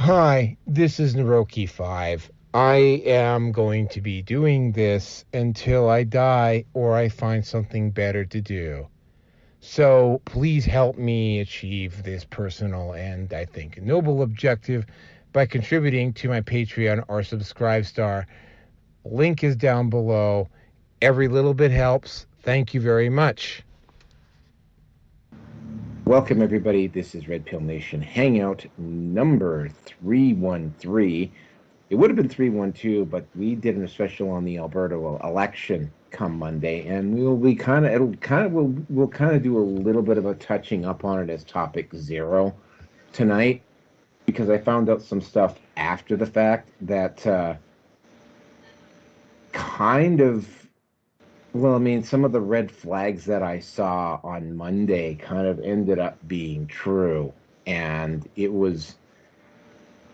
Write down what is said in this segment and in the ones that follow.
Hi, this is Naroki5. I am going to be doing this until I die or I find something better to do. So please help me achieve this personal and, I think, noble objective by contributing to my Patreon or Subscribestar. Link is down below. Every little bit helps. Thank you very much. Welcome, everybody. This is Red Pill Nation Hangout number 313. It would have been 312, but we did a special on the Alberta election come Monday, and we'll do a little bit of a touching up on it as topic 0 tonight, because I found out some stuff after the fact that some of the red flags that I saw on Monday kind of ended up being true, and it was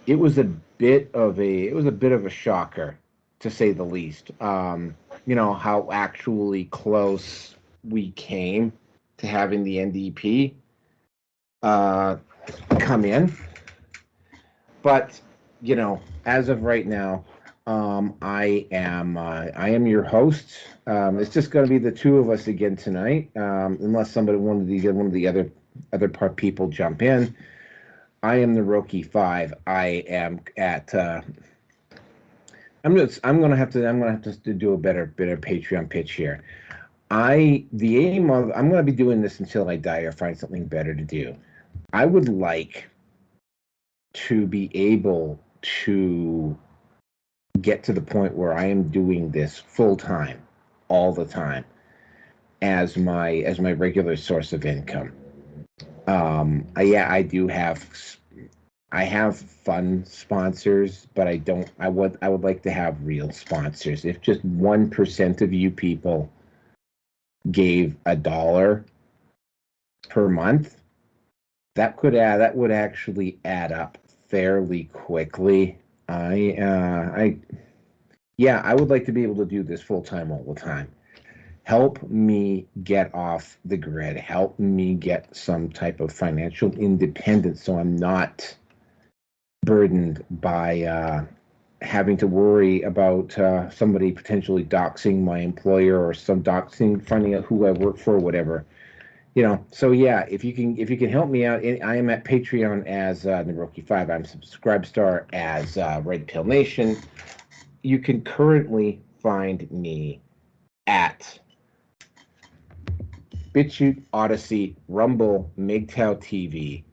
a bit of a shocker, to say the least. How actually close we came to having the NDP come in, but as of right now, I am your host. It's just going to be the two of us again tonight, unless one of the other part people jump in. I am the Roki 5. I am at. I'm going to have to do a better Patreon pitch here. I'm going to be doing this until I die or find something better to do. I would like to be able to get to the point where I am doing this full time, all the time, as my regular source of income. I have fun sponsors, but I would like to have real sponsors. If just 1% of you people gave $1 per month, that would actually add up fairly quickly. I would like to be able to do this full time all the time. Help me get off the grid. Help me get some type of financial independence, so I'm not burdened by having to worry about somebody potentially doxing my employer or some doxing, finding out who I work for, whatever. So yeah, if you can help me out, I am at Patreon as Naroki5. I'm Subscribestar as Red Pill Nation. You can currently find me at BitChute, Odyssey, Rumble, MGTOW TV.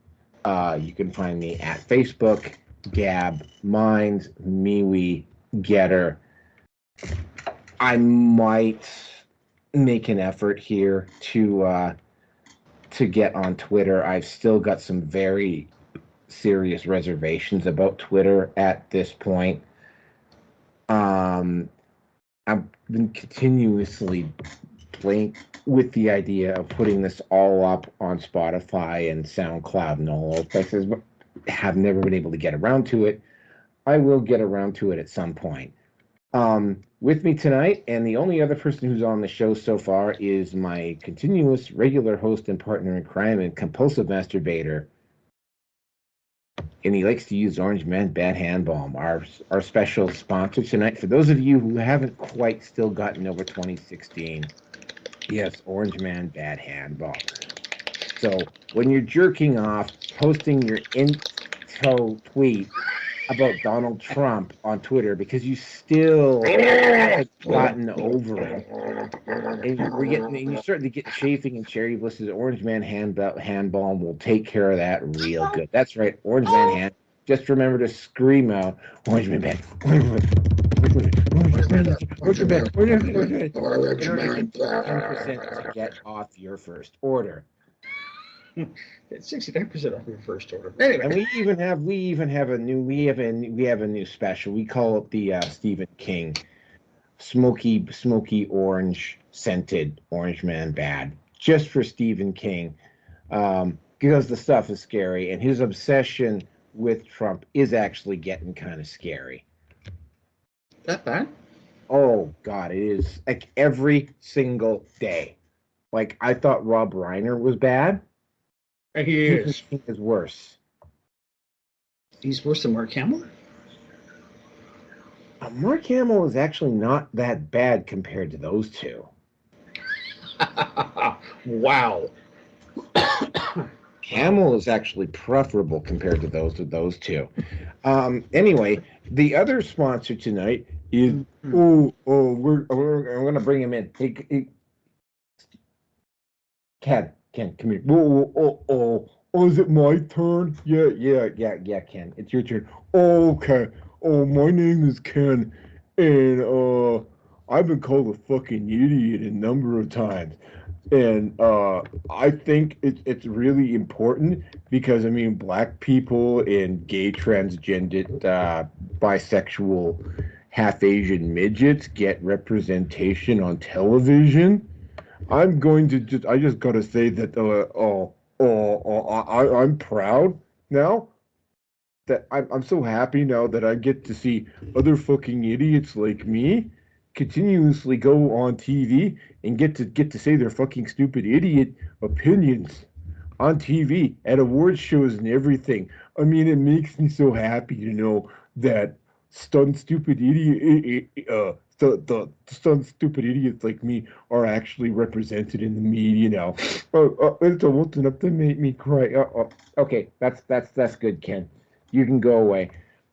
You can find me at Facebook, Gab, Minds, MeWe, Getter. I might make an effort here to get on Twitter. I've still got some very serious reservations about Twitter at this point. I've been continuously playing with the idea of putting this all up on Spotify and SoundCloud and all those places, but have never been able to get around to it. I will get around to it at some point. With me tonight, and the only other person who's on the show so far, is my continuous regular host and partner in crime and compulsive masturbator. And he likes to use Orange Man Bad Hand Balm, our special sponsor tonight. For those of you who haven't quite still gotten over 2016, yes, Orange Man Bad Hand Balm. So when you're jerking off, posting your into tweet about Donald Trump on Twitter because you still haven't gotten over it, and you're starting to get chafing and cherry blisters. Orange Man hand balm will take care of that real good. That's right, Orange Man hand. Just remember to scream out, Orange Man bad, Orange Man, Orange Man, Orange Man, Orange Man, to get off your first order. It's 69% off your first order. Anyway, and we have a new special. We call it the Stephen King smoky orange scented Orange Man Bad, just for Stephen King, because the stuff is scary and his obsession with Trump is actually getting kind of scary. That bad? Oh God, it is, like, every single day. Like, I thought Rob Reiner was bad. He is. Is worse. He's worse than Mark Hamill? Mark Hamill is actually not that bad compared to those two. Wow. Hamill is actually preferable compared to those two. Anyway, the other sponsor tonight is I'm gonna bring him in. Hey, Ken, come here. Is it my turn? Yeah, Ken, it's your turn. Oh, okay. Oh, my name is Ken, and I've been called a fucking idiot a number of times. And I think it's really important because, I mean, black people and gay, transgender, bisexual, half Asian midgets get representation on television. I just gotta say that, I'm proud now that I'm so happy now that I get to see other fucking idiots like me continuously go on TV and get to say their fucking stupid idiot opinions on TV at award shows and everything. I mean, it makes me so happy to know that stunned stupid idiot the stunned stupid idiots like me are actually represented in the media now. It's almost enough to make me cry. Okay, that's good, Ken. You can go away.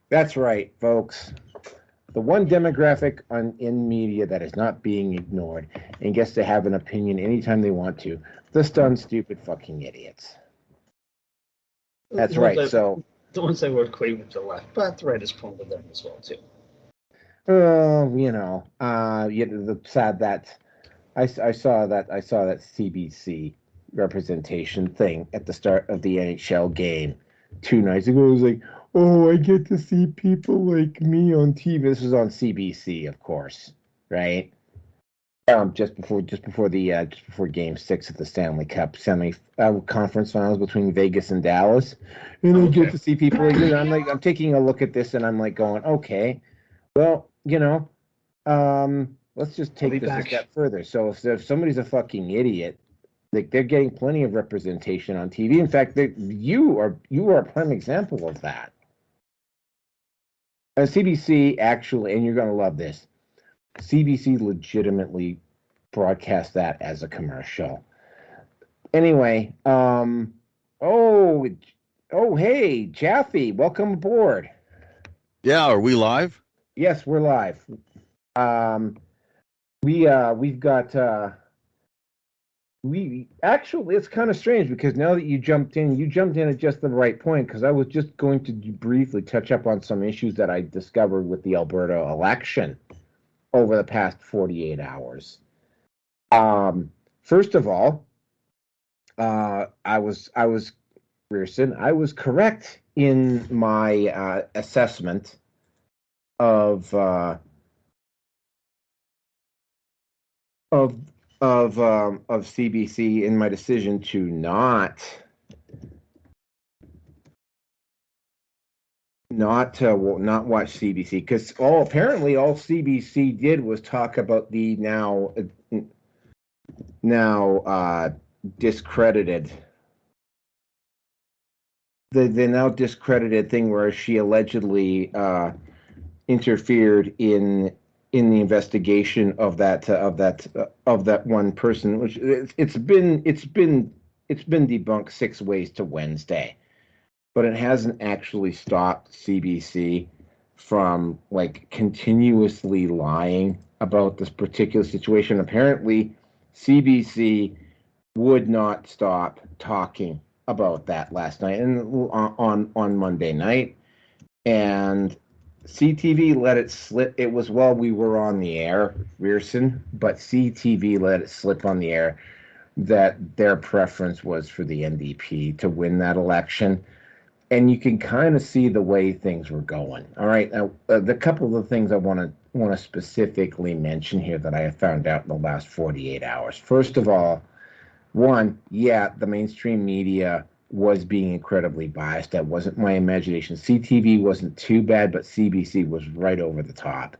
That's right, folks. The one demographic in media that is not being ignored and gets to have an opinion anytime they want to. The stunned, stupid fucking idiots. That's right. So the ones that would equate with the left, but the right is prone to them as well too. The sad that I saw that CBC representation thing at the start of the NHL game 2 nights ago. It was like, oh, I get to see people like me on TV. This was on CBC, of course, right? Just before Game 6 of the Stanley Cup conference finals between Vegas and Dallas, and I get to see people like this. I'm taking a look at this, and I'm like going, okay, well, let's just take this a step further. So if somebody's a fucking idiot, like, they're getting plenty of representation on TV. In fact, you are a prime example of that. CBC actually, and you're going to love this, CBC legitimately broadcast that as a commercial. Anyway, hey, Jaffe, welcome aboard. Yeah, are we live? Yes, we're live. We've got it's kind of strange because now that you jumped in at just the right point, because I was just going to briefly touch up on some issues that I discovered with the Alberta election over the past 48 hours. First of all, I was Grierson, I was correct in my assessment of CBC in my decision to not watch CBC, because apparently all CBC did was talk about the now discredited the now discredited thing where she allegedly interfered in the investigation of that one person, which it's been debunked 6 ways to Wednesday, but it hasn't actually stopped CBC from continuously lying about this particular situation. Apparently, CBC would not stop talking about that last night and on Monday night, and CTV let it slip. It was while we were on the air, Grierson, but CTV let it slip on the air that their preference was for the NDP to win that election. And you can kind of see the way things were going. All right, now the couple of things I want to specifically mention here that I have found out in the last 48 hours. First of all, the mainstream media was being incredibly biased. That wasn't my imagination. CTV wasn't too bad, but CBC was right over the top.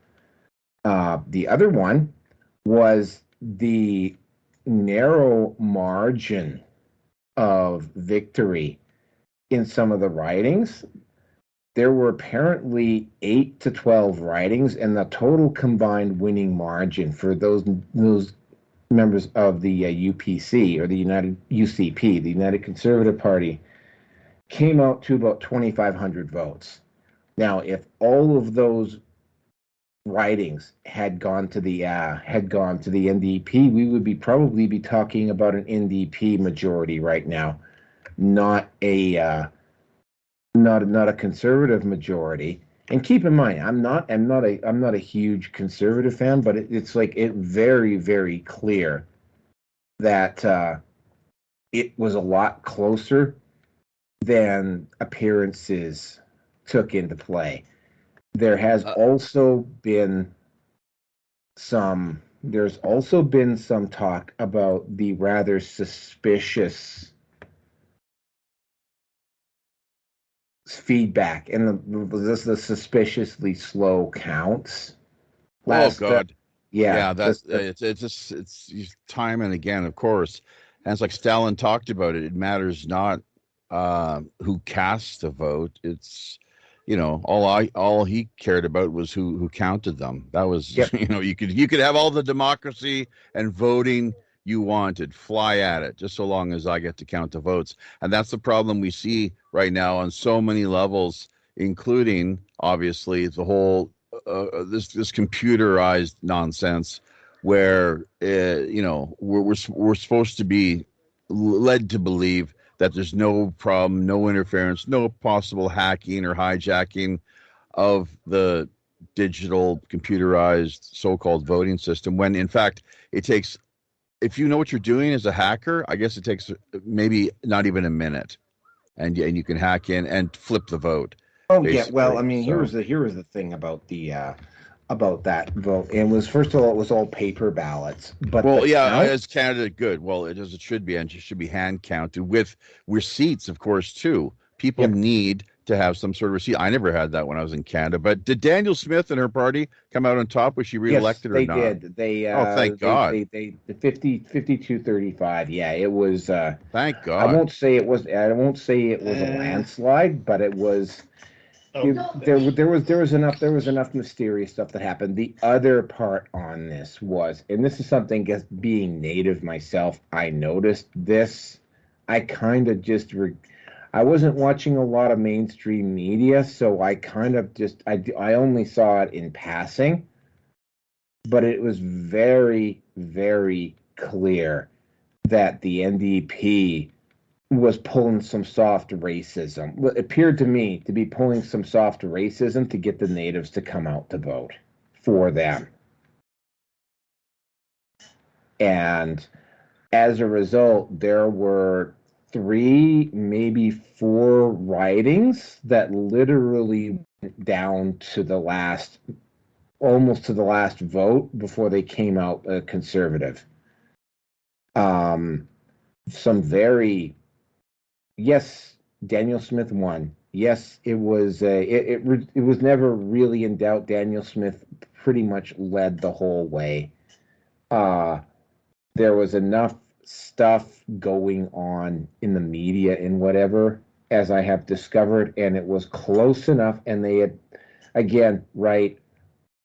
The other one was the narrow margin of victory in some of the ridings. there were apparently 8 to 12 ridings, and the total combined winning margin for those members of the UPC, or the United UCP, the United Conservative Party, came out to about 2,500 votes. Now, if all of those ridings had gone to the NDP, we would probably be talking about an NDP majority right now, not a conservative majority. And keep in mind, I'm not a huge conservative fan, but it's like it very, very clear that it was a lot closer than appearances took into play. There has also been some talk about the rather suspicious feedback and the suspiciously slow counts. It's time and again, of course. And it's like Stalin talked about it. It matters not who casts the vote. It's, all he cared about was who counted them. That was, yep. You could have all the democracy and voting you wanted, fly at it, just so long as I get to count the votes. And that's the problem we see right now on so many levels, including obviously the whole this computerized nonsense, where we're supposed to be led to believe that there's no problem, no interference, no possible hacking or hijacking of the digital computerized so-called voting system, when in fact it takes, if you know what you're doing as a hacker, I guess it takes maybe not even a minute, and you can hack in and flip the vote. Oh basically. Yeah, well, I mean, here was the thing about that vote. It was, first of all, it was all paper ballots. But as Canada, good. Well, it should be, and it should be hand counted with receipts, of course, too. People need to have some sort of receipt. I never had that when I was in Canada. But did Daniel Smith and her party come out on top? Was she reelected or not? Yes, they did. Thank God. They 52-35. Yeah, it was. Thank God. I won't say it was a landslide, but it was. There was enough mysterious stuff that happened. The other part on this was, and this is something, as being Native myself, I noticed this. I kind of just. I wasn't watching a lot of mainstream media, so I kind of just, I only saw it in passing, but it was very, very clear that the NDP was pulling some soft racism. It appeared to me to be pulling some soft racism to get the natives to come out to vote for them. And as a result, there were 3, maybe 4 ridings that literally went down to almost to the last vote before they came out conservative. Some very, yes, Daniel Smith won. Yes, it was. It was never really in doubt. Daniel Smith pretty much led the whole way. There was enough stuff going on in the media and whatever, as I have discovered, and it was close enough, and they had, again, right,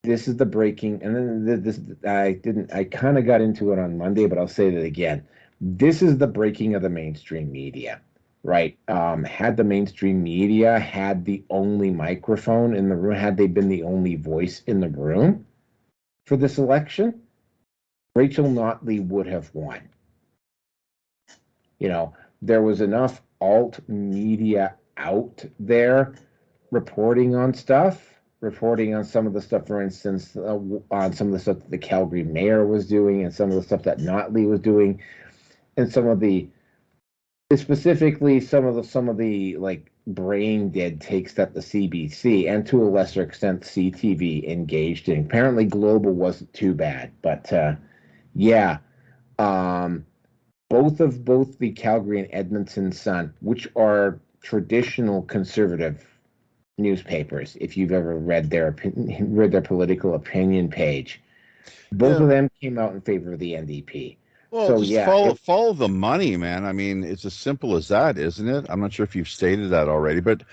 this is the breaking, and then I kind of got into it on Monday, but I'll say that again. This is the breaking of the mainstream media, right? Had the mainstream media had the only microphone in the room, had they been the only voice in the room for this election, Rachel Notley would have won. There was enough alt media out there reporting on some of the stuff, for instance, on some of the stuff that the Calgary mayor was doing, and some of the stuff that Notley was doing, and specifically some of the like brain dead takes that the CBC, and to a lesser extent CTV, engaged in. Apparently Global wasn't too bad, but both the Calgary and Edmonton Sun, which are traditional conservative newspapers, if you've ever read their political opinion page, both of them came out in favor of the NDP. Well, So just yeah, follow the money, man. I mean, it's as simple as that, isn't it? I'm not sure if you've stated that already, but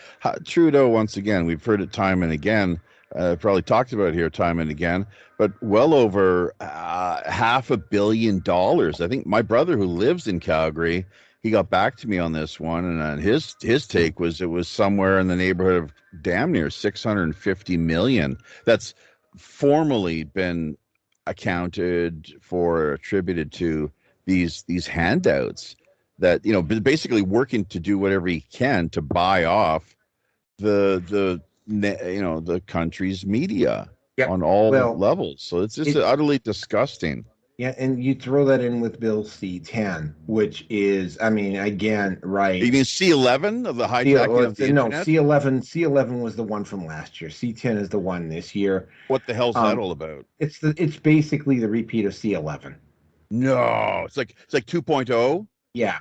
Trudeau, once again, we've heard it time and again, probably talked about it here time and again, but well over $500 million. I think my brother who lives in Calgary, he got back to me on this one, and his take was it was somewhere in the neighborhood of damn near 650 million. That's formally been accounted for or attributed to these handouts that basically working to do whatever he can to buy off the country's media yeah. on all Well, levels. So it's just it utterly disgusting. yeah, and you throw that in with Bill C-10, which is, I mean, again, You right. mean C11 of the Well, hijacking of the no, internet? C11 was the one from last year. C10 is the one this year. What the hell's that Um, all about? it's basically the repeat of C11. No, it's like 2.0. Yeah,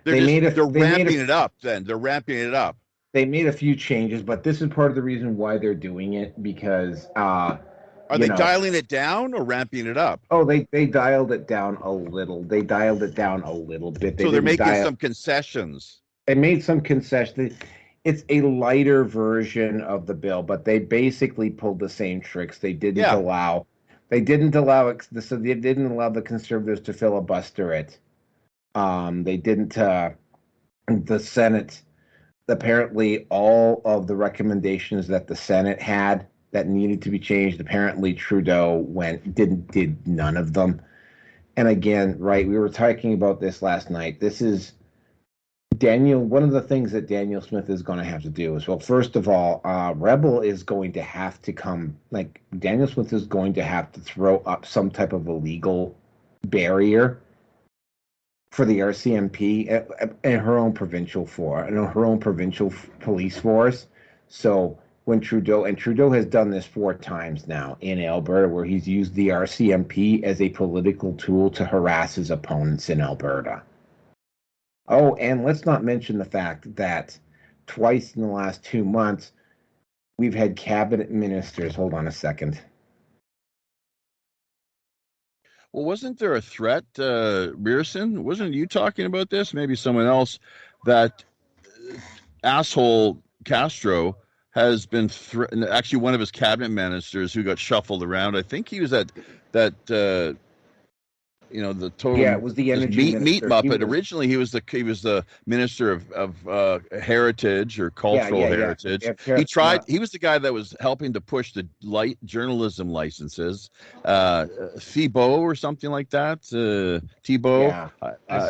They're they just made a they're they made ramping a it up. Then they're ramping it up. they made a few changes, but this is part of the reason why they're doing it because Are they dialing it down or ramping it up? oh, they dialed it down a little. They dialed it down a little bit. They So they're didn't making dial. some concessions. They made some concessions. It's a lighter version of the bill, but they basically pulled the same tricks. They didn't Yeah. allow. They didn't allow. So they didn't allow the conservatives to filibuster it. They didn't. The Senate. Apparently, all of the recommendations that the Senate had that needed to be changed. Apparently, Trudeau did none of them. And again, right, we were talking about this last night. This is Daniel. One of the things that Daniel Smith is going to have to do is, well, first of all, Rebel is going to have to come. Like Daniel Smith is going to have to throw up some type of a legal barrier for the RCMP and her own provincial police force. So when Trudeau has done this 4 times now in Alberta, where he's used the RCMP as a political tool to harass his opponents in Alberta. Oh, and let's not mention the fact that twice in the last 2 months, we've had cabinet ministers. Hold on a second. Well, wasn't there a threat, Rearson? Wasn't you talking about this? Maybe someone else. That asshole Castro has been threatened. Actually, one of his cabinet ministers who got shuffled around. I think he was at that. The total. Yeah, it was the energy meat minister. muppet. Originally, he was the minister of heritage or cultural heritage. Yeah. He tried. He was the guy that was helping to push the journalism licenses. Thibault or something like that. Thibault. Yeah.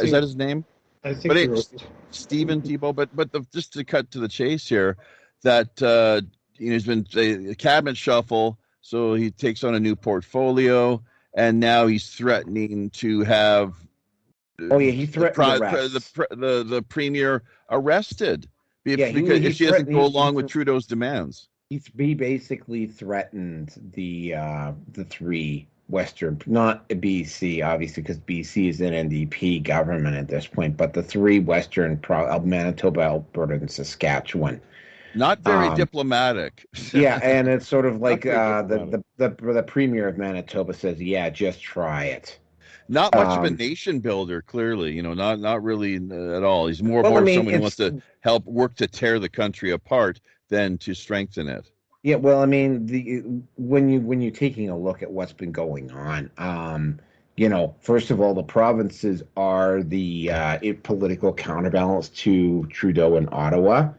Is that his name? I think But Stephen Thibault. But just to cut to the chase here, that he's been a cabinet shuffle, so he takes on a new portfolio. And now he's threatening to have. Oh yeah, he threatened the premier arrested because he if she doesn't go along with Trudeau's demands. He basically threatened the 3 Western, not BC, obviously, because BC is an NDP government at this point, but the 3 Western, Manitoba, Alberta, and Saskatchewan. Not very diplomatic. Yeah, and it's sort of like the premier of Manitoba says, "Yeah, just try it." Not much of a nation builder, clearly. Not really at all. He's more someone who wants to help work to tear the country apart than to strengthen it. Yeah, well, I mean, when you're taking a look at what's been going on, first of all, the provinces are the political counterbalance to Trudeau and Ottawa.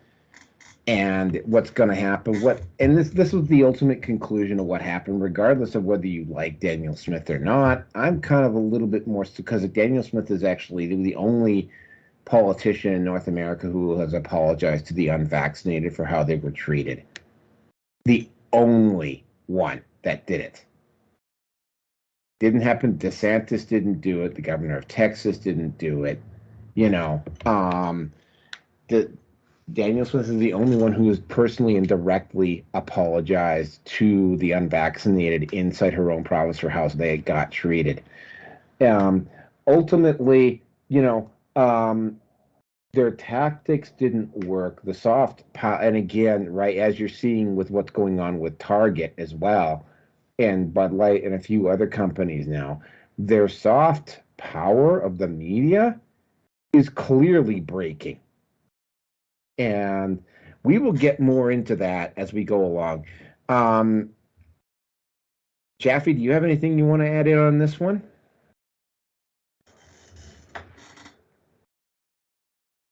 And what's going to happen? This was the ultimate conclusion of what happened, regardless of whether you like Daniel Smith or not. I'm kind of a little bit more because Daniel Smith is actually the only politician in North America who has apologized to the unvaccinated for how they were treated. The only one that did it. Didn't happen. DeSantis didn't do it. The governor of Texas didn't do it. Daniel Smith is the only one who has personally and directly apologized to the unvaccinated inside her own province for how they got treated. Ultimately, their tactics didn't work. The soft power, and again, right, as you're seeing with what's going on with Target as well, and Bud Light and a few other companies now, their soft power of the media is clearly breaking. And we will get more into that as we go along. Jaffe, do you have anything you want to add in on this one?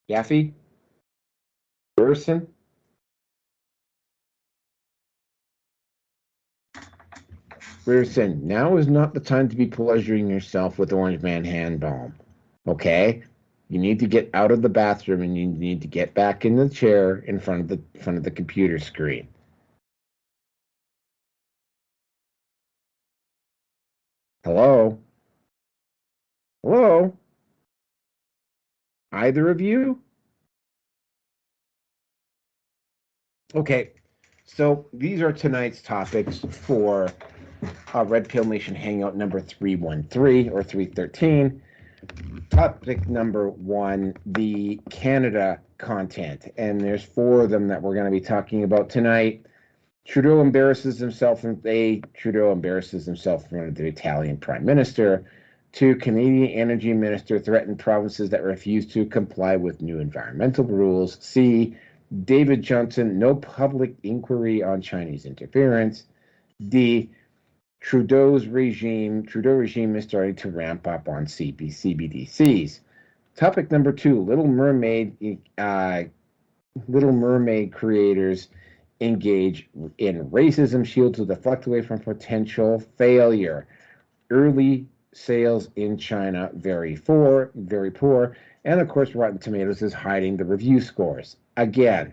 Jaffe? Gerson? Gerson, now is not the time to be pleasuring yourself with Orange Man hand balm. Okay? You need to get out of the bathroom and you need to get back in the chair in front of the computer screen. Hello? Hello? Either of you? Okay, so these are tonight's topics for Red Pill Nation Hangout number 313 or 313. Topic number 1, the Canada content. And there's 4 of them that we're going to be talking about tonight. Trudeau embarrasses himself in front of the Italian Prime Minister. 2, Canadian Energy Minister threatened provinces that refuse to comply with new environmental rules. C, David Johnston, no public inquiry on Chinese interference. D, Trudeau regime is starting to ramp up on CBDCs. Topic number 2, Little Mermaid creators engage in racism shield to deflect away from potential failure. Early sales in China very poor, and of course Rotten Tomatoes is hiding the review scores. Again,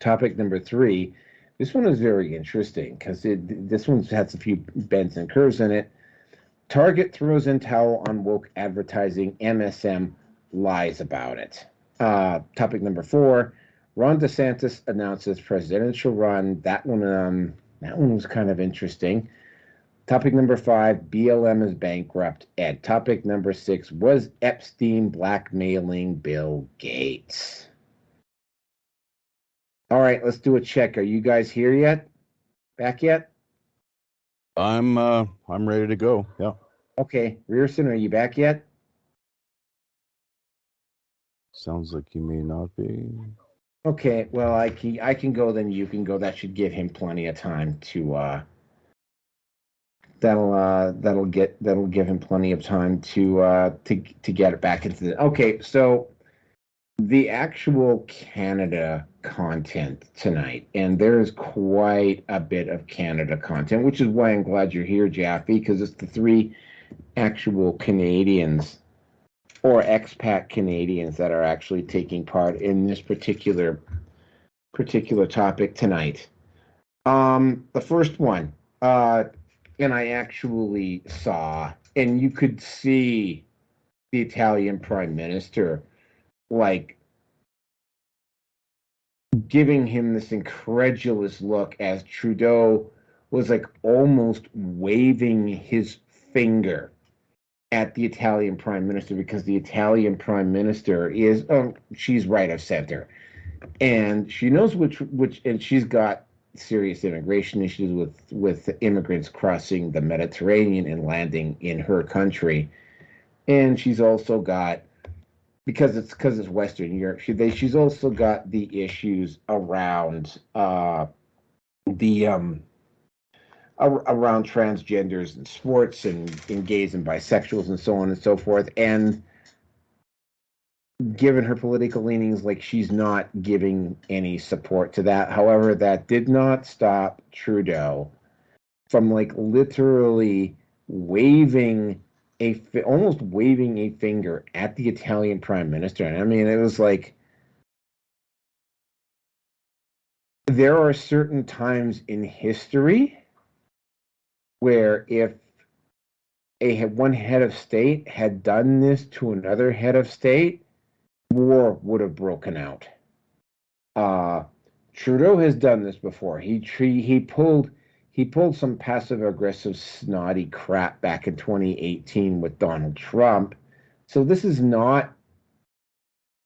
topic number 3, this one is very interesting because this one has a few bends and curves in it. Target throws in towel on woke advertising, MSM lies about it. Topic number 4, Ron DeSantis announces presidential run. That one was kind of interesting. Topic number 5, BLM is bankrupt. And topic number 6, was Epstein blackmailing Bill Gates? All right, let's do a check. Are you guys here yet? Back yet? I'm ready to go. Yeah. Okay, Rearson, are you back yet? Sounds like you may not be. Okay, well I can go, then you can go. That should give him plenty of time to that'll give him plenty of time to get it back into the. Okay, so the actual Canada content tonight, and there's quite a bit of Canada content, which is why I'm glad you're here, Jaffe, because it's the 3 actual Canadians or expat Canadians that are actually taking part in this particular topic tonight. The first one, and I actually saw, and you could see the Italian Prime Minister like giving him this incredulous look as Trudeau was like almost waving his finger at the Italian Prime Minister, because the Italian Prime Minister is she's right of center, and she knows which and she's got serious immigration issues with immigrants crossing the Mediterranean and landing in her country, and she's also got, because it's Western Europe, she's also got the issues around around transgenders in sports and in gays and bisexuals and so on and so forth. And given her political leanings, like, she's not giving any support to that. However, that did not stop Trudeau from like literally almost waving a finger at the Italian Prime Minister. And I mean, it was like, there are certain times in history where if one head of state had done this to another head of state, war would have broken out. Trudeau has done this before. He pulled some passive aggressive snotty crap back in 2018 with Donald Trump. So this is not.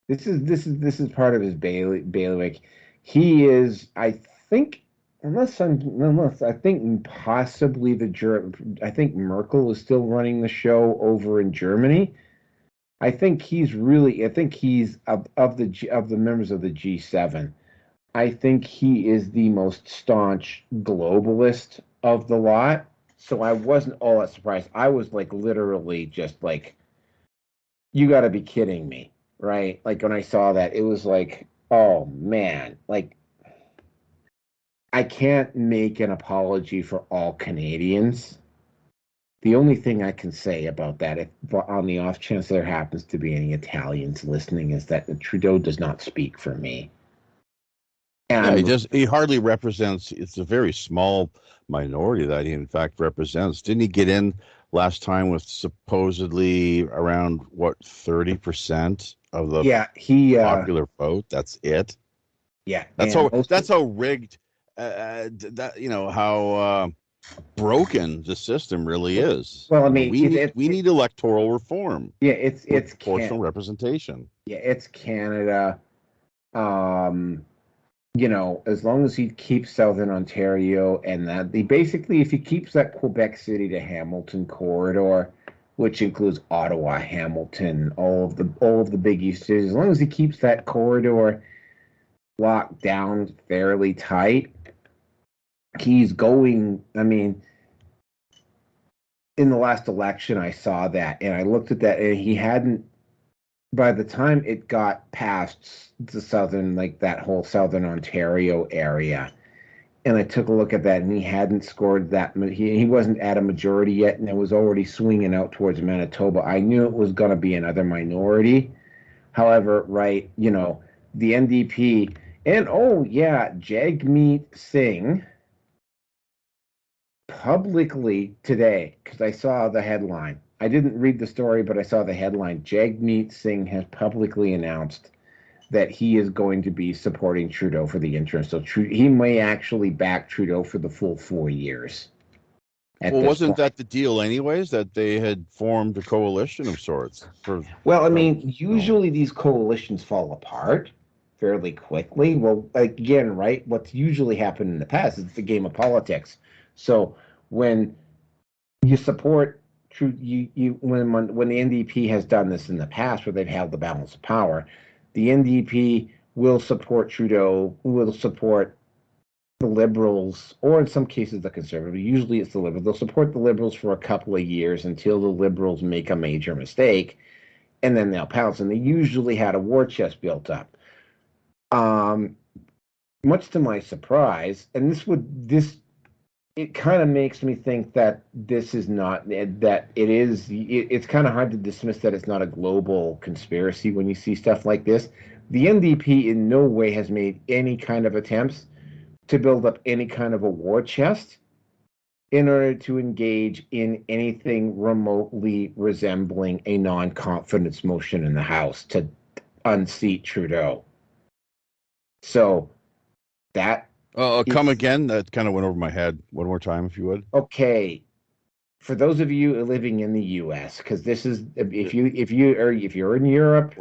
This is part of his bailiwick. He is, I think, unless I think possibly I think Merkel is still running the show over in Germany. I think he's of the members of the G7. I think he is the most staunch globalist of the lot. So I wasn't all that surprised. I was like literally just like, you got to be kidding me, right? Like when I saw that, it was like, oh man, like I can't make an apology for all Canadians. The only thing I can say about that, if on the off chance there happens to be any Italians listening, is that Trudeau does not speak for me. And Yeah, he does. He hardly represents. It's a very small minority that he, in fact, represents. Didn't he get in last time with supposedly around what 30% of the yeah, he popular vote? That's it. yeah, That's and how. That's how rigged. That how broken the system really is. well, I mean, We need electoral reform. yeah, With proportional representation. Yeah, it's Canada. Um, as long as he keeps Southern Ontario and that basically, if he keeps that Quebec City to Hamilton corridor, which includes Ottawa, Hamilton, all of the big east cities, as long as he keeps that corridor locked down fairly tight, he's going. I mean, in the last election, I saw that and I looked at that, and he hadn't. By the time it got past the southern, like that whole southern Ontario area, and I took a look at that, and he hadn't scored that. He wasn't at a majority yet, and it was already swinging out towards Manitoba. I knew it was going to be another minority. However, right, the NDP, and oh yeah, Jagmeet Singh publicly today, because I saw the headline. I didn't read the story, but I saw the headline. Jagmeet Singh has publicly announced that he is going to be supporting Trudeau for the interim. So he may actually back Trudeau for the full 4 years. Well, wasn't that the deal anyways, that they had formed a coalition of sorts? Well, I mean, usually these coalitions fall apart fairly quickly. Well, again, right, what's usually happened in the past is the game of politics. So when you support when the NDP has done this in the past, where they've held the balance of power, the NDP will support Trudeau, will support the Liberals, or in some cases the Conservatives. Usually it's the Liberals. They'll support the Liberals for a couple of years until the Liberals make a major mistake, and then they'll pounce. And they usually had a war chest built up. Much to my surprise, and it kind of makes me think that this is not that it is. It's kind of hard to dismiss that it's not a global conspiracy when you see stuff like this. The NDP in no way has made any kind of attempts to build up any kind of a war chest in order to engage in anything remotely resembling a non-confidence motion in the House to unseat Trudeau. So that come again. That kind of went over my head. One more time, if you would. Okay, for those of you living in the U.S., because this is if you're in Europe,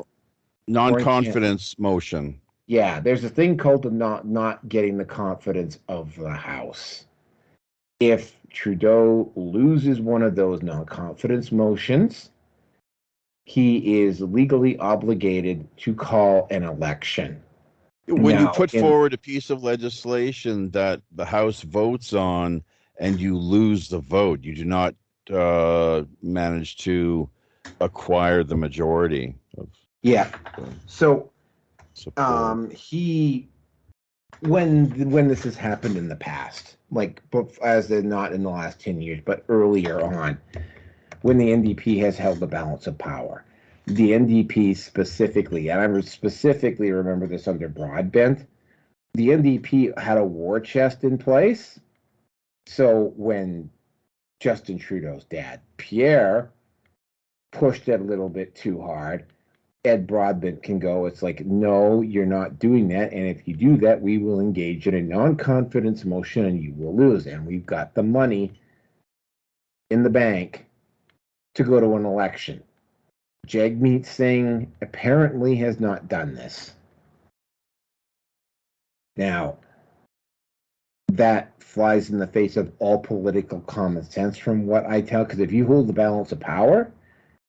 non-confidence motion. Yeah, there's a thing called the not getting the confidence of the House. If Trudeau loses one of those non-confidence motions, he is legally obligated to call an election. When you put forward a piece of legislation that the House votes on and you lose the vote, you do not manage to acquire the majority of. Yeah. So when this has happened in the past, like not in the last 10 years, but earlier on, when the NDP has held the balance of power, the NDP specifically, and I specifically remember this under Broadbent, the NDP had a war chest in place. So when Justin Trudeau's dad, Pierre, pushed it a little bit too hard, Ed Broadbent can go, it's like, no, you're not doing that. And if you do that, we will engage in a non-confidence motion and you will lose. And we've got the money in the bank to go to an election. Jagmeet Singh apparently has not done this. Now, that flies in the face of all political common sense from what I tell. Because if you hold the balance of power,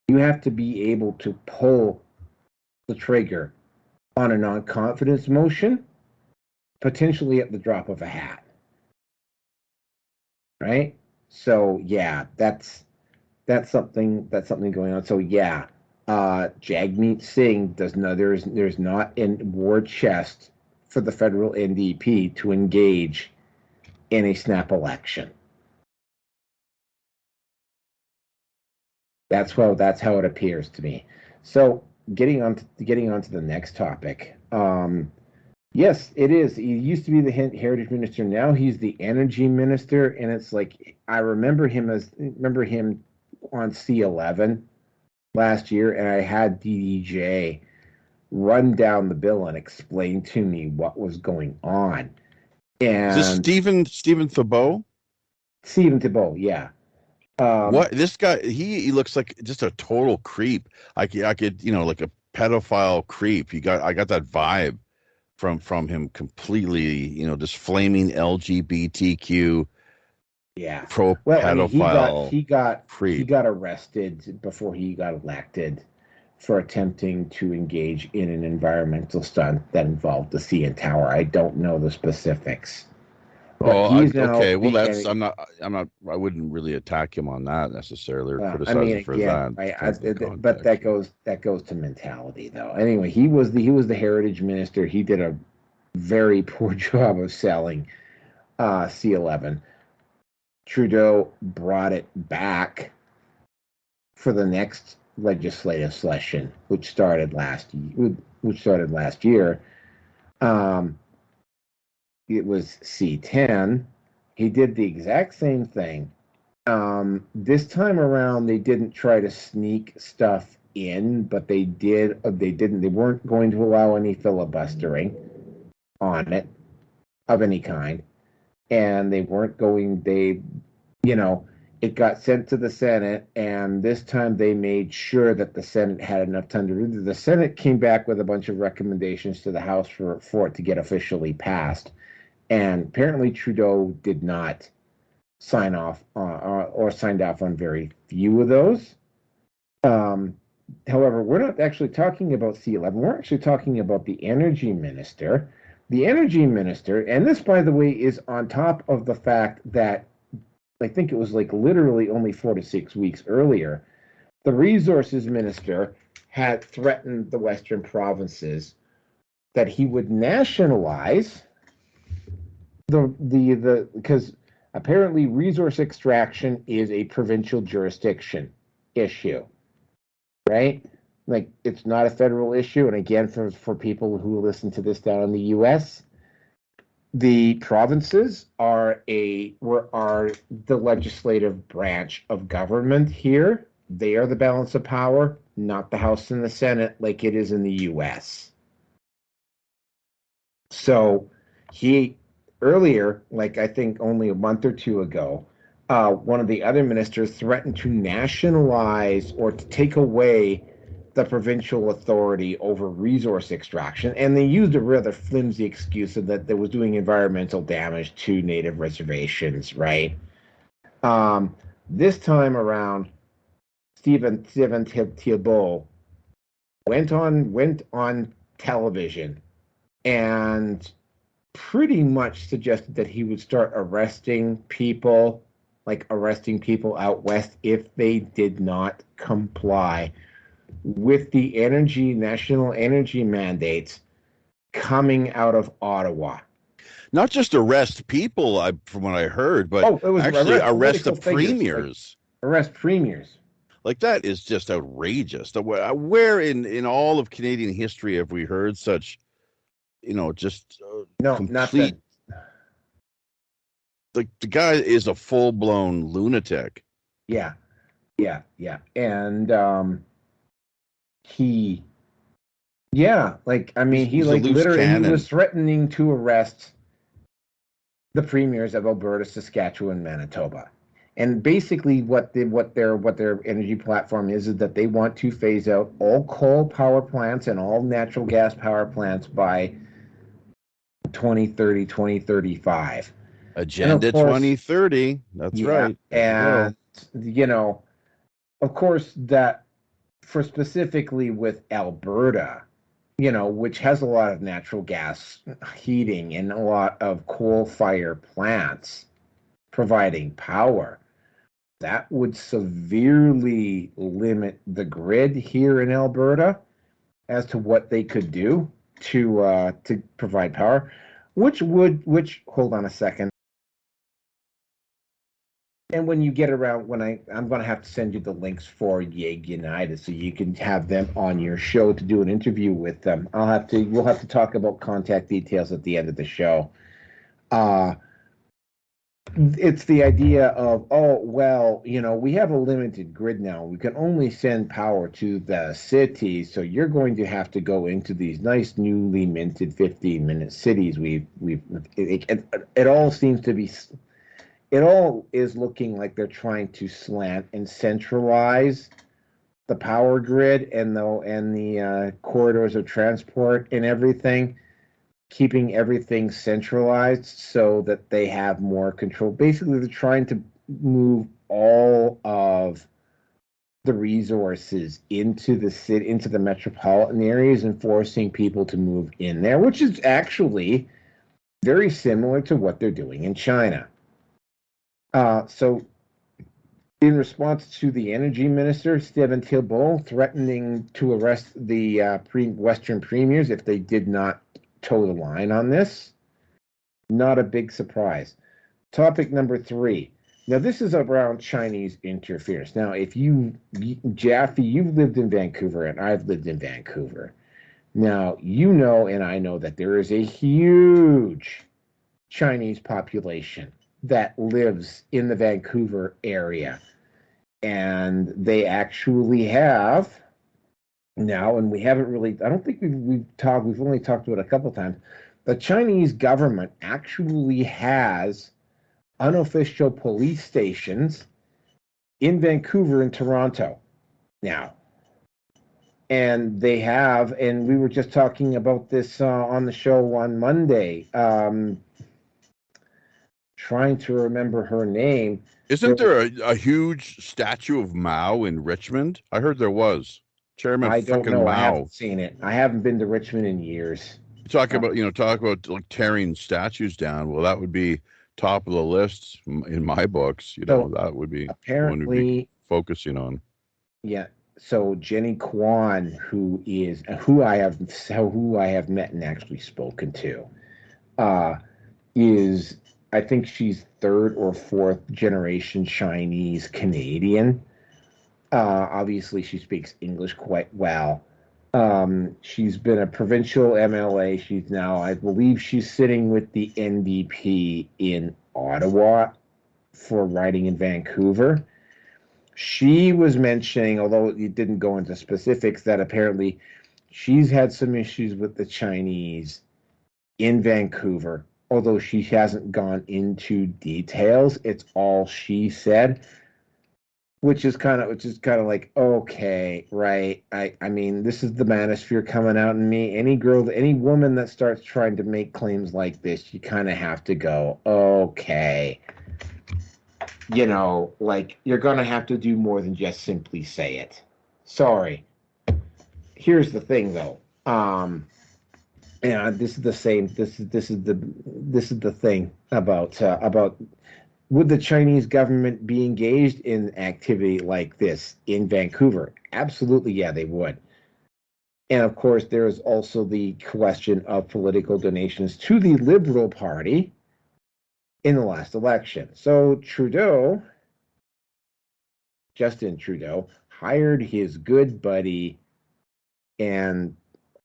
you have to be able to pull the trigger on a non-confidence motion, potentially at the drop of a hat. Right? So yeah, that's something going on. So yeah, Jagmeet Singh there's not a war chest for the federal NDP to engage in a snap election. That's how it appears to me. So getting on to the next topic. Yes, it is. He used to be the heritage minister. Now he's the energy minister, and it's like I remember him on C11 last year, and I had DDJ run down the bill and explain to me what was going on. And is this Stephen Thibault? Stephen Thibault, yeah. What this guy? He looks like just a total creep. I could like a pedophile creep. I got that vibe from him completely. Just flaming LGBTQ. Yeah. Pro pedophile. He got arrested before he got elected for attempting to engage in an environmental stunt that involved the CN Tower. I don't know the specifics. Okay. Well, I wouldn't really attack him on that necessarily, or criticize him for that. But that goes to mentality, though. Anyway, he was the heritage minister. He did a very poor job of selling C11. Trudeau brought it back for the next legislative session, which started last year. It was C10. He did the exact same thing. This time around, they didn't try to sneak stuff in, but they weren't going to allow any filibustering on it of any kind. And it got sent to the Senate, and this time they made sure that the Senate had enough time to read it. The Senate came back with a bunch of recommendations to the House for it to get officially passed. And apparently Trudeau did not sign off or signed off on very few of those. However, we're not actually talking about C11. We're actually talking about the energy minister. The energy minister, and this, by the way, is on top of the fact that I think it was like literally only 4 to 6 weeks earlier, the resources minister had threatened the Western provinces that he would nationalize because apparently resource extraction is a provincial jurisdiction issue, right? Like, it's not a federal issue. And again, for people who listen to this down in the U.S., the provinces are the legislative branch of government here. They are the balance of power, not the House and the Senate like it is in the U.S. So earlier, like I think only a month or two ago, one of the other ministers threatened to nationalize or to take away the provincial authority over resource extraction, and they used a rather flimsy excuse of that was doing environmental damage to native reservations, right? This time around, Stephen Thibault went on television and pretty much suggested that he would start arresting people out west if they did not comply with the national energy mandates coming out of Ottawa. Not just arrest people, from what I heard, but actually arrest the premiers. Arrest premiers. Like, that is just outrageous. Where in all of Canadian history have we heard such, just complete... The guy is a full-blown lunatic. Yeah. And he was threatening to arrest the premiers of Alberta, Saskatchewan, Manitoba. And basically what their energy platform is that they want to phase out all coal power plants and all natural gas power plants by 2030, 2035. And of Agenda course, 2030. That's yeah, right. There you go. and you know, of course, that for specifically with Alberta, which has a lot of natural gas heating and a lot of coal fire plants providing power, that would severely limit the grid here in Alberta as to what they could do to provide power, which hold on a second. And when you get around, I'm going to have to send you the links for Yeg United so you can have them on your show to do an interview with them. We'll have to talk about contact details at the end of the show. It's the idea of, oh, well, we have a limited grid now. We can only send power to the cities, so you're going to have to go into these nice newly minted 15-minute cities. It all seems to be. It all is looking like they're trying to slant and centralize the power grid and the corridors of transport and everything, keeping everything centralized so that they have more control. Basically, they're trying to move all of the resources into the city, into the metropolitan areas, and forcing people to move in there, which is actually very similar to what they're doing in China. So, in response to the energy minister, Stephen Thibault, threatening to arrest the Western premiers if they did not toe the line on this, not a big surprise. Topic number 3. Now, this is around Chinese interference. Now, Jaffe, you've lived in Vancouver, and I've lived in Vancouver. Now, and I know that there is a huge Chinese population that lives in the Vancouver area. And they actually have now, and we haven't really, I don't think we've only talked about it a couple of times. The Chinese government actually has unofficial police stations in Vancouver and Toronto now. And they have, and we were just talking about this on the show on Monday. Trying to remember her name. Isn't there a huge statue of Mao in Richmond? I heard there was. Chairman I don't frickin' know. Mao. I haven't seen it. I haven't been to Richmond in years. Talk about like tearing statues down. Well, that would be top of the list in my books. That would be apparently one we'd be focusing on. Yeah. So Jenny Kwan, who I have met and actually spoken to, is, I think she's 3rd or 4th generation Chinese Canadian. Obviously, she speaks English quite well. She's been a provincial MLA. She's now, I believe, she's sitting with the NDP in Ottawa for riding in Vancouver. She was mentioning, although it didn't go into specifics, that apparently she's had some issues with the Chinese in Vancouver. Although she hasn't gone into details, it's all she said, which is kind of like, okay, right? I mean, this is the manosphere coming out in me. Any woman that starts trying to make claims like this, you kind of have to go, okay, like, you're gonna have to do more than just simply say it. Sorry. Here's the thing, though. Yeah, this is the same. This is the thing about would the Chinese government be engaged in activity like this in Vancouver? Absolutely, yeah, they would. And of course, there is also the question of political donations to the Liberal Party in the last election. So Justin Trudeau, hired his good buddy and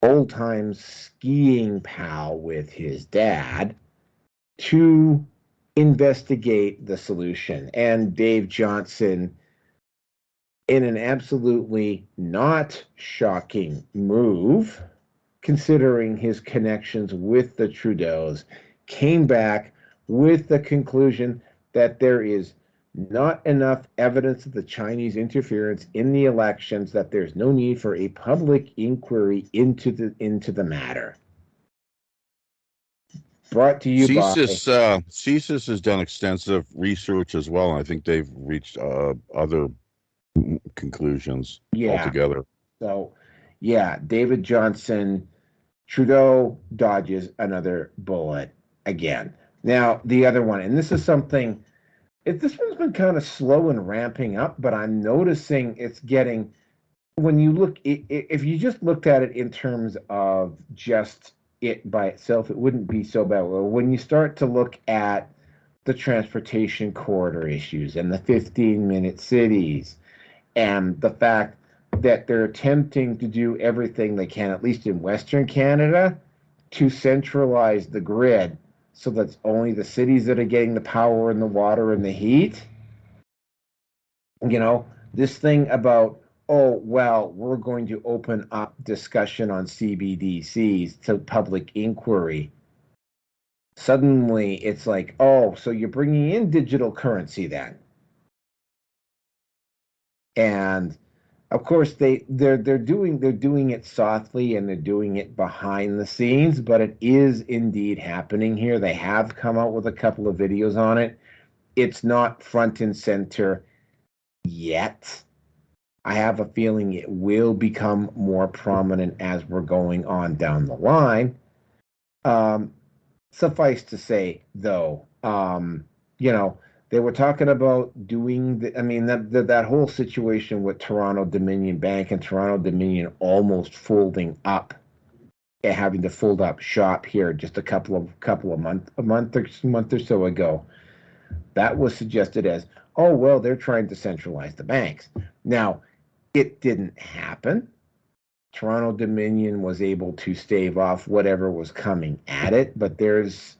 old-time skiing pal with his dad to investigate the solution. And Dave Johnston, in an absolutely not shocking move, considering his connections with the Trudeaus, came back with the conclusion that there is not enough evidence of the Chinese interference in the elections, that there's no need for a public inquiry into the matter. Brought to you by... CSIS has done extensive research as well, and I think they've reached other conclusions altogether. So, yeah, David Johnston, Trudeau dodges another bullet again. Now, the other one, and this is something, this one's been kind of slow and ramping up, but I'm noticing it's getting, when you look, if you just looked at it in terms of just it by itself, it wouldn't be so bad. Well, when you start to look at the transportation corridor issues and the 15-minute cities and the fact that they're attempting to do everything they can, at least in Western Canada, to centralize the grid so that's only the cities that are getting the power and the water and the heat. You know, this thing about, oh, well, we're going to open up discussion on CBDCs to public inquiry. Suddenly, it's like, oh, so you're bringing in digital currency then. And of course, they're doing it softly and they're doing it behind the scenes, but it is indeed happening here. They have come out with a couple of videos on it. It's not front and center yet. I have a feeling it will become more prominent as we're going on down the line. Suffice to say, though, you know, they were talking about doing that whole situation with Toronto Dominion Bank and Toronto Dominion almost folding up, having to fold up shop here just a month or so ago. That was suggested as, oh well, they're trying to centralize the banks. Now, it didn't happen. Toronto Dominion was able to stave off whatever was coming at it, but there's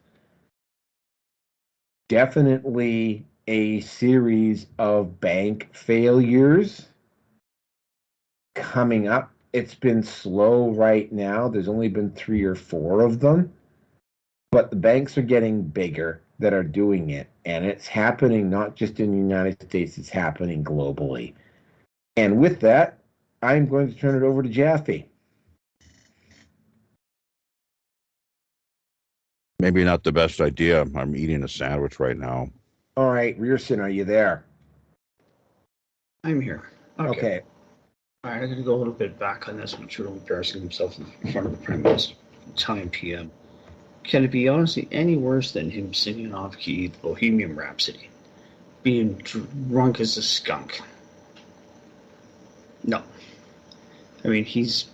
definitely a series of bank failures coming up. It's been slow right now. There's only been 3 or 4 of them, but the banks are getting bigger that are doing it, and it's happening not just in the United States, it's happening globally. And with that, I'm going to turn it over to Jaffe. Maybe not the best idea. I'm eating a sandwich right now. All right, Rearson, are you there? I'm here. Okay. All right, I'm going to go a little bit back on this when Trudeau embarrassing himself in front of the Prime Minister. Time PM. Can it be honestly any worse than him singing off key the Bohemian Rhapsody? Being drunk as a skunk? No. I mean, he's...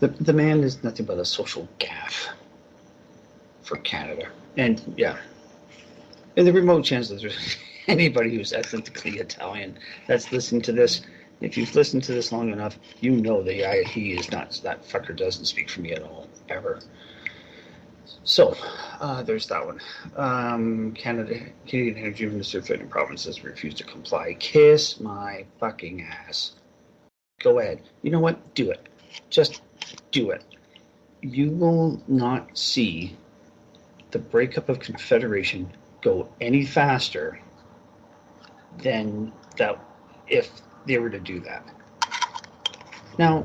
The man is nothing but a social gaffe for Canada. And, yeah. In the remote chance that there's anybody who's ethnically Italian that's listening to this, if you've listened to this long enough, you know that he is not... That fucker doesn't speak for me at all, ever. So, there's that one. Canadian Energy Minister threatening provinces refused to comply. Kiss my fucking ass. Go ahead. You know what? Do it. Just do it. You will not see the breakup of Confederation go any faster than that if they were to do that. Now,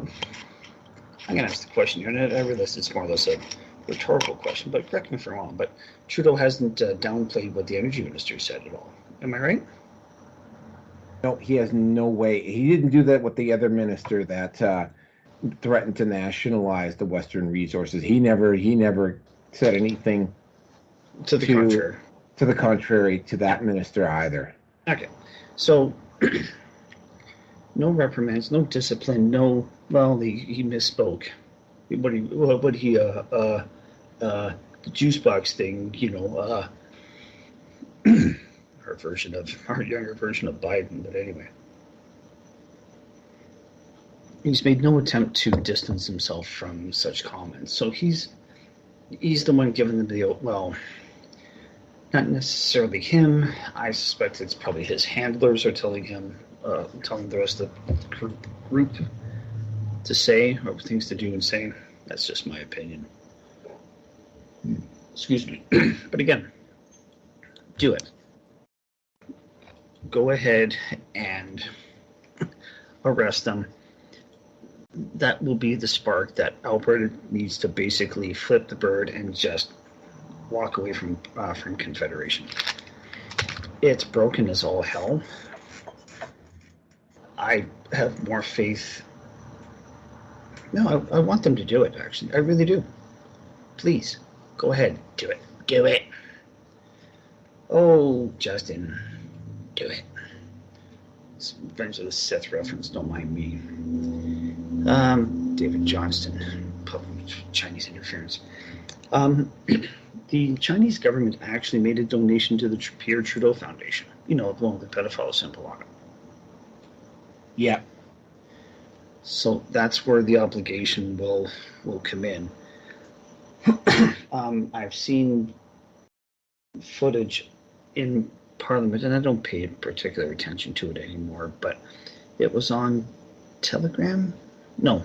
I'm going to ask the question here, and I realize it's more or less a rhetorical question, but correct me if I'm wrong, but Trudeau hasn't downplayed what the energy minister said at all. Am I right? No, he has no way. He didn't do that with the other minister that threatened to nationalize the Western resources. He never said anything to the contrary to that minister either. Okay, so no reprimands, no discipline, no. Well, he misspoke. The juice box thing, you know, our younger version of Biden, but anyway. He's made no attempt to distance himself from such comments. So he's the one giving them the, well, not necessarily him. I suspect it's probably his handlers are telling the rest of the group to say, or things to do and say. That's just my opinion. Excuse me. But again, do it. Go ahead and arrest them. that will be the spark that Alberta needs to basically flip the bird and just walk away from Confederation. It's broken as all hell. I have more faith. No, I want them to do it, actually. I really do. Please, go ahead. Do it. Do it. Oh, Justin. Do it. Revenge of the Sith reference, don't mind me. David Johnston, Chinese interference. The Chinese government actually made a donation to the Pierre Trudeau Foundation. You know, the one with the pedophile symbol on it. Yeah. So that's where the obligation will come in. I've seen footage in Parliament, and I don't pay particular attention to it anymore, but it was on Telegram? No.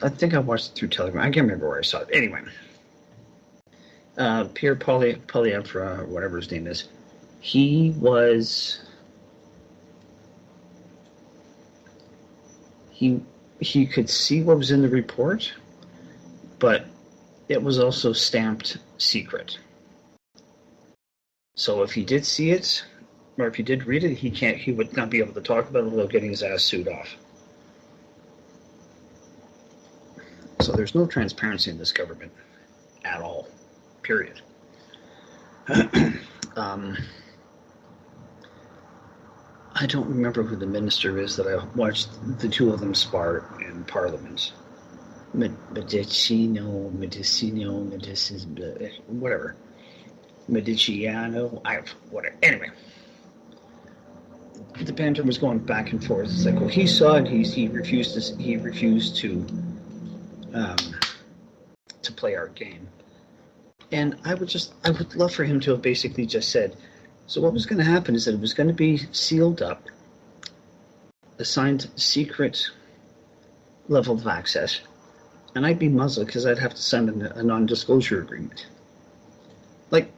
I think I watched it through Telegram. I can't remember where I saw it. Anyway. Pierre Poilievre, or whatever his name is, he could see what was in the report, but it was also stamped secret. So if he did see it, or if he did read it, he would not be able to talk about it without getting his ass sued off. So there's no transparency in this government at all, period. I don't remember who the minister is that I watched the two of them spar in Parliament. Medicino, whatever. Mediciano, whatever. Anyway, the banter was going back and forth. It's like, well, he saw it. He refused to play our game. And I would love for him to have basically just said, so what was going to happen is that it was going to be sealed up, assigned secret level of access, and I'd be muzzled because I'd have to sign a non-disclosure agreement. Like,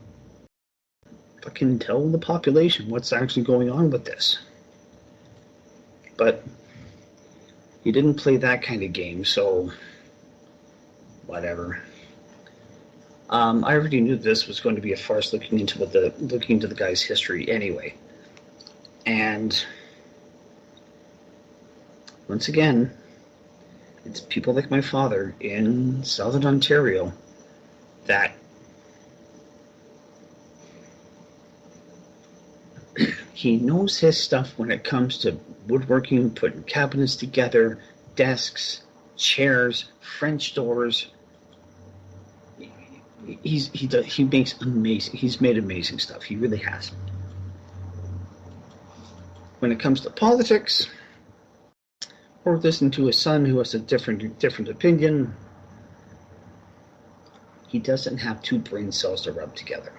fucking tell the population what's actually going on with this. But he didn't play that kind of game, so whatever. I already knew this was going to be a farce looking into the guy's history anyway. And once again, it's people like my father in Southern Ontario that he knows his stuff when it comes to woodworking, putting cabinets together, desks, chairs, French doors. He's made amazing stuff. He really has. When it comes to politics, or listening to his son who has a different opinion, he doesn't have two brain cells to rub together.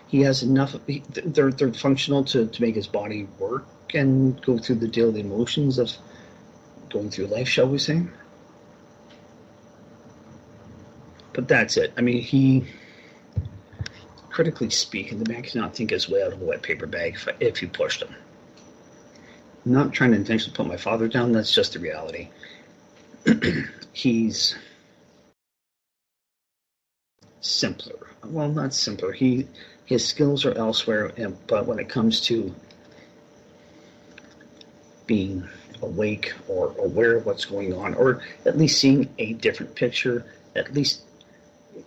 He has enough. They're functional to make his body work and go through the daily emotions of going through life, shall we say. But that's it. I mean, he, critically speaking, the man cannot think his way out of a wet paper bag if you pushed him. I'm not trying to intentionally put my father down. That's just the reality. He's simpler. Well, not simpler. His skills are elsewhere, but when it comes to being awake or aware of what's going on, or at least seeing a different picture, at least,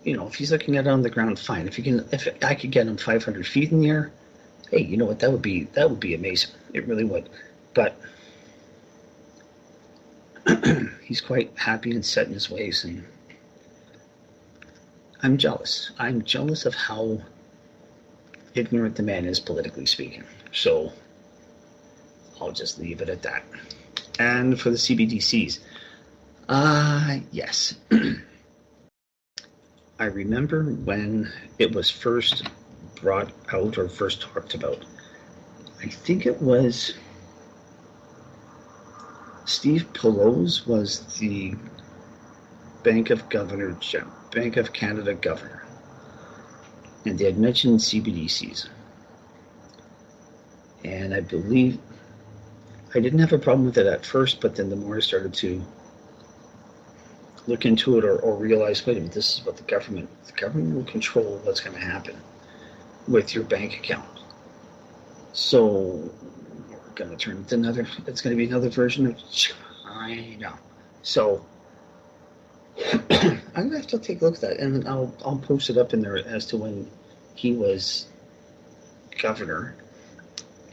you know, if he's looking at it on the ground, fine. If I could get him 500 feet in the air, hey, you know what? That would be amazing. It really would. But he's quite happy and set in his ways, and I'm jealous. I'm jealous of how ignorant the man is, politically speaking. So I'll just leave it at that. And for the CBDCs, yes. I remember when it was first brought out or first talked about. I think it was Steve Pelosi was the Bank of Canada governor, and they had mentioned CBDCs. And I believe I didn't have a problem with it at first, but then the more I started to look into it or realize, wait a minute, this is what the government will control what's going to happen with your bank account. So we're going to turn it to it's going to be another version of China. So I'm going to have to take a look at that, and I'll post it up in there as to when he was governor,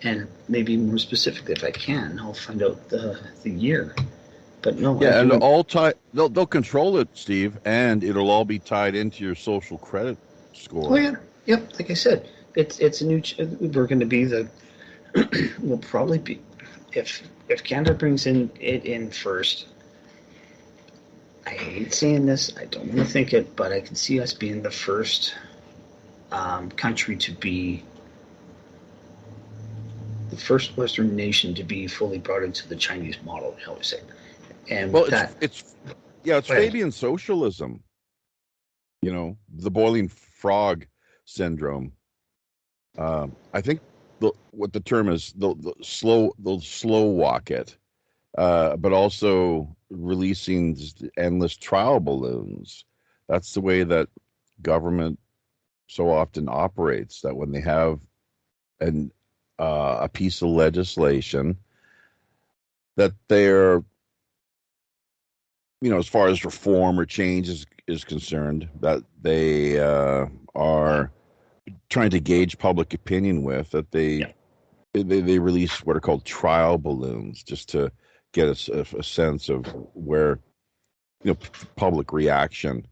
and maybe more specifically, if I can, I'll find out the year. But no, yeah, and all they'll control it, Steve, and it'll all be tied into your social credit score. Oh yeah, yep. Like I said, it's a new. We're going to be we'll probably be if Canada brings it in first. I hate saying this. I don't want to think it, but I can see us being the first country to be the first Western nation to be fully brought into the Chinese model. I always say. And well, it's Fabian socialism. You know, the boiling frog syndrome. I think what the term is, they'll slow walk it, but also releasing endless trial balloons. That's the way that government so often operates. That when they have a piece of legislation that they're, as far as reform or change is concerned, that they are trying to gauge public opinion with, that they release what are called trial balloons just to get a sense of where, public reaction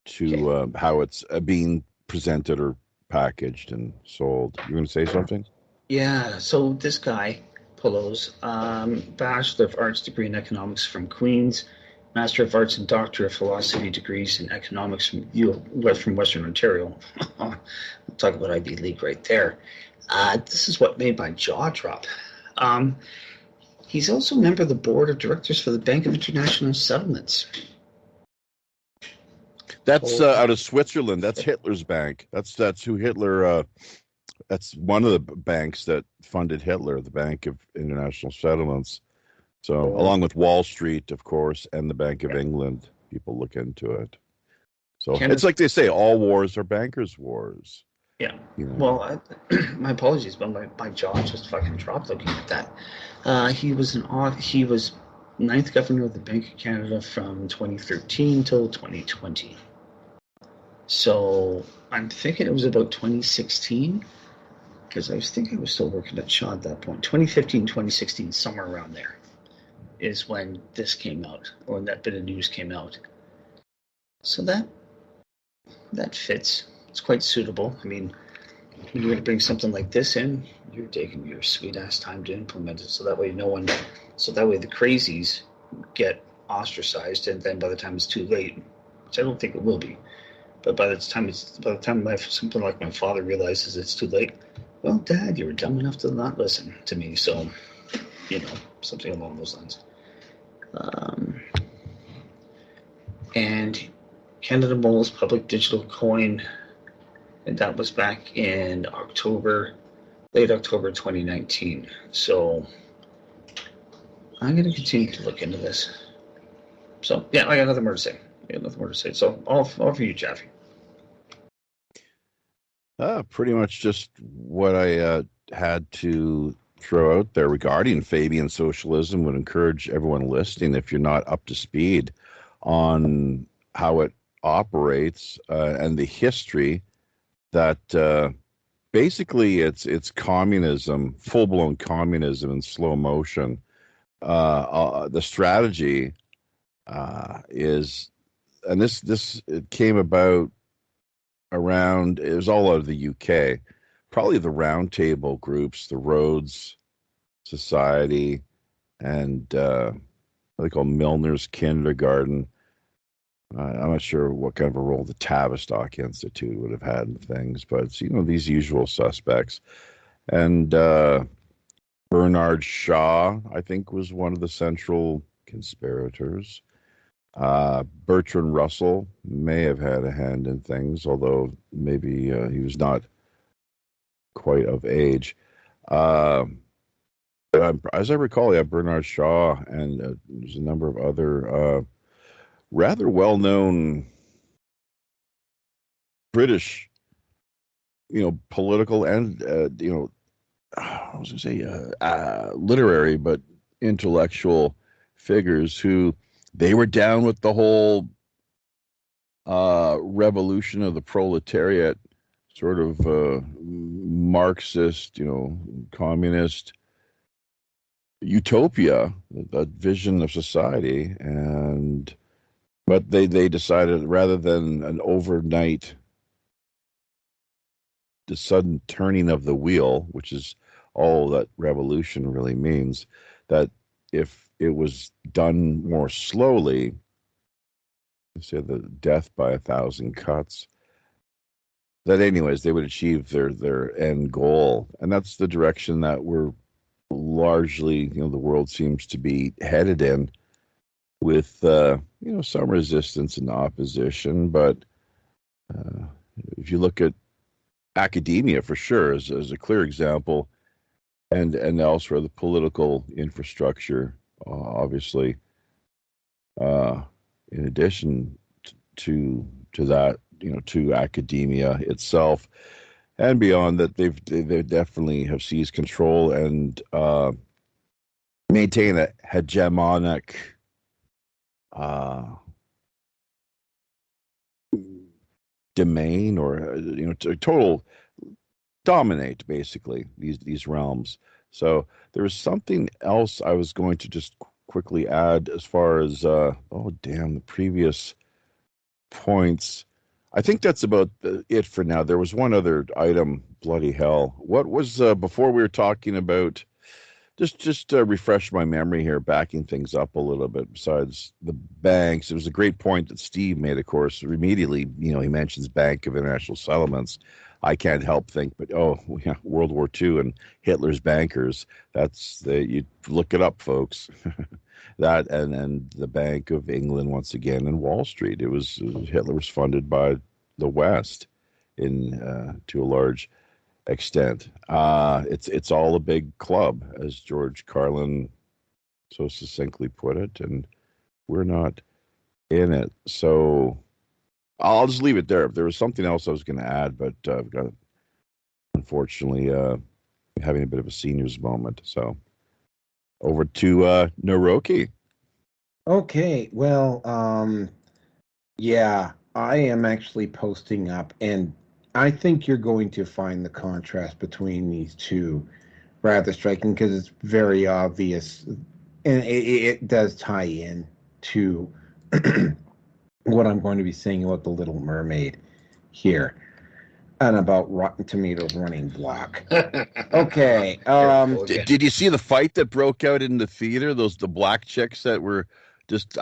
to how it's being presented or packaged and sold. You going to say something? Yeah. So this guy, Pelosi, Bachelor of Arts degree in economics from Queen's, Master of Arts and Doctor of Philosophy degrees in economics from Western Ontario. We'll talk about Ivy League right there. This is what made my jaw drop. He's also a member of the board of directors for the Bank of International Settlements. That's out of Switzerland. That's Hitler's bank. That's who Hitler. That's one of the banks that funded Hitler, the Bank of International Settlements. So, along with Wall Street, of course, and the Bank of England, people look into it. So it's like they say, all wars are bankers' wars. Yeah. Well, my apologies, but my jaw just fucking dropped looking at that. He was ninth governor of the Bank of Canada from 2013 till 2020. So I'm thinking it was about 2016, because I was still working at Shaw at that point. 2015, 2016, somewhere around there is when this came out, or that bit of news came out. So that fits. It's quite suitable. I mean, when you're going to bring something like this in, you're taking your sweet ass time to implement it, so that way the crazies get ostracized, and then by the time it's too late, which I don't think it will be, but by the time something like my father realizes it's too late, well, Dad, you were dumb enough to not listen to me, so something along those lines. And Canada Mole's public digital coin, and that was back in late October 2019. So I'm going to continue to look into this. So yeah, I got nothing more to say. So all for you, Jeffy. Pretty much just what I had to throw out there regarding Fabian socialism. Would encourage everyone listening, if you're not up to speed on how it operates and the history, that basically it's communism, full-blown communism in slow motion. The strategy is, and this it came about around, it was all out of the UK, probably the round table groups, the Rhodes Society, and what they call Milner's Kindergarten. I'm not sure what kind of a role the Tavistock Institute would have had in things, but it's, these usual suspects. And Bernard Shaw, I think, was one of the central conspirators. Bertrand Russell may have had a hand in things, although maybe he was not quite of age. As I recall, Bernard Shaw, and there's a number of other rather well-known British, political and I was going to say literary, but intellectual figures who they were down with the whole revolution of the proletariat, sort of Marxist, communist utopia, that vision of society, but they decided rather than an overnight, the sudden turning of the wheel, which is all that revolution really means, that if it was done more slowly, say the death by 1,000 cuts, that anyways they would achieve their end goal. And that's the direction that we're largely, the world seems to be headed in, with some resistance and opposition. But if you look at academia, for sure, as a clear example, and elsewhere, the political infrastructure, obviously, in addition to that, to academia itself and beyond that, they definitely have seized control and maintain a hegemonic domain, or to total dominate basically these realms. So there was something else I was going to just quickly add as far as the previous points. I think that's about it for now. There was one other item. Bloody hell! What was before we were talking about? Just to refresh my memory here, backing things up a little bit. Besides the banks, it was a great point that Steve made. Of course, immediately, he mentions Bank of International Settlements. I can't help think, but World War II and Hitler's bankers. You look it up, folks. That and the Bank of England once again, and Wall Street. It was Hitler was funded by the West to a large extent. It's all a big club, as George Carlin so succinctly put it, and we're not in it. So I'll just leave it there. There was something else I was going to add, but I've got, unfortunately, having a bit of a seniors moment. So over to Naroki. Okay, well, yeah, I am actually posting up, and I think you're going to find the contrast between these two rather striking, because it's very obvious, and it does tie in to what I'm going to be saying about The Little Mermaid here, and about Rotten Tomatoes running block. Okay. Did you see the fight that broke out in the theater? The black chicks that were just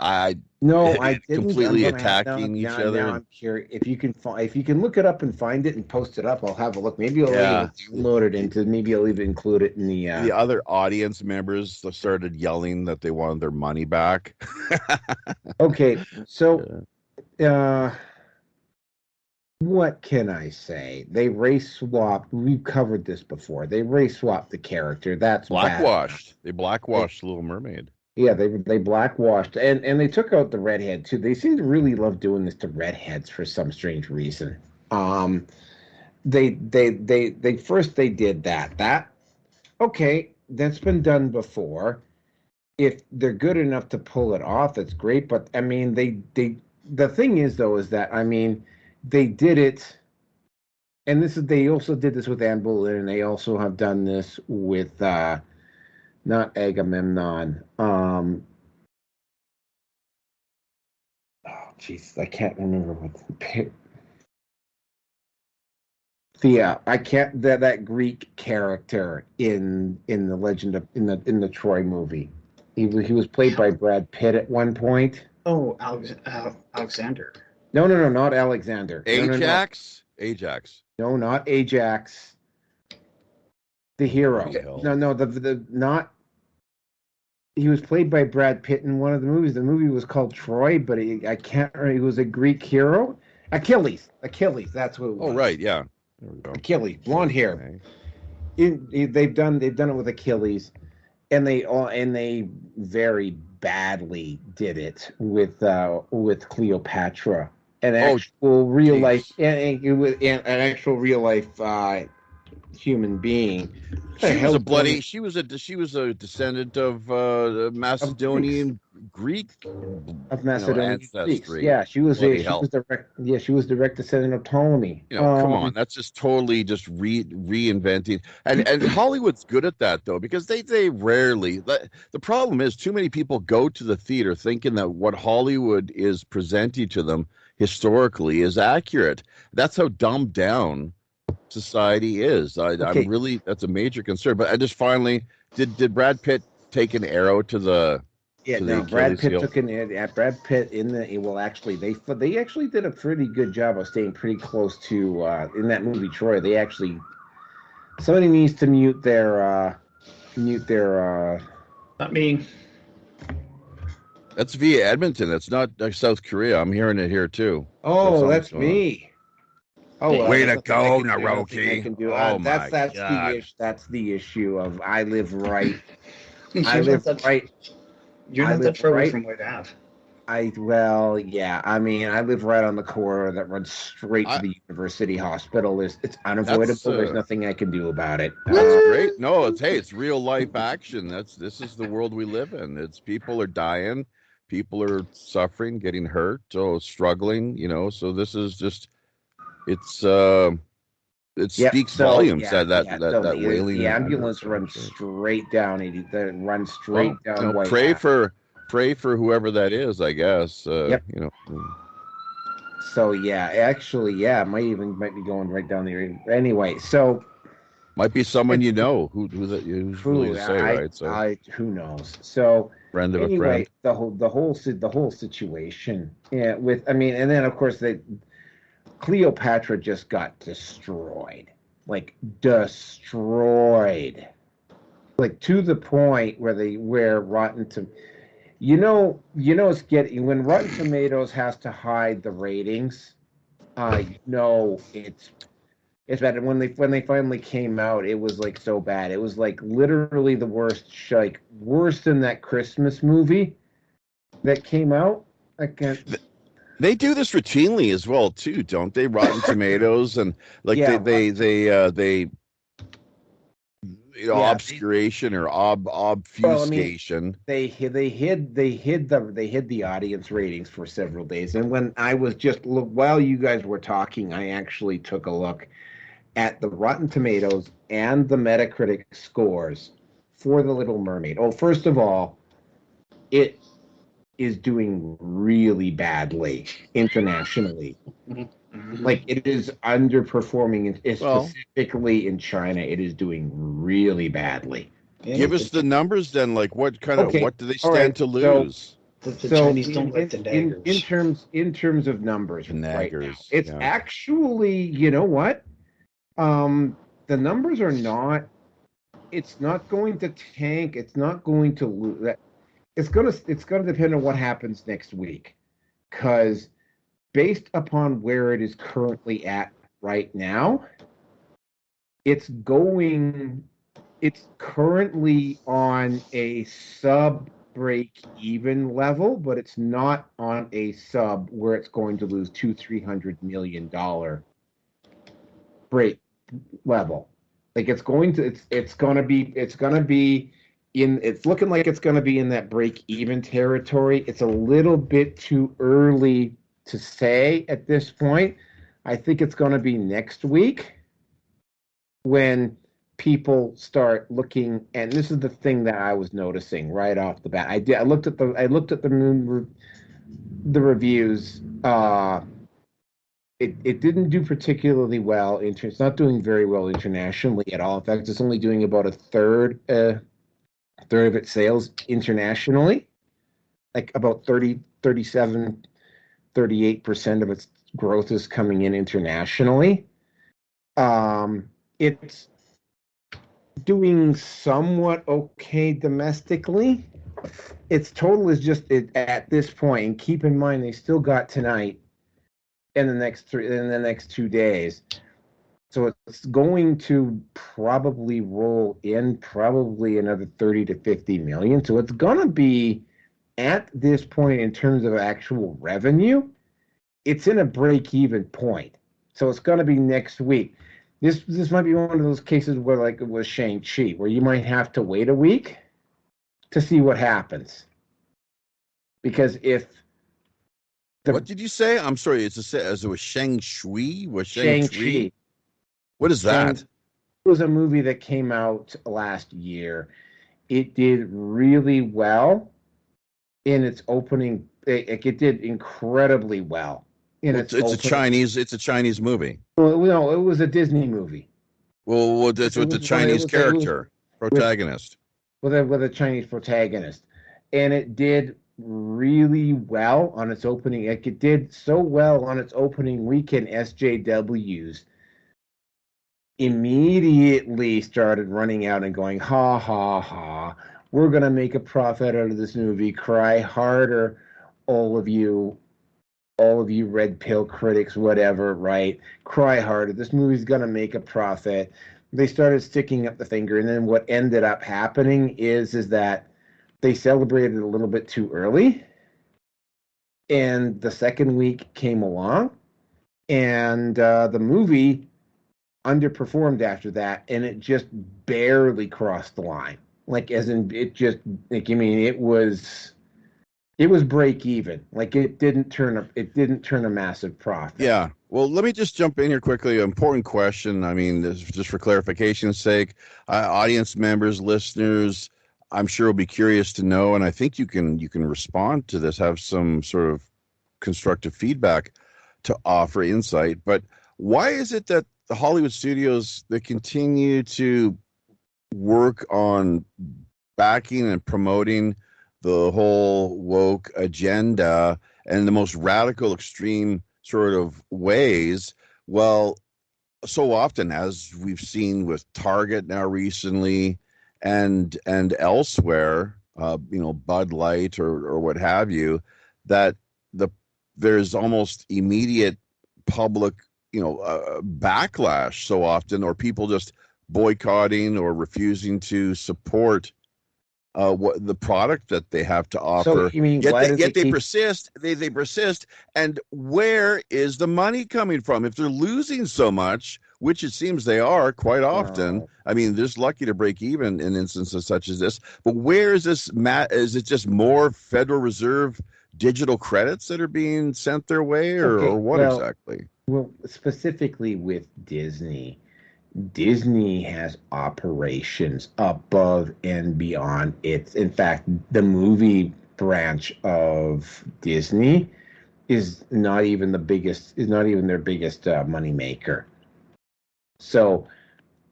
no, I didn't. Completely attacking each other. Now I'm curious if you can look it up and find it and post it up. I'll have a look. Maybe I'll download it into. Maybe I'll even include it in the other audience members started yelling that they wanted their money back. Okay, so what can I say? They race swapped. We've covered this before. They race swapped the character. That's blackwashed. Bad. They blackwashed Little Mermaid. Yeah, they blackwashed, and they took out the redhead too. They seem to really love doing this to redheads for some strange reason. They first did that. Okay, that's been done before. If they're good enough to pull it off, that's great. But I mean, the thing is though, is that I mean, they did it, and they also did this with Anne Boleyn, and they also have done this with not Agamemnon. Oh, jeez, I can't remember what I can't that Greek character in the Legend of in the Troy movie. He was played by Brad Pitt at one point. Oh, Alexander. No, not Alexander. Ajax? No. Ajax. No, not Ajax. The hero. No, the not. He was played by Brad Pitt in one of the movies. The movie was called Troy, but I can't remember. He was a Greek hero. Achilles. That's what it was. Oh, right, yeah. There we go. Achilles, blonde hair. Okay. They've done it with Achilles, they very badly did it with Cleopatra, an actual real life, an actual real life human being. She was a descendant of Macedonian Greek of Macedonian Greeks. ancestry. Yeah, she was direct descendant of Ptolemy. Come on, that's just totally just reinventing. And Hollywood's good at that though, because they rarely. The problem is too many people go to the theater thinking that what Hollywood is presenting to them historically is accurate. That's how dumbed down society is. I'm really, that's a major concern. But I just finally did Brad Pitt take an arrow to the Brad Pitt took Brad Pitt they actually did a pretty good job of staying pretty close to in that movie Troy. Somebody needs to mute their not me. That's via Edmonton. That's not South Korea. I'm hearing it here too. Oh, that's me. Oh, way to go, Naroki! Oh my God. That's the issue of I live right. You're not that far away from White Ave. I live right on the corridor that runs straight to the University Hospital. It's unavoidable. There's nothing I can do about it. That's great. No, it's real life action. This is the world we live in. It's people are dying, people are suffering, getting hurt, struggling. So this is just. It speaks volumes that wailing. The ambulance runs straight down. Down. Pray for whoever that is. I guess. Yep. So it might be going right down there. Anyway, so might be someone who's really to say, right? So who knows? So friend of a friend. The whole situation. Yeah. And then of course Cleopatra just got destroyed, like to the point where Rotten it's getting when Rotten Tomatoes has to hide the ratings. It's bad. When they finally came out, it was like so bad. It was like literally the worst, like worse than that Christmas movie that came out. They do this routinely as well too, don't they? Rotten Tomatoes and obscuration or obfuscation. They hid the audience ratings for several days, and when I was while you guys were talking, I actually took a look at the Rotten Tomatoes and the Metacritic scores for The Little Mermaid. Oh, first of all, it is doing really badly internationally. Mm-hmm. Like it is underperforming, specifically in China. It is doing really badly. Give us the numbers then. Like what do they stand to lose? The Chinese don't like the naggers. In terms of numbers, right now, it's actually, you know what? The numbers are not. It's not going to tank. It's not going to lose. It's gonna depend on what happens next week, because based upon where it is currently at right now, it's currently on a sub break-even level, but it's not on a sub where it's going to lose $200-300 million break level. Like it's looking like it's going to be in that break-even territory. It's a little bit too early to say at this point. I think it's going to be next week when people start looking, and this is the thing that I was noticing right off the bat. I looked at the reviews. It didn't do particularly well. It's not doing very well internationally at all. In fact, it's only doing about a third of its sales internationally. Like about 37, 38% of its growth is coming in internationally. It's doing somewhat okay domestically. Its total is just at this point, and keep in mind they still got tonight and the next 2 days. So it's going to probably roll in probably another 30 to 50 million. So it's going to be at this point in terms of actual revenue, it's in a break-even point. So it's going to be next week. This might be one of those cases where, like it was Shang-Chi, where you might have to wait a week to see what happens. Because if what did you say? I'm sorry. As it was Shang-Chi? Was Shang-Chi, What is that? it was a movie that came out last year. It did really well in its opening. It did incredibly well in its It's opening. a Chinese movie. Well, no, it was a Disney movie. Well, that's with the Chinese character protagonist. With a Chinese protagonist, and it did really well on its opening. It did so well on its opening weekend. SJWs immediately started running out and going, ha ha ha, we're gonna make a profit out of this movie. Cry harder, all of you red pill critics, whatever, right? Cry harder. This movie's gonna make a profit. They started sticking up the finger, and then what ended up happening is that they celebrated a little bit too early, and the second week came along, and the movie underperformed after that, and it just barely crossed the line. Like, as in, it just, like, I mean, it was break even. Like, it didn't turn a massive profit. Yeah. Well, let me just jump in here quickly. Important question. I mean, this, just for clarification's sake, audience members, listeners, I'm sure will be curious to know, and I think you can respond to this, have some sort of constructive feedback to offer insight. But why is it that the Hollywood studios, they continue to work on backing and promoting the whole woke agenda and the most radical, extreme sort of ways? Well, so often, as we've seen with Target now recently, and elsewhere, Bud Light or what have you, that there's almost immediate public, backlash so often, or people just boycotting or refusing to support what the product that they have to offer. So, you mean, yet they persist. They persist. And where is the money coming from? If they're losing so much, which it seems they are quite often. Wow. I mean, they're lucky to break even in instances such as this. But where is this? Is it just more Federal Reserve digital credits that are being sent their way, or what exactly? Well, specifically with Disney. Disney has operations above and beyond its. In fact, the movie branch of Disney is not even their biggest money maker. So,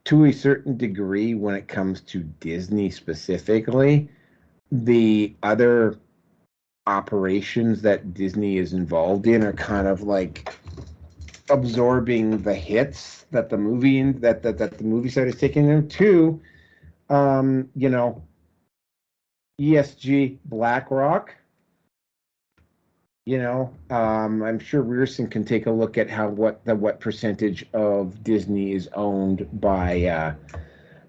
to a certain degree, when it comes to Disney specifically, the other operations that Disney is involved in are kind of like absorbing the hits that the movie the movie side is taking them to. ESG, BlackRock. I'm sure Rearson can take a look at what percentage of Disney is owned by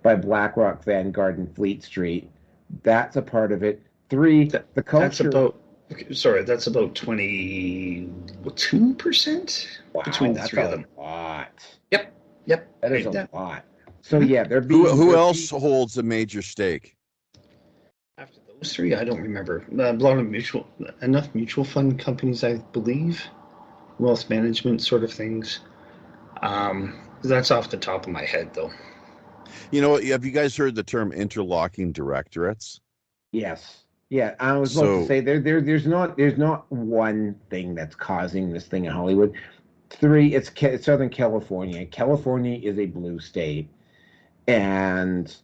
BlackRock, Vanguard, and Fleet Street. That's a part of it. The culture. That's about 22%. Wow, between the three of them. A lot. Yep. That is a lot. So yeah, who else holds a major stake? After those three, I don't remember. A lot of mutual fund companies, I believe, wealth management sort of things. That's off the top of my head, though. Have you guys heard the term interlocking directorates? Yes. Yeah, I was about to say there's not one thing that's causing this thing in Hollywood. It's Southern California. California is a blue state, and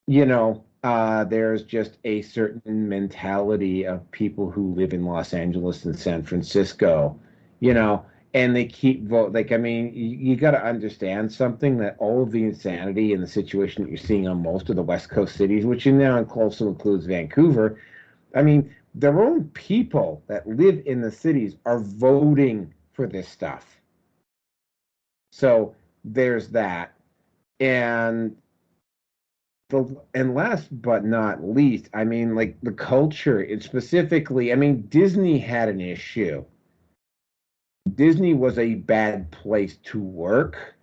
there's just a certain mentality of people who live in Los Angeles and San Francisco, and they keep vote. Like, I mean, you got to understand something, that all of the insanity and the situation that you're seeing on most of the West Coast cities, which now also includes Vancouver. I mean, their own people that live in the cities are voting for this stuff. So there's that. And and last but not least, I mean, like the culture, it specifically, I mean, Disney had an issue. Disney was a bad place to work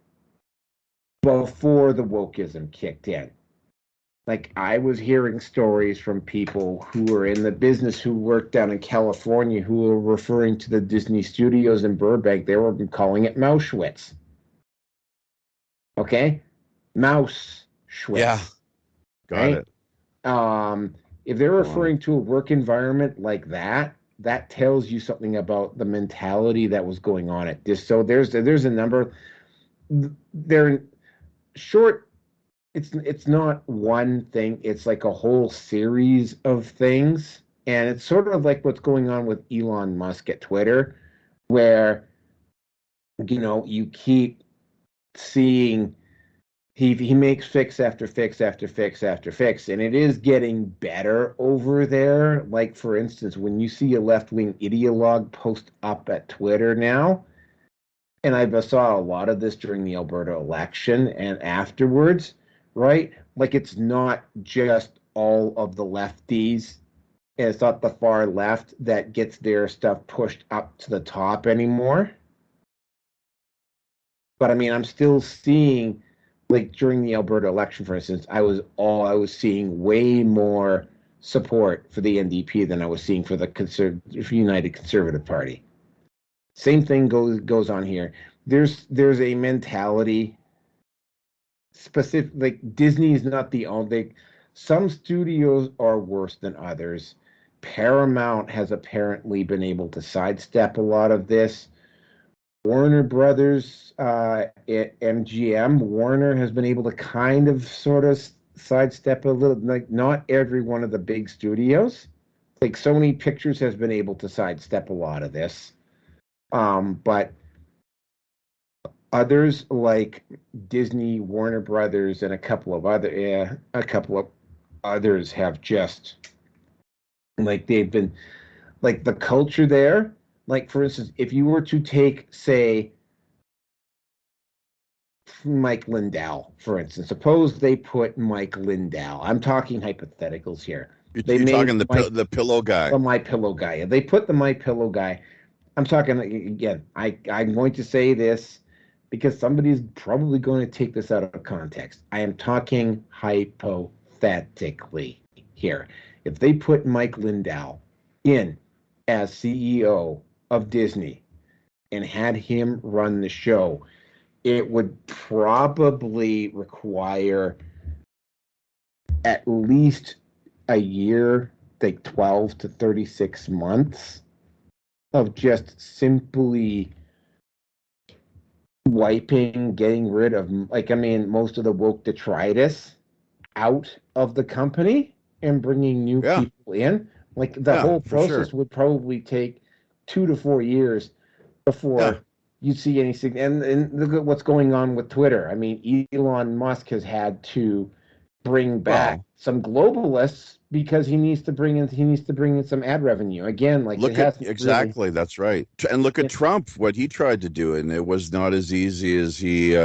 before the wokeism kicked in. Like, I was hearing stories from people who were in the business who worked down in California who were referring to the Disney studios in Burbank. They were calling it Mauschwitz. Okay? Mouse Schwitz. Yeah. Got right? it. If they're referring to a work environment like that, that tells you something about the mentality that was going on at this. So there's a number. They're short. It's not one thing. It's like a whole series of things, and it's sort of like what's going on with Elon Musk at Twitter, where you keep seeing. He makes fix after fix after fix after fix, and it is getting better over there. Like, for instance, when you see a left-wing ideologue post up at Twitter now, and I saw a lot of this during the Alberta election and afterwards, right? Like, it's not just all of the lefties, and it's not the far left that gets their stuff pushed up to the top anymore. But I mean, I'm still seeing, like during the Alberta election, for instance, I was seeing way more support for the NDP than I was seeing for the United Conservative Party. Same thing goes on here. There's a mentality specific, like Disney is not the only. Some studios are worse than others. Paramount has apparently been able to sidestep a lot of this. Warner Brothers, at MGM, Warner has been able to kind of sort of sidestep a little, like not every one of the big studios. Like Sony Pictures has been able to sidestep a lot of this. But others like Disney, Warner Brothers, and a couple of others have just, like, they've been, like, the culture there. Like, for instance, if you were to take, say, Mike Lindell, for instance, suppose they put Mike Lindell. I'm talking hypotheticals here. You're talking the pillow guy. The My Pillow guy. They put the My Pillow guy. I'm talking, again, I'm going to say this because somebody's probably going to take this out of context. I am talking hypothetically here. If they put Mike Lindell in as CEO of Disney and had him run the show, it would probably require at least a year, like 12 to 36 months of just simply getting rid of, like, I mean, most of the woke detritus out of the company and bringing new people in. Like, the whole process would probably take 2 to 4 years before you see anything. And look at what's going on with Twitter. I mean, Elon Musk has had to bring back some globalists because he needs to bring in some ad revenue again. Like, exactly, that's right. And look at Trump, what he tried to do, and it was not as easy as he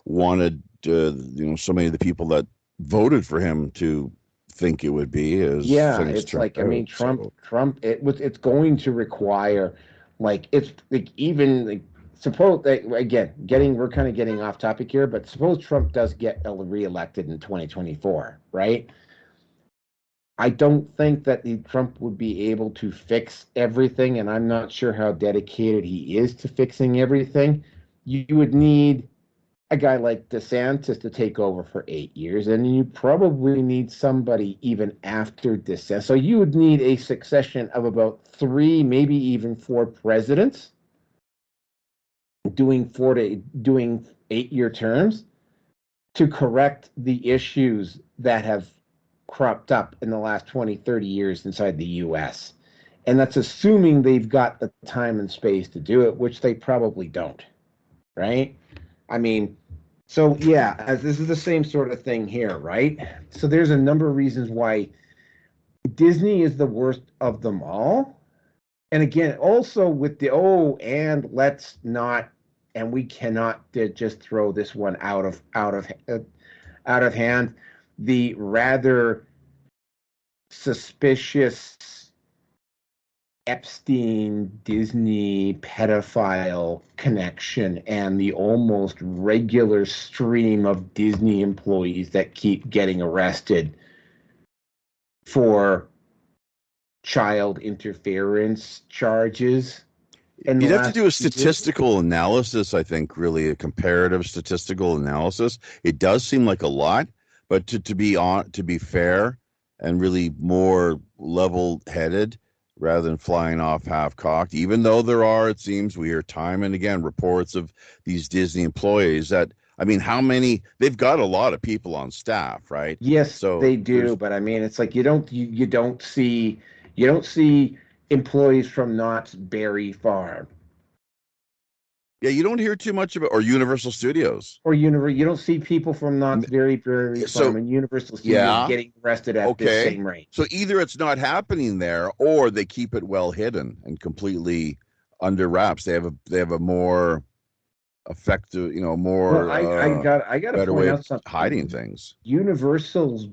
wanted. So many of the people that voted for him to think it would be. It's like, I mean, Trump. It's going to require, like, it's like, even like, suppose that, again, we're kind of getting off topic here, but suppose Trump does get reelected in 2024, right? I don't think that Trump would be able to fix everything, and I'm not sure how dedicated he is to fixing everything. You would need a guy like DeSantis to take over for 8 years, and you probably need somebody even after DeSantis. So you would need a succession of about 3, maybe even 4 presidents doing 8-year terms to correct the issues that have cropped up in the last 20, 30 years inside the U.S. And that's assuming they've got the time and space to do it, which they probably don't, right? I mean, so yeah, this is the same sort of thing here, right? So there's a number of reasons why Disney is the worst of them all. And again, also with and let's not and we cannot just throw this one out of hand. The rather suspicious Epstein Disney pedophile connection and the almost regular stream of Disney employees that keep getting arrested for child interference charges. You'd have to do a statistical analysis, I think, really a comparative statistical analysis. It does seem like a lot, but to be fair and really more level-headed rather than flying off half-cocked, even though there are, it seems, we hear time and again reports of these Disney employees that, I mean, how many, they've got a lot of people on staff, right? Yes, so they do, but I mean, it's like you don't see employees from Knott's Berry Farm. Yeah, you don't hear too much about, or Universal Studios. Or you don't see people from Knott's Berry Farm and Universal Studios getting arrested at the same rate. So either it's not happening there, or they keep it well hidden and completely under wraps. They have a more effective, more. Well, I got to point out something. Hiding things. Universal's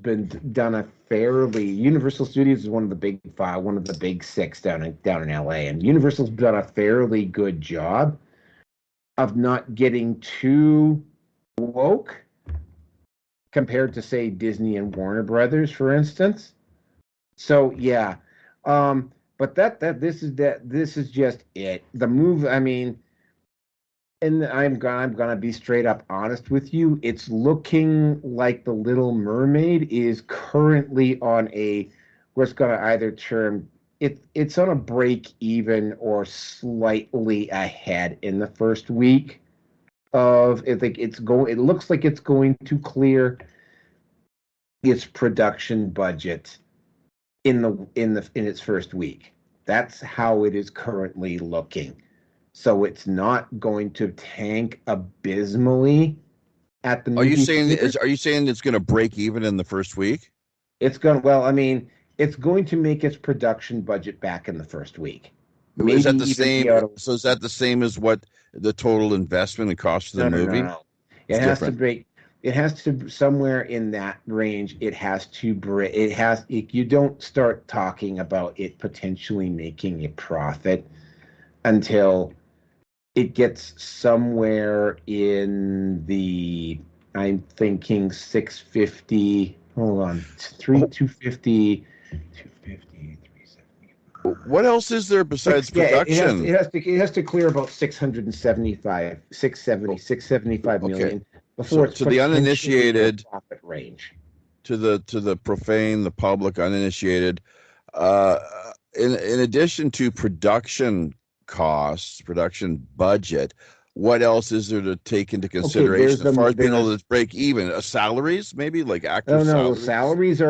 Universal Studios is one of the big five, one of the big six down in LA, and Universal's done a fairly good job of not getting too woke compared to, say, Disney and Warner Brothers, for instance. So yeah, but this is just it. The move. I mean, and I'm gonna be straight up honest with you. It's looking like The Little Mermaid is currently on what's gonna either turn. It's on a break even or slightly ahead in the first week of it. Like it looks like it's going to clear its production budget in its first week. That's how it is currently looking. So it's not going to tank abysmally at the movie. Are you saying it's going to break even in the first week? It's going to. Well, I mean, it's going to make its production budget back in the first week. Maybe is that the same? So is that the same as what the total investment and cost of the movie? No. It has to break. It has to somewhere in that range. It has to break. You don't start talking about it potentially making a profit until it gets somewhere in the. I'm thinking 650. Hold on, 250. 250, 370. What else is there besides production? It has to clear about 675 million before it's to the uninitiated profit range. To the profane, the public, uninitiated. In addition to production costs, production budget, what else is there to take into consideration as far as being able to break even? Salaries, maybe, like actor salaries? Salaries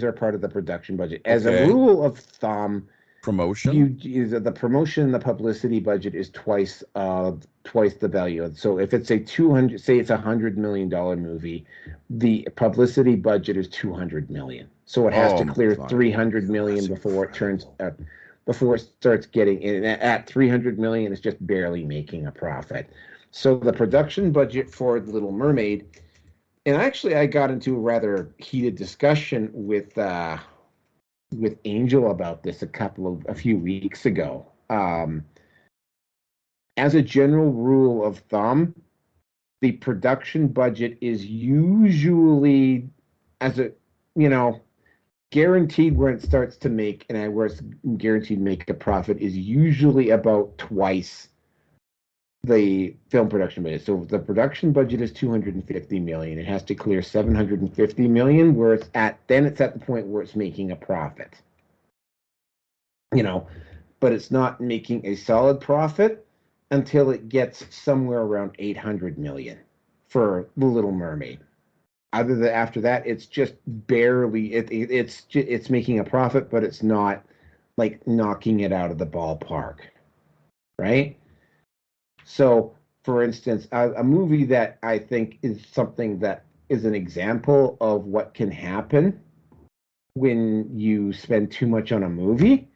are part of the production budget. As a rule of thumb, promotion. The promotion and the publicity budget is twice the value. So if it's it's $100 million movie, the publicity budget is $200 million. So it has to clear $300 million before it starts getting in. At $300 million, it's just barely making a profit. So the production budget for The Little Mermaid, and actually I got into a rather heated discussion with Angel about this a few weeks ago. As a general rule of thumb, the production budget is usually guaranteed where it starts to make where it's guaranteed to make a profit is usually about twice the film production budget. So if the production budget is $250 million, it has to clear $750 million, where it's at the point where it's making a profit. But it's not making a solid profit until it gets somewhere around $800 million for The Little Mermaid. After that, it's just barely it's making a profit, but it's not like knocking it out of the ballpark, right? So, for instance, a movie that I think is something that is an example of what can happen when you spend too much on a movie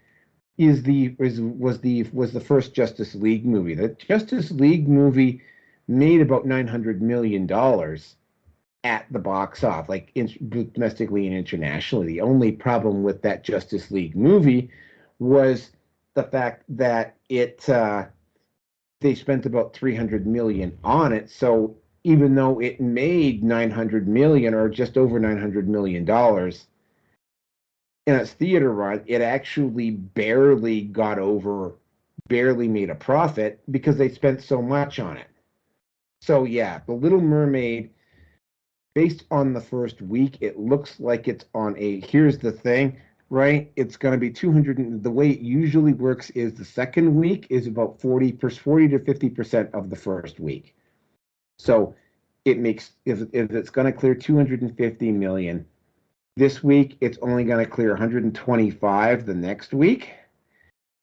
was the first Justice League movie. The Justice League movie made about $900 million at the box office, like domestically and internationally. The only problem with that Justice League movie was the fact that they spent about $300 million on it. So even though it made $900 million or just over $900 million in its theater run, it actually barely made a profit because they spent so much on it. So yeah, The Little Mermaid, based on the first week, it looks like it's on here's the thing, right? It's going to be 200. The way it usually works is the second week is about 40 to 50% of the first week. So it makes, if it's going to clear 250 million this week, it's only going to clear 125 the next week.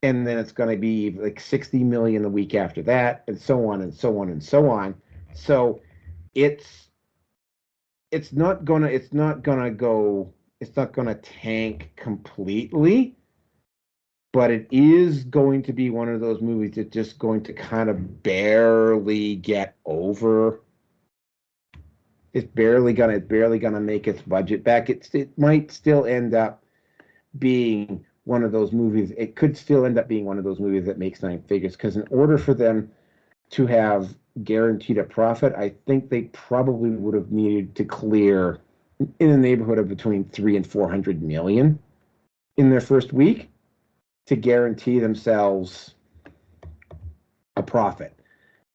And then it's going to be like 60 million the week after that, and so on and so on and so on. So it's not gonna tank completely, but it is going to be one of those movies that's just going to kind of barely get over. It's barely gonna make its budget back. It might still end up being one of those movies. It could still end up being one of those movies that makes nine figures, because in order for them to have guaranteed a profit, I think they probably would have needed to clear in the neighborhood of between 300 and 400 million in their first week to guarantee themselves a profit.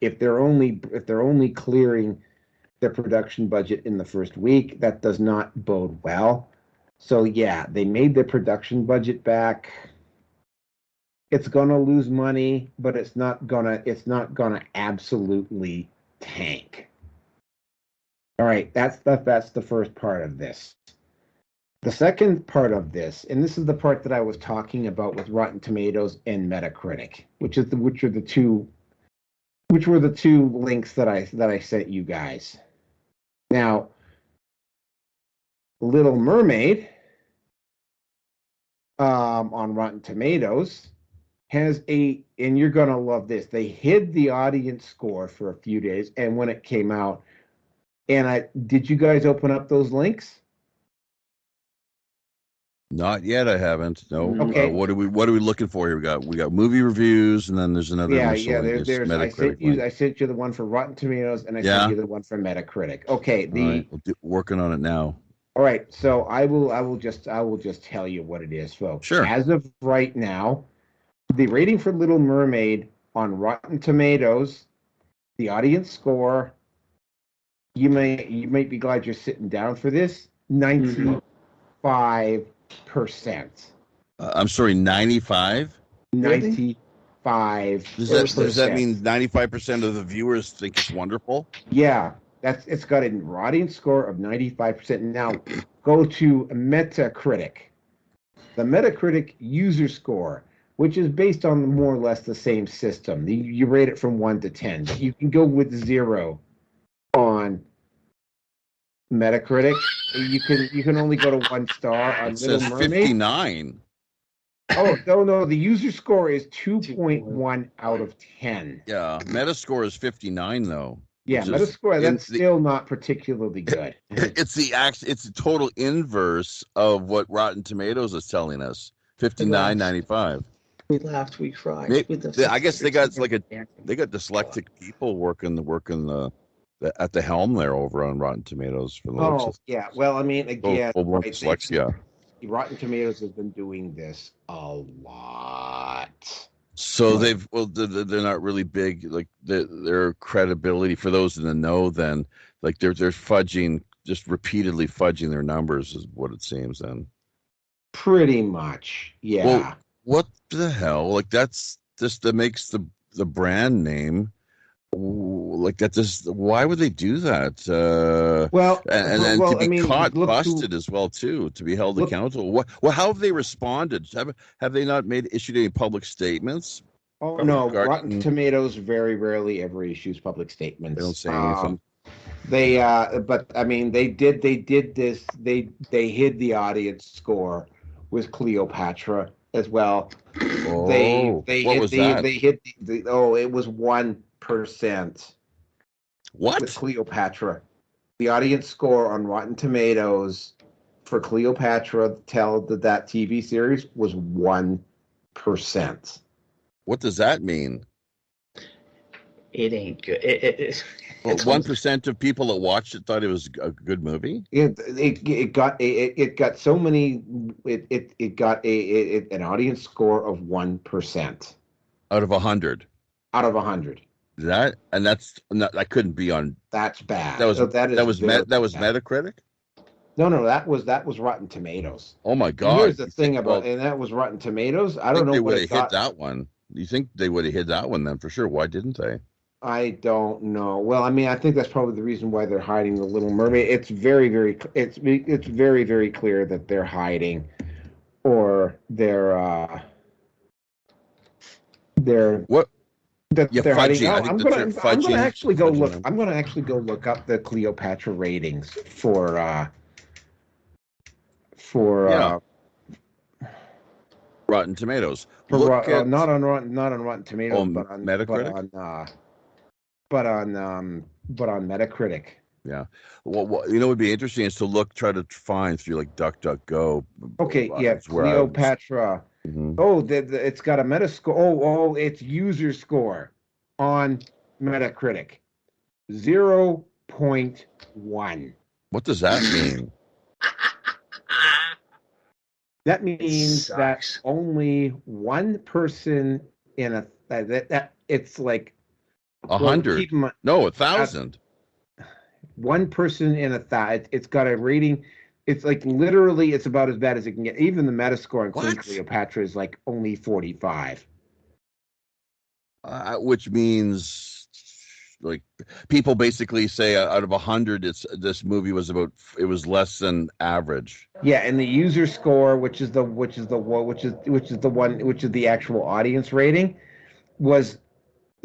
If they're only clearing their production budget in the first week, that does not bode well. So yeah, they made their production budget back. It's gonna lose money, but it's not gonna absolutely tank. All right, that's the first part of this. The second part of this, and this is the part that I was talking about with Rotten Tomatoes and Metacritic, which were the two links that I sent you guys. Now, Little Mermaid on Rotten Tomatoes has and you're gonna love this. They hid the audience score for a few days, and when it came out, and did you guys open up those links? Not yet. I haven't. No. Okay. What are we looking for here? We got movie reviews, and then there's another. There's I sent you the one for Rotten Tomatoes, and I sent you the one for Metacritic. Okay. Working on it now. All right. So I will just tell you what it is, folks. Sure. As of right now, the rating for Little Mermaid on Rotten Tomatoes, the audience score, you might be glad you're sitting down for this, 95%. I'm sorry, 95? 95%. Does that mean 95% of the viewers think it's wonderful? Yeah, it's got an audience score of 95%. Now go to Metacritic. The Metacritic user score, which is based on more or less the same system. You rate it from 1 to 10. You can go with 0 on Metacritic. You can only go to 1 star on Little Mermaid. 59. Oh no! The user score is 2.1 out of 10. Yeah, Metascore is 59 though. Yeah, Metascore, that's still not particularly good. It's the total inverse of what Rotten Tomatoes is telling us. 59.95. We laughed, we cried. I guess they got dyslexic people working at the helm there over on Rotten Tomatoes for the yeah. Well, I mean, again, dyslexia. Rotten Tomatoes has been doing this a lot. So they're not really big, like their credibility for those in the know. Then, like they're just repeatedly fudging their numbers is what it seems. Then, pretty much, yeah. Well, what the hell? Like that makes the brand name like that. Why would they do that? To be caught, busted as well too, to be held accountable. How have they responded? Have they not issued any public statements? Oh no, Rotten Tomatoes very rarely ever issues public statements. They don't say anything. But I mean, they did this. They hid the audience score with Cleopatra as well. Oh, They what hit was that? it was 1% What? with Cleopatra. The audience score on Rotten Tomatoes for Cleopatra that TV series was 1%. What does that mean? It ain't good. Well, It's 1% of people that watched it thought it was a good movie It got so many. It got an audience score of 1% out of 100. out of 100. That couldn't be on. That's bad. That was very that was bad. Metacritic. No, that was Rotten Tomatoes. Oh my And God! here's the thing about, and that was Rotten Tomatoes. I don't know they what would it have hit got. that one. You think they would have hit that one then for sure? Why didn't they? I don't know. Well, I mean, I think that's probably the reason why they're hiding the Little Mermaid. It's very, very clear that they're hiding, or they're What? that Yeah, they're hiding. fudging. Oh, I think that they're I'm gonna fudging. actually go look. them. I'm gonna actually go look up the Cleopatra ratings for Yeah. Rotten Tomatoes. not on Rotten Tomatoes, but on Metacritic. but on Metacritic. Yeah. Well, would be interesting is to try to find through like DuckDuckGo. Okay, yeah, Cleopatra. Mm-hmm. Oh, it's got a Metascore. Oh, its user score on Metacritic 0.1. What does that mean? That means that only one person in a that it's like 100. No, 1,000. One person in 1,000. It's got a rating. It's like literally, it's about as bad as it can get. Even the Metascore including Cleopatra is like only 45. Which means like people basically say out of 100, this movie was less than average. Yeah, and the user score, which is the actual audience rating, was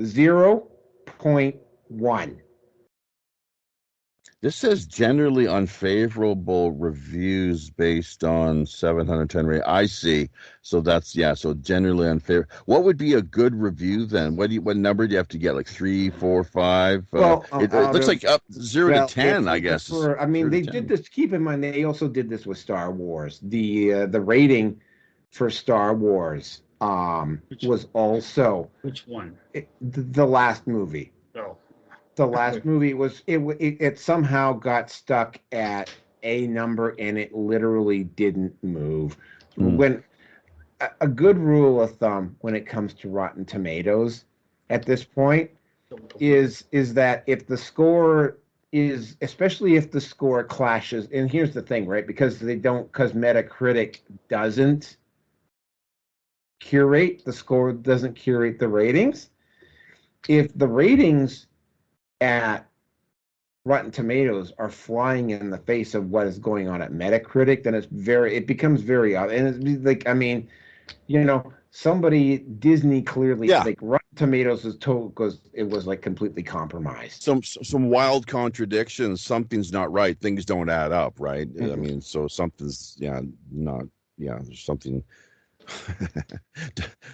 0.1. This says generally unfavorable reviews based on 710 rating. I see. So that's so generally unfavorable. What would be a good review then? What number do you have to get? Like 3, 4, 5? Well, it looks like up 0 to 10, I guess. They did this. Keep in mind, they also did this with Star Wars. The rating for Star Wars was also which one? The last movie. Oh. The last movie was it somehow got stuck at a number and it literally didn't move. When a good rule of thumb when it comes to Rotten Tomatoes at this point is that if the score is, especially if the score clashes, and here's the thing, right? Because Metacritic doesn't curate the score, doesn't curate the ratings. If the ratings at Rotten Tomatoes are flying in the face of what is going on at Metacritic, then it becomes very obvious. And it's like, I mean, Disney clearly like Rotten Tomatoes was told because it was like completely compromised. Some wild contradictions. Something's not right. Things don't add up, right? Mm-hmm. I mean, so something's there's something.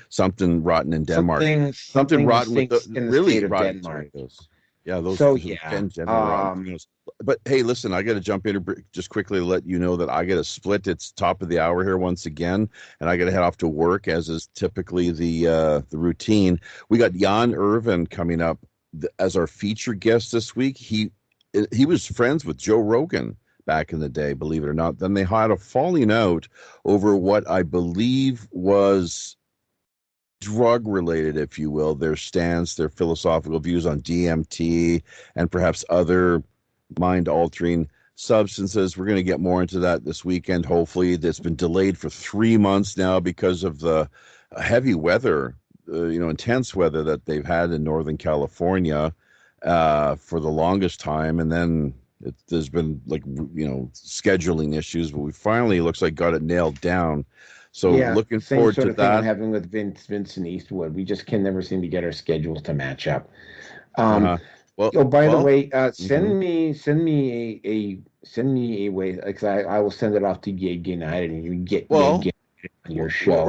Something rotten in Denmark. Something rotten with the rotten tomatoes. Yeah, those. So but hey, listen, I got to jump in just quickly to let you know that I got to split. It's top of the hour here once again, and I got to head off to work, as is typically the routine. We got Jan Irvin coming up as our feature guest this week. He was friends with Joe Rogan back in the day, believe it or not. Then they had a falling out over what I believe was drug related, if you will, their stance, their philosophical views on DMT and perhaps other mind altering substances. We're going to get more into that this weekend. Hopefully, that's been delayed for 3 months now because of the heavy weather, intense weather that they've had in Northern California for the longest time. And then there's been scheduling issues, but we finally, looks like, got it nailed down. So looking forward to that. Thing I'm having with Vincent Eastwood. We just can never seem to get our schedules to match up. Well, by the way, send me a way. Like I will send it off to Gig United, and you get your Well, show.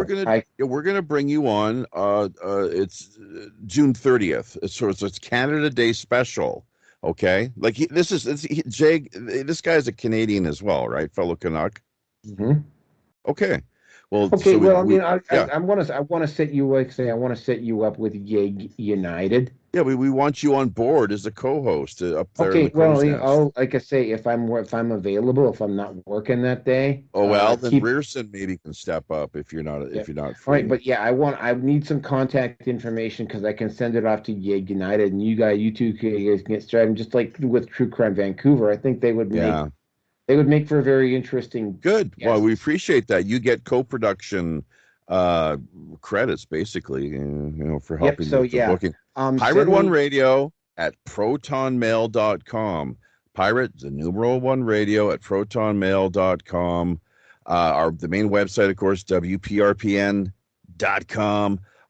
we're gonna bring you on. It's June 30th. It's Canada Day special. Okay, like Jay. This guy's a Canadian as well, right, fellow Canuck? Mhm. Okay. Well, Okay, so well, I mean, yeah. I want to set you like say I want to set you up with Yeg United. Yeah, we want you on board as a co-host up there in Okay, the well, crow's nest. like I say, if I'm available, if I'm not working that day, Oh well, then keep Rearson maybe can step up if you're not yeah. All free. right, but yeah, I need some contact information because I can send it off to Yeg United, and you two can get started. Just like with True Crime Vancouver, I think they would make for a very interesting Good. Well, we guests. appreciate that. You get co-production credits basically, for Yep. helping So with the yeah, booking. Pirate send One me. Radio at protonmail.com. Pirate the numeral one radio at protonmail.com. The main website, of course, WPRPN.com.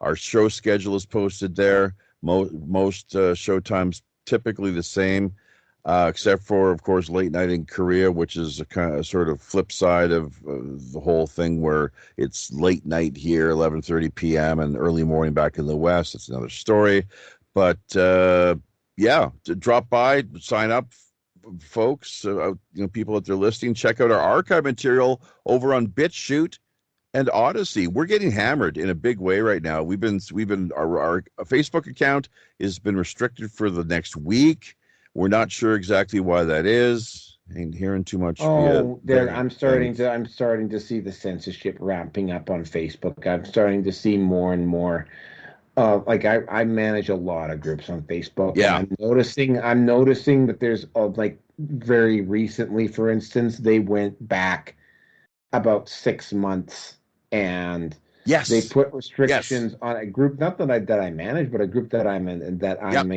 Our show schedule is posted there. Most show times typically the same. Except for, of course, late night in Korea, which is a kind of sort of flip side of the whole thing, where it's late night here, 11:30 p.m., and early morning back in the West. It's another story, but yeah, to drop by, sign up, folks. People that they're listening, check out our archive material over on BitChute and Odyssey. We're getting hammered in a big way right now. We've been our Facebook account has been restricted for the next week. We're not sure exactly why that is. Ain't hearing too much. I'm starting to see the censorship ramping up on Facebook. I'm starting to see more and more. Like I manage a lot of groups on Facebook. Yeah. And I'm noticing that there's like very recently, for instance, they went back about 6 months and yes, they put restrictions on a group, not that I manage, but a group that I'm in, that I'm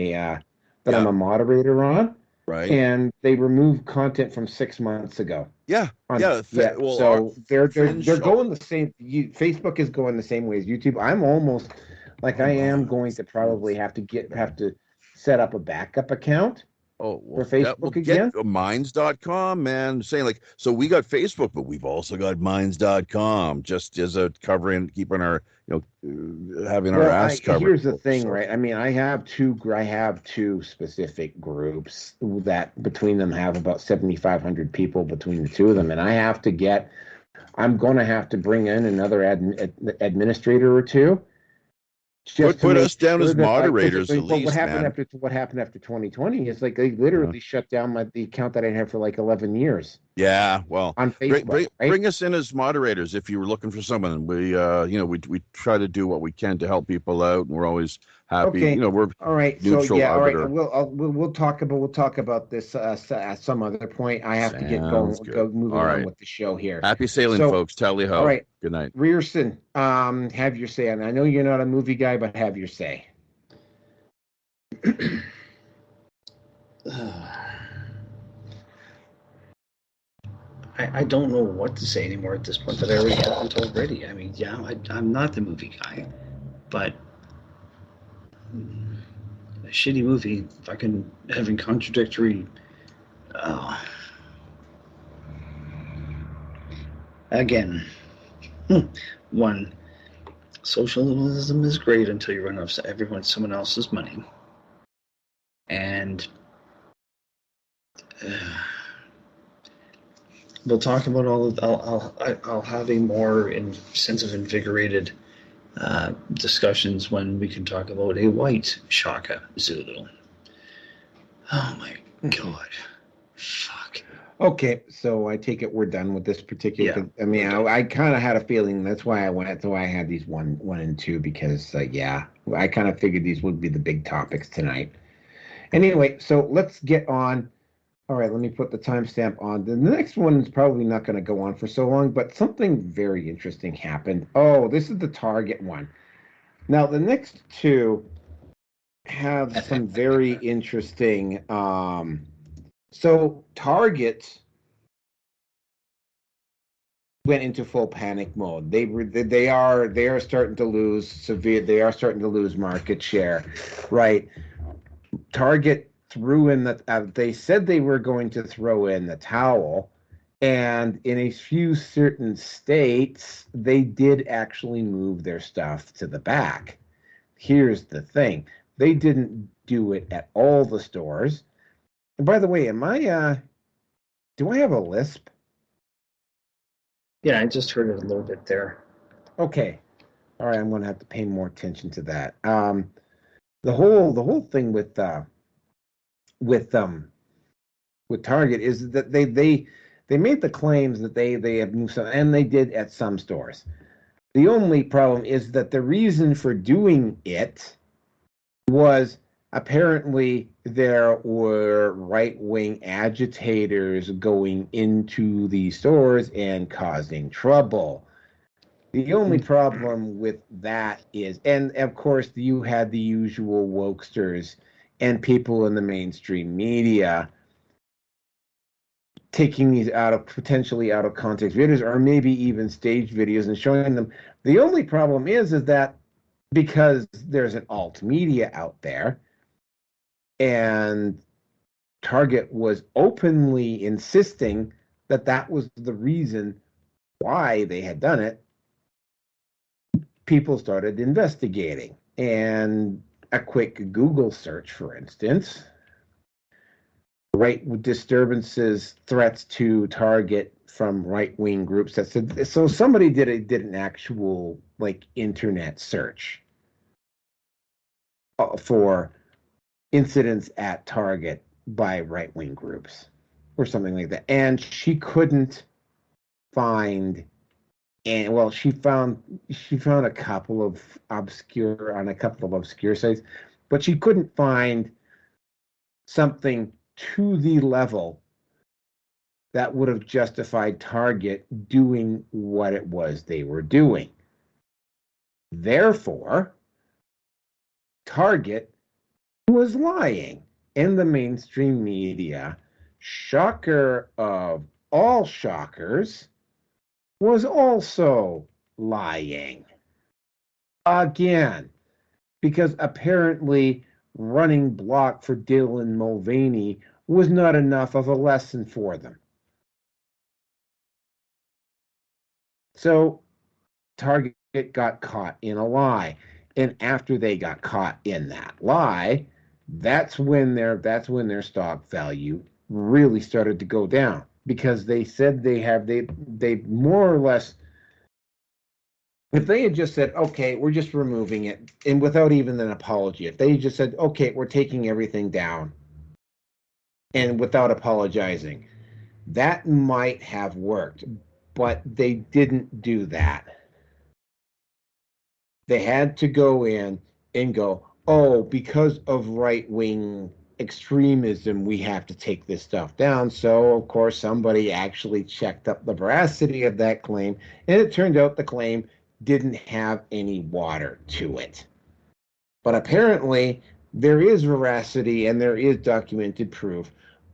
I'm a moderator on. Right. And they removed content from 6 months ago. Yeah. Well, so they're going the same. Facebook is going the same way as YouTube. I'm almost like I am going to probably have to set up a backup account. For Facebook again? Get minds.com, man. Saying like, so we got Facebook, but we've also got minds.com just as a covering, keeping our, having our ass covered. Here's the thing, right? I mean, I have two specific groups that between them have about 7,500 people between the two of them. And I'm going to have to bring in another administrator or two. Just put us down as moderators, at least, what happened after 2020 is like they literally shut down the account that I had for like 11 years. Yeah, well, on Facebook, bring us in as moderators if you were looking for someone. We, we try to do what we can to help people out, and we're always happy. Okay. We're all right. Neutral so yeah, arbiter. all right. We'll talk about this at some other point. I have to get going. Go moving on with the show here. Happy sailing, folks. Tally ho. All right. Good night. Rearson, have your say. And I know you're not a movie guy, but have your say. I don't know what to say anymore at this point, but I already haven't already. I mean, yeah, I'm not the movie guy, but a shitty movie, fucking having contradictory. Again, one, socialism is great until you run off someone else's money, and we'll talk about I'll have a more sense of invigorated discussions when we can talk about a white Shaka Zulu. Oh my God. Fuck. Okay, so I take it we're done with this particular. Yeah, I mean, I kind of had a feeling that's why I had these one and two because I kind of figured these would be the big topics tonight. Anyway, so let's get on. All right, let me put the timestamp on. The next one is probably not going to go on for so long, but something very interesting happened. Oh, this is the Target one. Now, the next two have some very interesting. So Target went into full panic mode. They are starting to lose They are starting to lose market share, right? Target threw in they said they were going to throw in the towel, And in a few certain states, they did actually move their stuff to the back. Here's the thing. They didn't do it at all the stores. And by the way, do I have a lisp? Yeah, I just heard it a little bit there. Okay. All right, I'm going to have to pay more attention to that. The whole thing with Target is that they made the claims that they have moved some, and they did at some stores. The only problem is that the reason for doing it was apparently there were right-wing agitators going into the stores and causing trouble. The only problem with that is, and of course, you had the usual wokesters and people in the mainstream media taking these potentially out of context videos, or maybe even staged videos, and showing them. The only problem is that because there's an alt media out there, and Target was openly insisting that that was the reason why they had done it, people started investigating. And a quick Google search, for instance, right disturbances, threats to Target from right-wing groups. That said, so somebody did an actual internet search for incidents at Target by right-wing groups or something like that, and she couldn't find. And well, she found a couple of obscure sites, but she couldn't find something to the level that would have justified Target doing what it was they were doing. Therefore, Target was lying, and the mainstream media, shocker of all shockers, was also lying. Again, because apparently running block for Dylan Mulvaney was not enough of a lesson for them. So Target got caught in a lie. And after they got caught in that lie, that's when their stock value really started to go down, because they said they more or less, if they had just said, okay, we're just removing it, and without even an apology, if they just said, okay, we're taking everything down, and without apologizing, that might have worked, but they didn't do that. They had to go in and go, oh, because of right-wing extremism, we have to take this stuff down. So, of course, somebody actually checked up the veracity of that claim, and it turned out the claim didn't have any water to it. But apparently, there is veracity and there is documented proof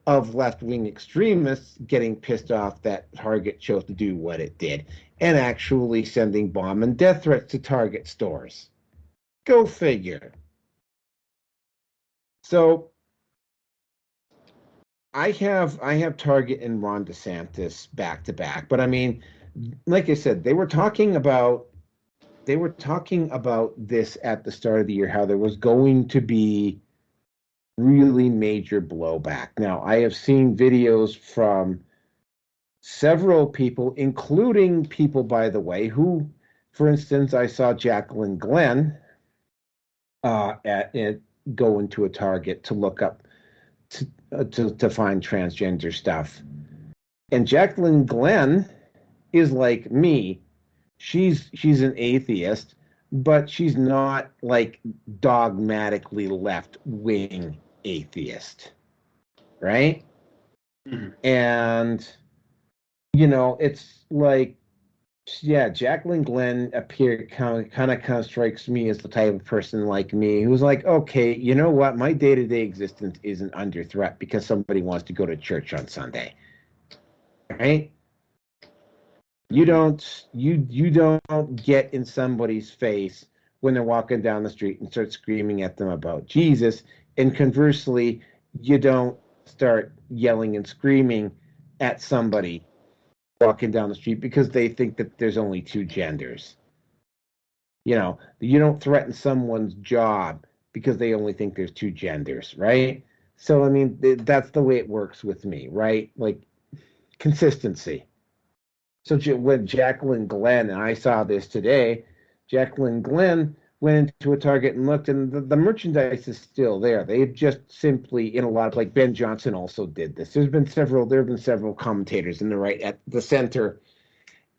of left-wing extremists getting pissed off that Target chose to do what it did and actually sending bomb and death threats to Target stores. Go figure. So I have Target and Ron DeSantis back to back, but I mean, like I said, they were talking about this at the start of the year, how there was going to be really major blowback. Now, I have seen videos from several people, including people, by the way, who, for instance, I saw Jacqueline Glenn go into a Target to look up to find transgender stuff. And Jacqueline Glenn is like me. She's an atheist, but she's not like dogmatically left-wing atheist, right? Mm-hmm. And it's like, yeah, Jacqueline Glenn kind of strikes me as the type of person like me who's like, okay, you know what? My day-to-day existence isn't under threat because somebody wants to go to church on Sunday, right? You don't get in somebody's face when they're walking down the street and start screaming at them about Jesus, and conversely, you don't start yelling and screaming at somebody walking down the street because they think that there's only two genders. You know, you don't threaten someone's job because they only think there's two genders, right? So, I mean, that's the way it works with me, right? Like consistency. So, when Jacqueline Glenn, and I saw this today, Jacqueline Glenn went into a Target and looked, and the merchandise is still there. They've just simply, in a lot of, like Ben Johnson also did this. There have been several commentators in the right, at the center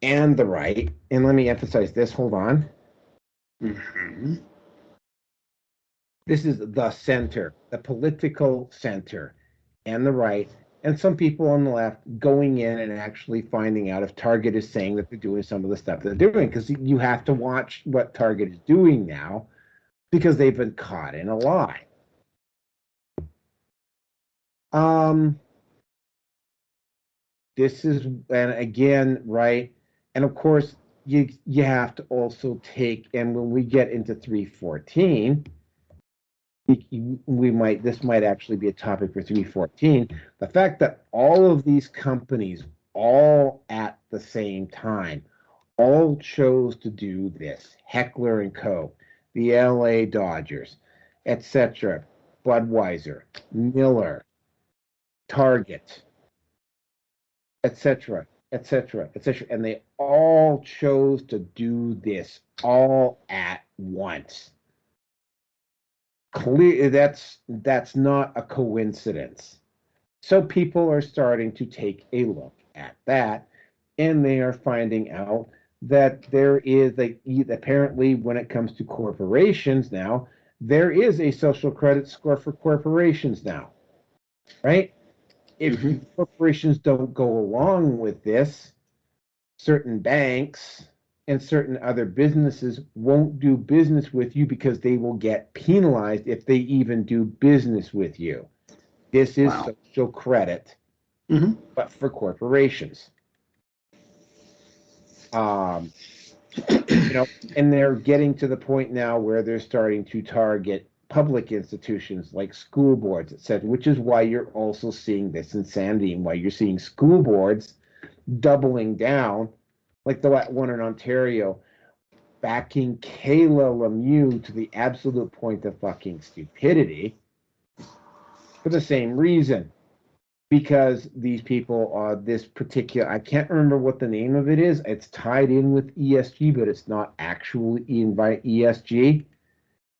and the right. And let me emphasize this. Hold on. Mm-hmm. This is the center, the political center, and the right, and some people on the left going in and actually finding out if Target is saying that they're doing some of the stuff they're doing, because you have to watch what Target is doing now because they've been caught in a lie. This is, and again, right, and of course you have to also take, and when we get into 314, this might actually be a topic for 314, the fact that all of these companies all at the same time all chose to do this, Heckler and Co., the LA Dodgers, etc., Budweiser, Miller, Target, etc., etc., etc., and they all chose to do this all at once. Clear, that's not a coincidence. So people are starting to take a look at that, and they are finding out that there is apparently, when it comes to corporations now, there is a social credit score for corporations now, right? If corporations don't go along with this, certain banks and certain other businesses won't do business with you because they will get penalized if they even do business with you. This is social credit, but for corporations. And they're getting to the point now where they're starting to target public institutions like school boards, etc., which is why you're also seeing this insanity and why you're seeing school boards doubling down, like the one in Ontario, backing Kayla Lemieux to the absolute point of fucking stupidity for the same reason. Because these people are this particular, I can't remember what the name of it is. It's tied in with ESG, but it's not actually in by ESG.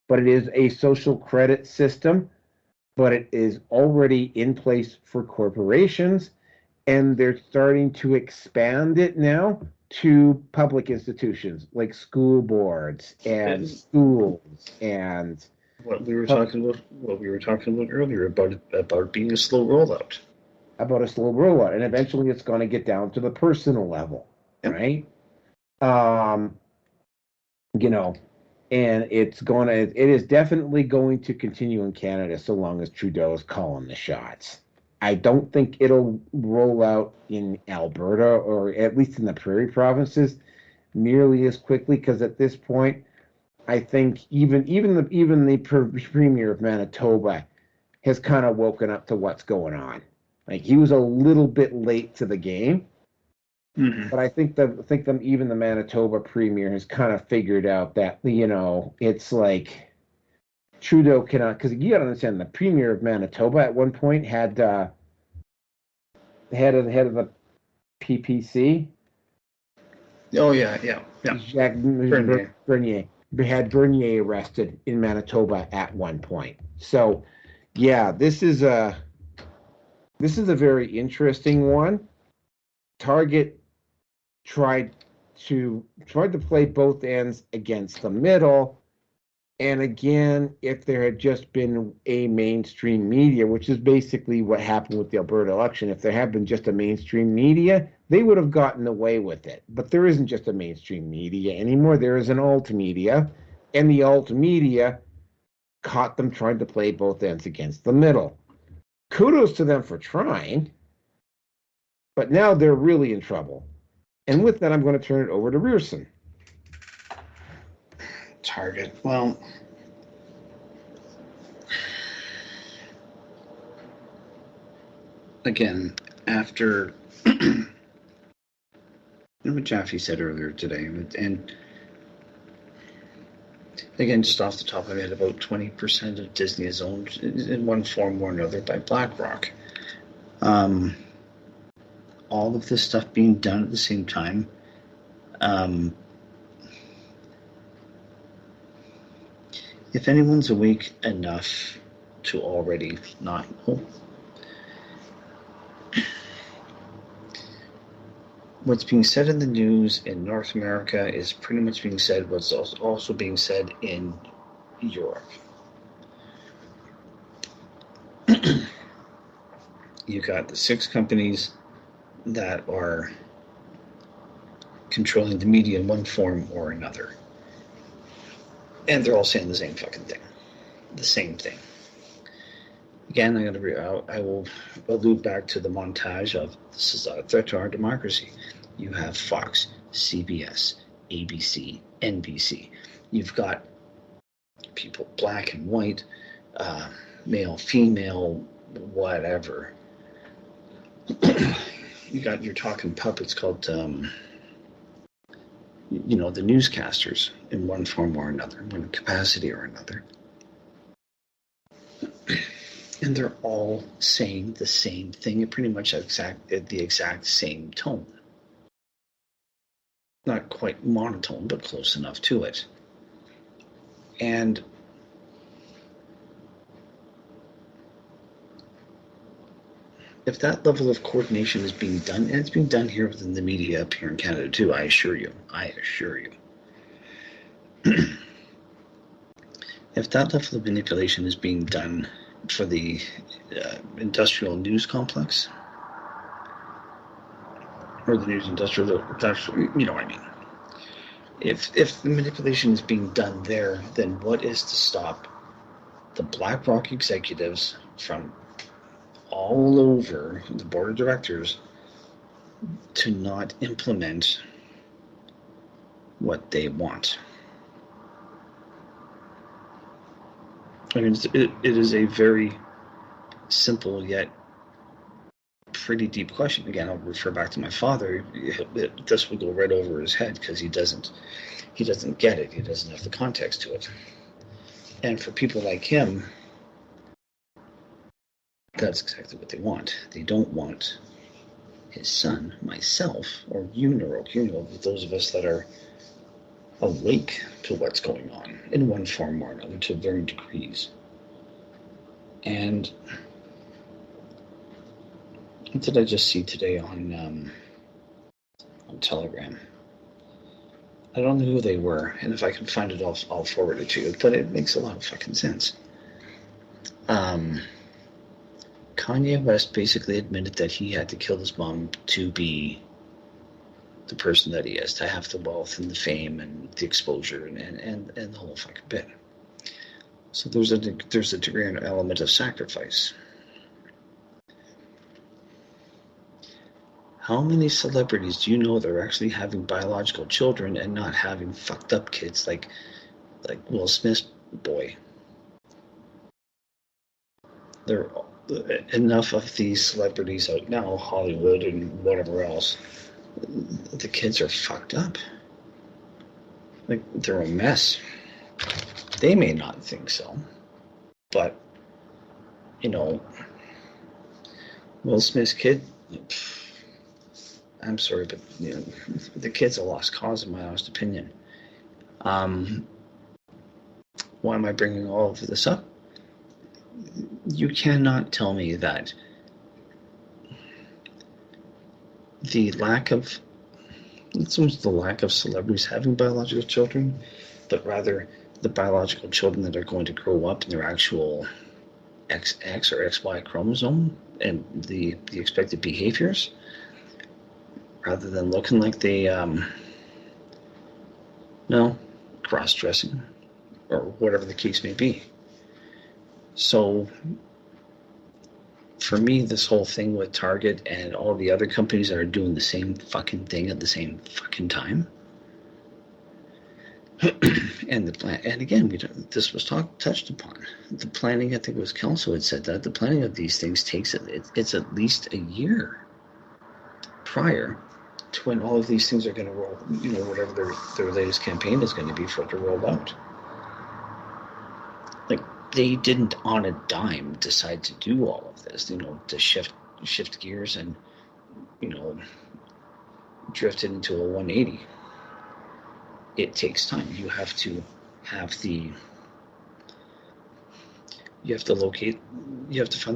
But it is a social credit system, but it is already in place for corporations. And they're starting to expand it now to public institutions like school boards and schools and what we were talking about earlier about being a slow rollout. About a slow rollout, and eventually it's going to get down to the personal level, right? And it is definitely going to continue in Canada so long as Trudeau is calling the shots. I don't think it'll roll out in Alberta, or at least in the prairie provinces, nearly as quickly, because at this point, I think even the premier of Manitoba has kind of woken up to what's going on. Like, he was a little bit late to the game, but I think even the Manitoba premier has kind of figured out that it's like Trudeau cannot, because you got to understand, the premier of Manitoba at one point had the head of the PPC. Oh yeah. Jacques Bernier had Bernier arrested in Manitoba at one point. So, yeah, this is a very interesting one. Target tried to play both ends against the middle. And again, if there had just been a mainstream media, which is basically what happened with the Alberta election, if there had been just a mainstream media, they would have gotten away with it. But there isn't just a mainstream media anymore. There is an alt media, and the alt media caught them trying to play both ends against the middle. Kudos to them for trying, but now they're really in trouble. And with that, I'm going to turn it over to Rearson. Target. Well, again, after what Jaffe said earlier today, and again, just off the top of my head, about 20% of Disney is owned in one form or another by BlackRock. All of this stuff being done at the same time. If anyone's awake enough to already not know, what's being said in the news in North America is pretty much being said what's also being said in Europe. You got the 6 companies that are controlling the media in one form or another. And they're all saying the same fucking thing. The same thing. Again, I will allude back to the montage of this is a threat to our democracy. You have Fox, CBS, ABC, NBC. You've got people black and white, male, female, whatever. You're talking puppets called, the newscasters in one form or another, one capacity or another. And they're all saying the same thing in pretty much the exact same tone. Not quite monotone, but close enough to it. And if that level of coordination is being done, and it's being done here within the media up here in Canada too, I assure you. If that level of manipulation is being done for the industrial news complex, or the news industrial, you know what I mean. If the manipulation is being done there, then what is to stop the BlackRock executives from all over the board of directors to not implement what they want? I mean, it is a very simple yet pretty deep question. Again, I'll refer back to my father. This will go right over his head because he doesn't get it. He doesn't have the context to it. And for people like him, that's exactly what they want. They don't want his son, myself, or you, those of us that are awake to what's going on in one form or another to varying degrees. And what did I just see today on Telegram? I don't know who they were, and if I can find it, I'll forward it to you, but it makes a lot of fucking sense. Kanye West basically admitted that he had to kill his mom to be the person that he is, to have the wealth and the fame and the exposure and the whole fucking bit. So there's a degree and element of sacrifice. How many celebrities do you know that are actually having biological children and not having fucked up kids like Will Smith's boy? There are enough of these celebrities out now, Hollywood and whatever else. The kids are fucked up. Like, they're a mess. They may not think so, but, Will Smith's kid, I'm sorry, but, the kid's a lost cause in my honest opinion. Why am I bringing all of this up? You cannot tell me that it's almost the lack of celebrities having biological children, but rather the biological children that are going to grow up in their actual XX or XY chromosome and the expected behaviors, rather than looking like they, cross-dressing or whatever the case may be. So, for me, this whole thing with Target and all the other companies that are doing the same fucking thing at the same fucking time, and the plan, and again, this was touched upon. The planning, I think it was Kelso had said that the planning of these things takes it's at least a year prior to when all of these things are going to roll, whatever their latest campaign is going to be for it to roll out. Like, they didn't on a dime decide to do all of this, to shift gears and, drift it into a 180. It takes time. You have to find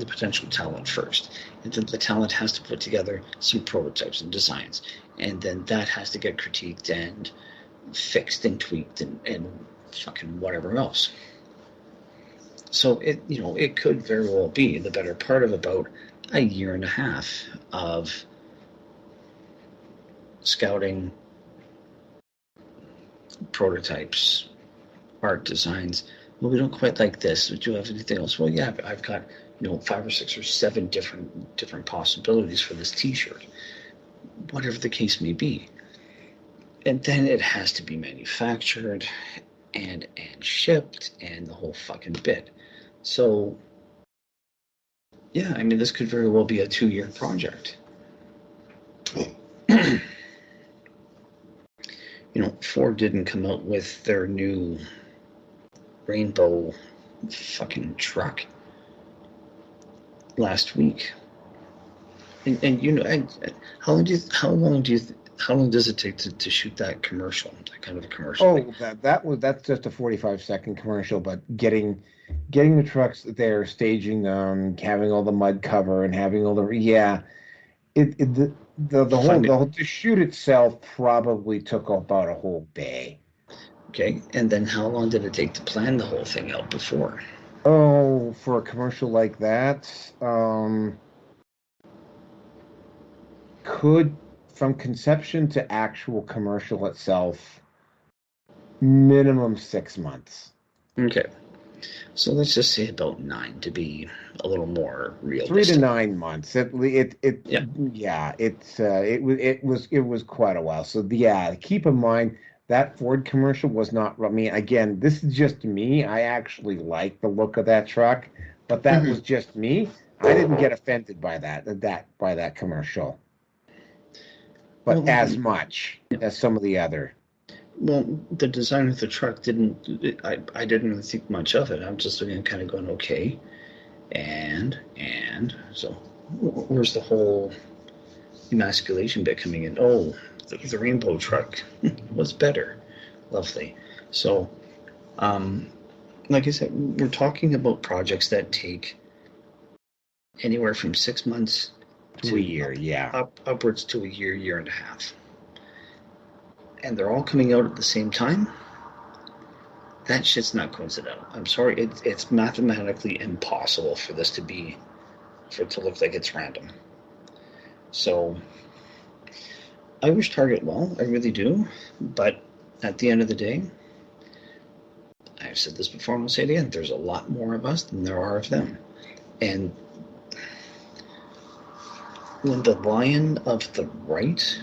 the potential talent first. And then the talent has to put together some prototypes and designs. And then that has to get critiqued and fixed and tweaked and fucking whatever else. So it could very well be the better part of about a year and a half of scouting, prototypes, art designs. Well, we don't quite like this. Do you have anything else? Well, yeah, I've got 5 or 6 or 7 different possibilities for this T-shirt, whatever the case may be. And then it has to be manufactured and shipped and the whole fucking bit. So, yeah, I mean, this could very well be a 2-year project. Ford didn't come out with their new rainbow fucking truck last week. And how long does it take to shoot that commercial? That kind of a commercial? Oh, that's just a 45-second commercial, but getting the trucks there, staging them, having all the mud cover, and having all the the shoot itself probably took about a whole day. Okay, and then how long did it take to plan the whole thing out before? Oh, for a commercial like that, could, from conception to actual commercial itself, minimum 6 months. Okay, so let's just say about 9 to be a little more realistic. 3 to 9 months. It was quite a while. So yeah, keep in mind that Ford commercial was not. I mean, again, this is just me. I actually like the look of that truck, but that was just me. I didn't get offended by that commercial, but as much as some of the other. Well, the design of the truck I didn't really think much of it. I'm just looking and kind of going, okay, and so where's the whole emasculation bit coming in? Oh, the rainbow truck was better. Lovely. So, like I said, we're talking about projects that take anywhere from 6 months to a year, upwards to a year and a half. And they're all coming out at the same time. That shit's not coincidental. I'm sorry, it's mathematically impossible for it to look like it's random. So, I wish Target well, I really do. But at the end of the day, I've said this before and I'll say it again, there's a lot more of us than there are of them. And when the lion of the right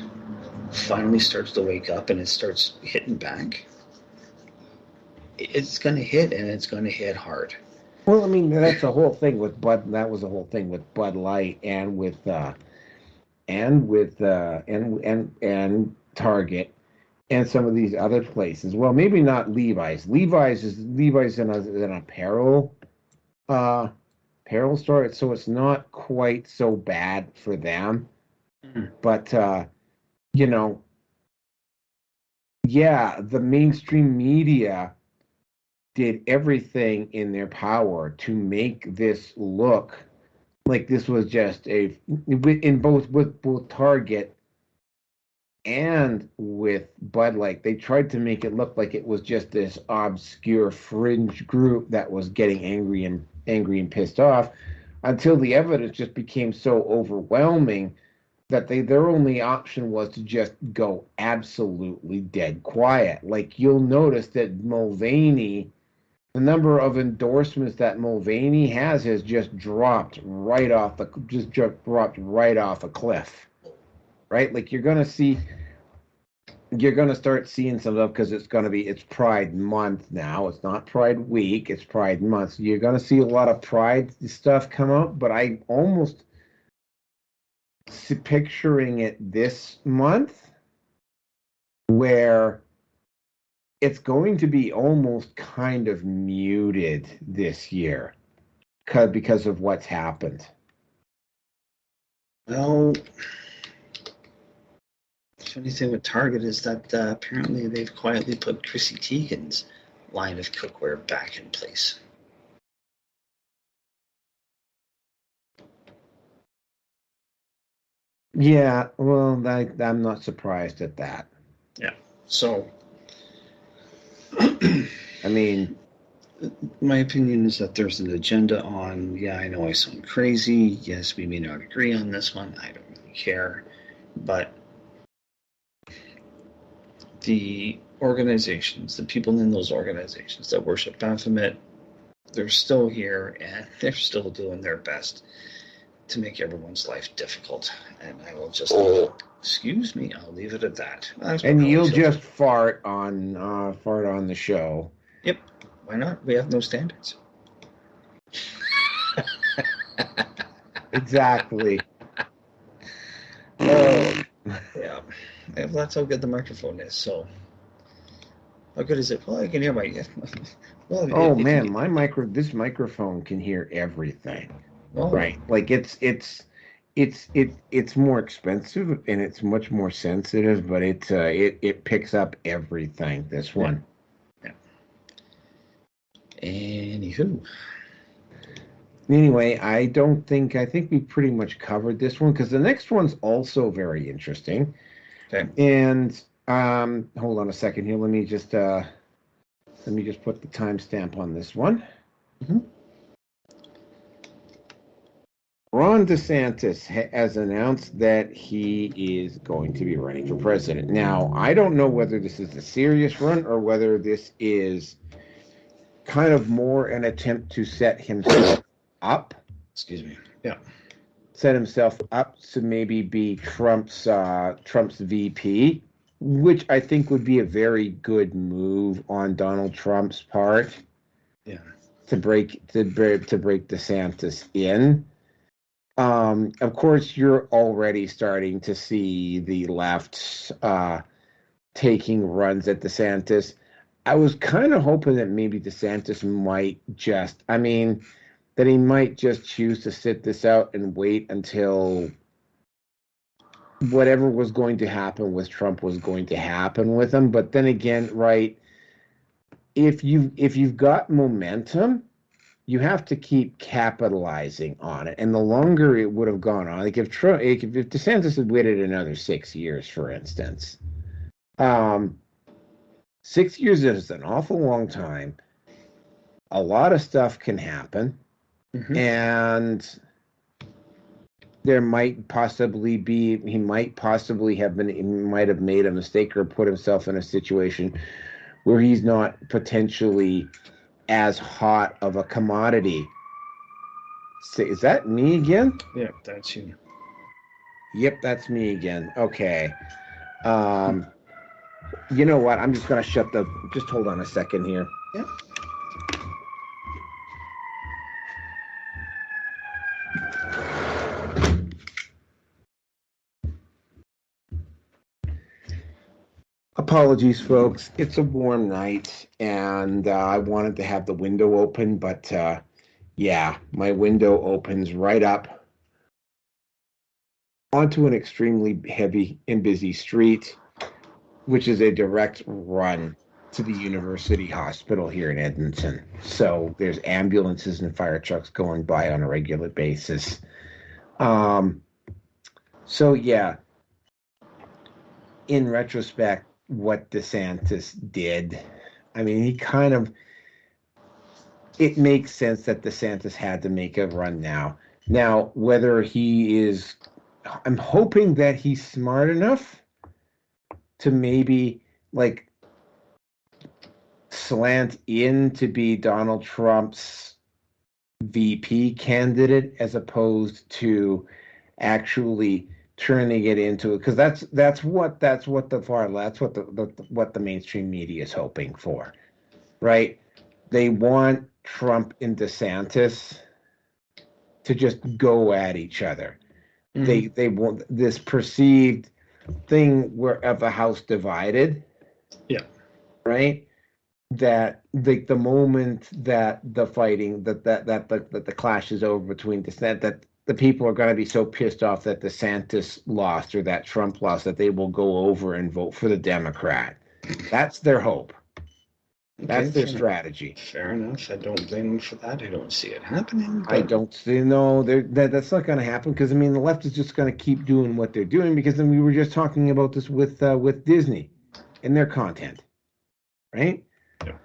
finally starts to wake up and it starts hitting back, it's going to hit, and it's going to hit hard. Well, I mean, that's the whole thing with Bud. That was the whole thing with Bud Light and with Target and some of these other places. Well, maybe not Levi's. Levi's in an apparel store, so it's not quite so bad for them. But the mainstream media did everything in their power to make this look like this was just with both Target and with Bud Light. They tried to make it look like it was just this obscure fringe group that was getting angry and pissed off, until the evidence just became so overwhelming that their only option was to just go absolutely dead quiet. Like, you'll notice that Mulvaney, the number of endorsements that Mulvaney has just dropped right off a cliff, right? Like, you're going to start seeing some of, because it's Pride Month now. It's not Pride Week, it's Pride Month. So you're going to see a lot of Pride stuff come up, but I almost picturing it this month where it's going to be almost kind of muted this year because of what's happened. Well, the funny thing with Target is that apparently they've quietly put Chrissy Teigen's line of cookware back in place. Yeah, well, I'm not surprised at that. Yeah. So, I mean, my opinion is that there's an agenda on, yeah, I know I sound crazy. Yes, we may not agree on this one. I don't really care. But the organizations, the people in those organizations that worship Baphomet, they're still here and they're still doing their best to make everyone's life difficult. And I will just, excuse me, I'll leave it at that. And you'll just fart on the show. Yep. Why not? We have no standards. Exactly. Yeah. That's how good the microphone is. So, how good is it? Well, I can hear my. Well, this microphone can hear everything. Oh. Right. Like it's more expensive and it's much more sensitive, but it picks up everything. This one. Yeah. Anywho. Anyway, I think we pretty much covered this one because the next one's also very interesting. Okay. And hold on a second here. Let me just put the timestamp on this one. Mm-hmm. Ron DeSantis has announced that he is going to be running for president. Now, I don't know whether this is a serious run or whether this is kind of more an attempt to set himself up. Excuse me. Yeah. Set himself up to maybe be Trump's VP, which I think would be a very good move on Donald Trump's part. Yeah. To break DeSantis in. Of course, you're already starting to see the left taking runs at DeSantis. I was kind of hoping that maybe DeSantis might that he might just choose to sit this out and wait until whatever was going to happen with Trump was going to happen with him. But then again, right, if you've got momentum, you have to keep capitalizing on it. And the longer it would have gone on, like if DeSantis had waited another 6 years, for instance, 6 years is an awful long time. A lot of stuff can happen. Mm-hmm. And there might possibly be, he might have made a mistake or put himself in a situation where he's not potentially as hot of a commodity. Is that me again? Yeah, that's you. Yep, that's me again. Okay. You know what? I'm just going to just hold on a second here. Yeah. Apologies, folks. It's a warm night, and I wanted to have the window open, but yeah, my window opens right up onto an extremely heavy and busy street, which is a direct run to the University Hospital here in Edmonton. So there's ambulances and fire trucks going by on a regular basis. So yeah, in retrospect, what DeSantis did, I mean, it makes sense that DeSantis had to make a run now. Now, whether I'm hoping that he's smart enough to maybe like slant in to be Donald Trump's VP candidate as opposed to actually turning it into it, because that's what the mainstream media is hoping for, right? They want Trump and DeSantis to just go at each other. They want this perceived thing where of a house divided. Yeah. Right. That the moment that the fighting that the clash is over between that the people are going to be so pissed off that DeSantis lost or that Trump lost that they will go over and vote for the Democrat. That's their hope. That's their strategy. Fair enough. I don't blame them for that. I don't see it happening. I don't see that's not going to happen because I mean the left is just going to keep doing what they're doing because then we were just talking about this with Disney and their content, right? Yeah.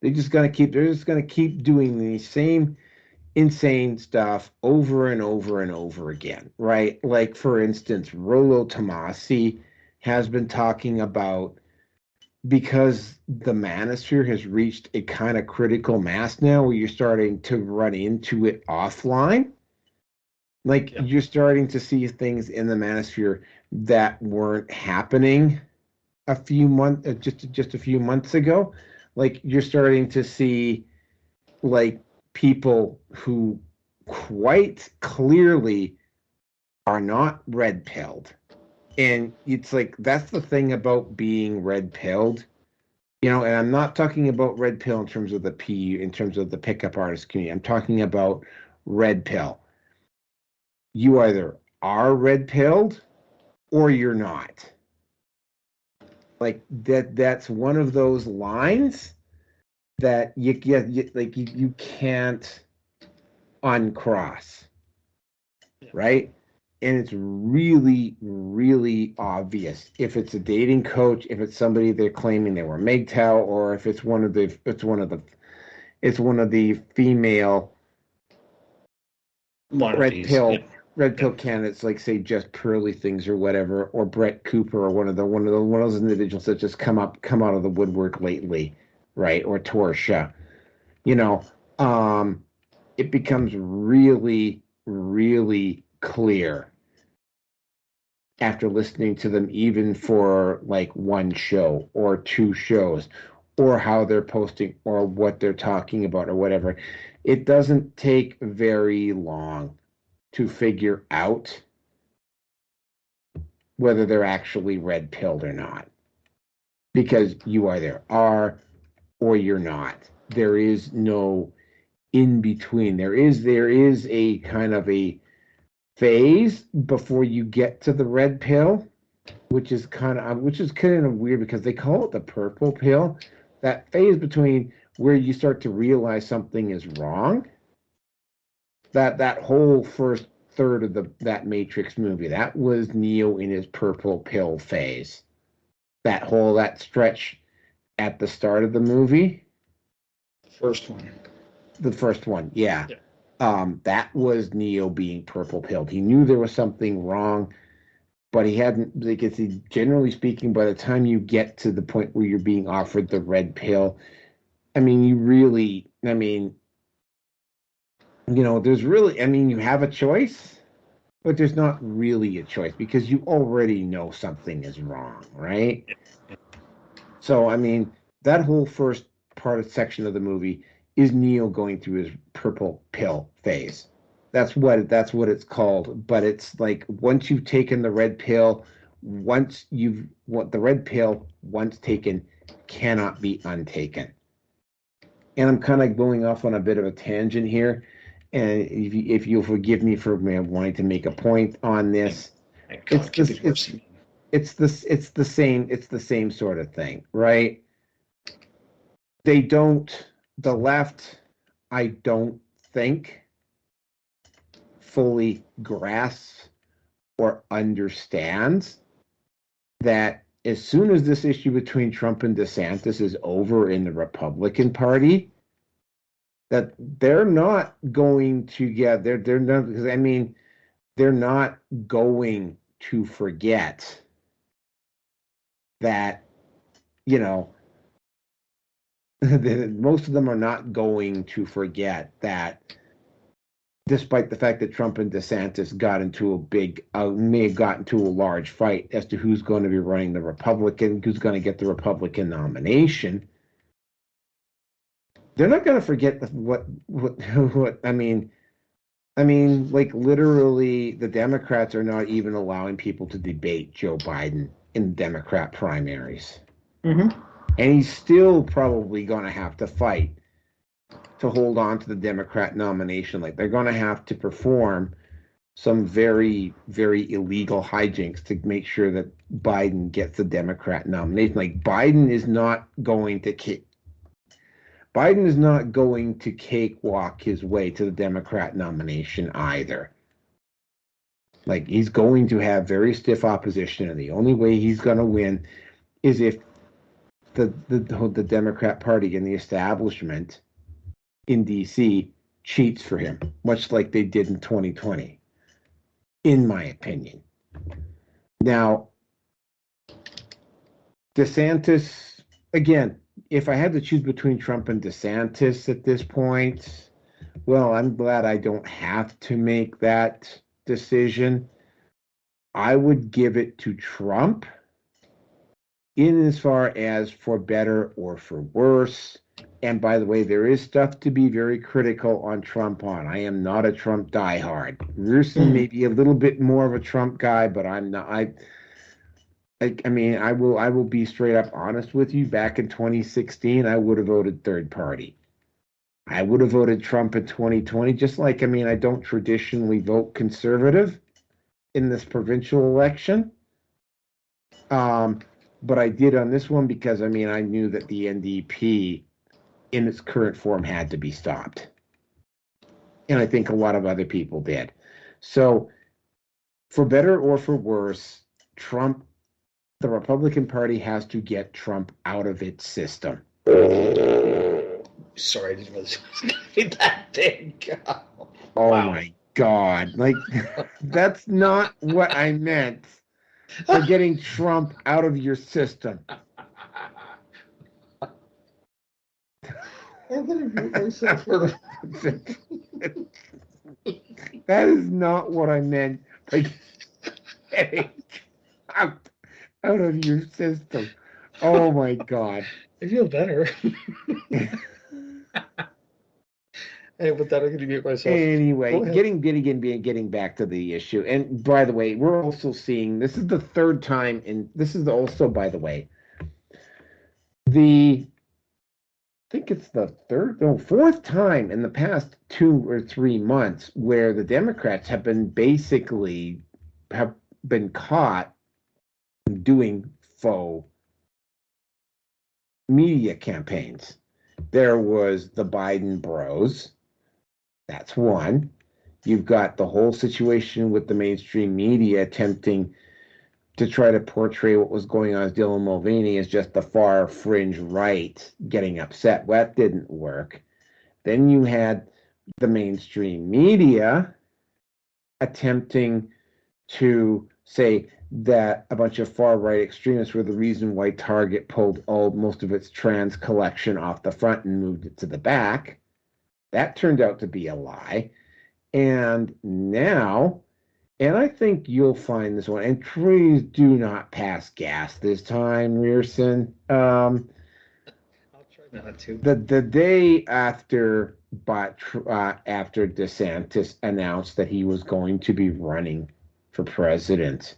They're just going to keep doing the same insane stuff over and over and over again, right? Like for instance, Rollo Tomasi has been talking about because the manosphere has reached a kind of critical mass now where you're starting to run into it offline. Like you're starting to see things in the manosphere that weren't happening a few months just a few months ago. Like you're starting to see like people who quite clearly are not red-pilled. And it's like, that's the thing about being red-pilled, you know, and I'm not talking about red pill in terms of in terms of the pickup artist community. I'm talking about red pill. You either are red-pilled or you're not. Like that's one of those lines that you can't uncross, right? And it's really, really obvious if it's a dating coach, if it's somebody they're claiming they were MGTOW, or if it's one of the female red pill candidates, like say Just Pearly Things or whatever, or Brett Cooper, or one of those individuals that just come out of the woodwork lately, right? Or Torsha, you know, it becomes really, really clear after listening to them, even for like one show or two shows, or how they're posting or what they're talking about or whatever. It doesn't take very long to figure out whether they're actually red-pilled or not, because you either are or you're not. There is no in between. There is a kind of a phase before you get to the red pill, which is kind of weird because they call it the purple pill. That phase between where you start to realize something is wrong. That whole first third of that Matrix movie, that was Neo in his purple pill phase. That stretch at the start of the movie. The first one, yeah. That was Neo being purple pilled. He knew there was something wrong, but he hadn't, generally speaking, by the time you get to the point where you're being offered the red pill, I mean, you have a choice, but there's not really a choice because you already know something is wrong, right? So, I mean, that whole first section of the movie is Neo going through his purple pill phase. That's what it's called. But it's like once you've taken the red pill, once taken cannot be untaken. And I'm kind of going off on a bit of a tangent here, and if you'll forgive me for wanting to make a point on this, it's the same sort of thing, right? The left, I don't think, fully grasps or understands that as soon as this issue between Trump and DeSantis is over in the Republican Party, that they're not going to get there. They're not, because I mean, they're not going to forget that, you know, most of them are not going to forget that, despite the fact that Trump and DeSantis got into may have gotten into a large fight as to who's going to be running the Republican, who's going to get the Republican nomination, they're not going to forget what I mean. I mean, like literally, the Democrats are not even allowing people to debate Joe Biden in Democrat primaries. Mm-hmm. And he's still probably going to have to fight to hold on to the Democrat nomination. Like they're going to have to perform some very, very illegal hijinks to make sure that Biden gets the Democrat nomination. Like Biden is not going to cakewalk his way to the Democrat nomination either. Like he's going to have very stiff opposition, and the only way he's going to win is if the Democrat Party and the establishment in DC cheats for him, much like they did in 2020, in my opinion. Now, DeSantis, again, if I had to choose between Trump and DeSantis at this point, well, I'm glad I don't have to make that decision. I would give it to Trump in as far as for better or for worse. And by the way, there is stuff to be very critical on Trump on. I am not a Trump diehard. Rusin may be a little bit more of a Trump guy, but I'm not. I mean, I will be straight up honest with you. Back in 2016, I would have voted third party. I would have voted Trump in 2020, just like, I mean, I don't traditionally vote conservative in this provincial election. But I did on this one because, I mean, I knew that the NDP in its current form had to be stopped. And I think a lot of other people did. So, for better or for worse, Trump, the Republican Party has to get Trump out of its system. Sorry, I didn't realize it was going to be that big. Oh Wow. my God. Like, that's not what I meant for getting Trump out of your system. I'm going to mute myself for That is not what I meant by getting Trump out of your system. Oh my God. I feel better. Hey, with that, I'm going to mute myself. Anyway, getting back to the issue. And by the way, we're also seeing, this is the third time, and this is also, by the way, I think it's the fourth time in the past 2 or 3 months where the Democrats have been caught doing faux media campaigns. There was the Biden bros. That's one. You've got the whole situation with the mainstream media attempting to try to portray what was going on as Dylan Mulvaney as just the far fringe right getting upset. Well, that didn't work. Then you had the mainstream media attempting to say that a bunch of far right extremists were the reason why Target pulled most of its trans collection off the front and moved it to the back. That turned out to be a lie. And now, and I think you'll find this one, and please do not pass gas this time, Rearson. I'll try not to. The day after DeSantis announced that he was going to be running for president,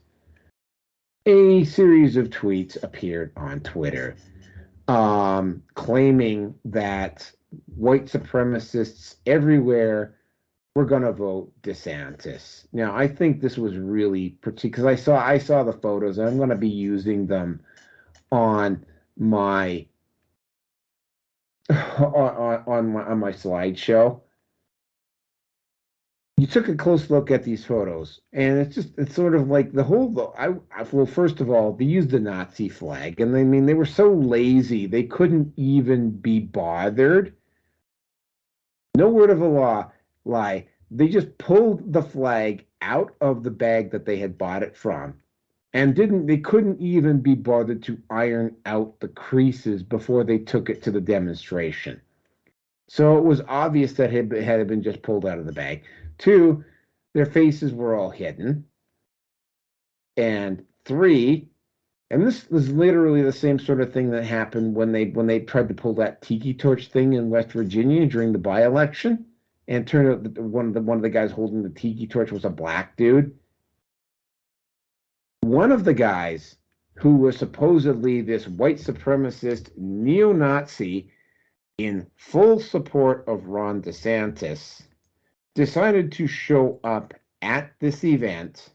a series of tweets appeared on Twitter claiming that white supremacists everywhere were going to vote DeSantis. Now, I think this was really because I saw the photos, and I'm going to be using them on my on my slideshow. You took a close look at these photos, and it's sort of like well, first of all, they used the Nazi flag, and I mean, they were so lazy, they couldn't even be bothered. No word of a lie. They just pulled the flag out of the bag that they had bought it from, and they couldn't even be bothered to iron out the creases before they took it to the demonstration. So it was obvious that it had been just pulled out of the bag. 2, their faces were all hidden. And 3, and this was literally the same sort of thing that happened when they tried to pull that tiki torch thing in West Virginia during the by-election. and it turned out that one of the guys holding the tiki torch was a black dude. One of the guys, who was supposedly this white supremacist neo-Nazi in full support of Ron DeSantis, decided to show up at this event.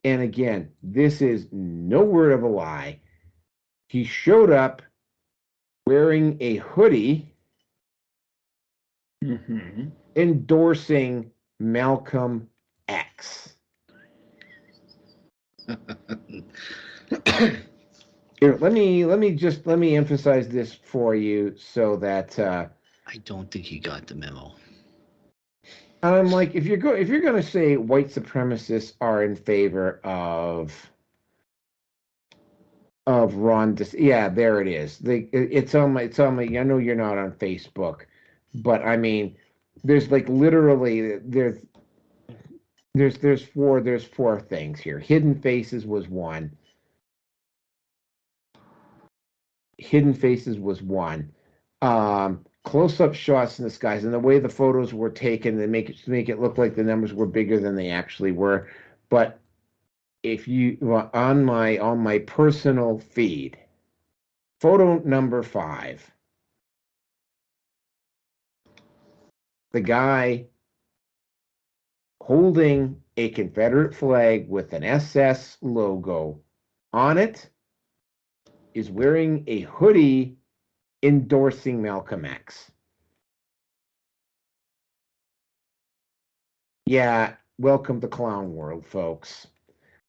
And again, this is no word of a lie. He showed up wearing a hoodie endorsing Malcolm X. Here, let me emphasize this for you so that I don't think he got the memo. I'm like, if you're going to say white supremacists are in favor of Ron, yeah, there it is. It's on my. I know you're not on Facebook, but I mean, there's like literally there's four things here. Hidden Faces was one. Close-up shots in the skies, and the way the photos were taken, they make it look like the numbers were bigger than they actually were. But if you on my personal feed, photo number 5, the guy holding a Confederate flag with an SS logo on it is wearing a hoodie endorsing Malcolm X. Yeah, welcome to clown world, folks.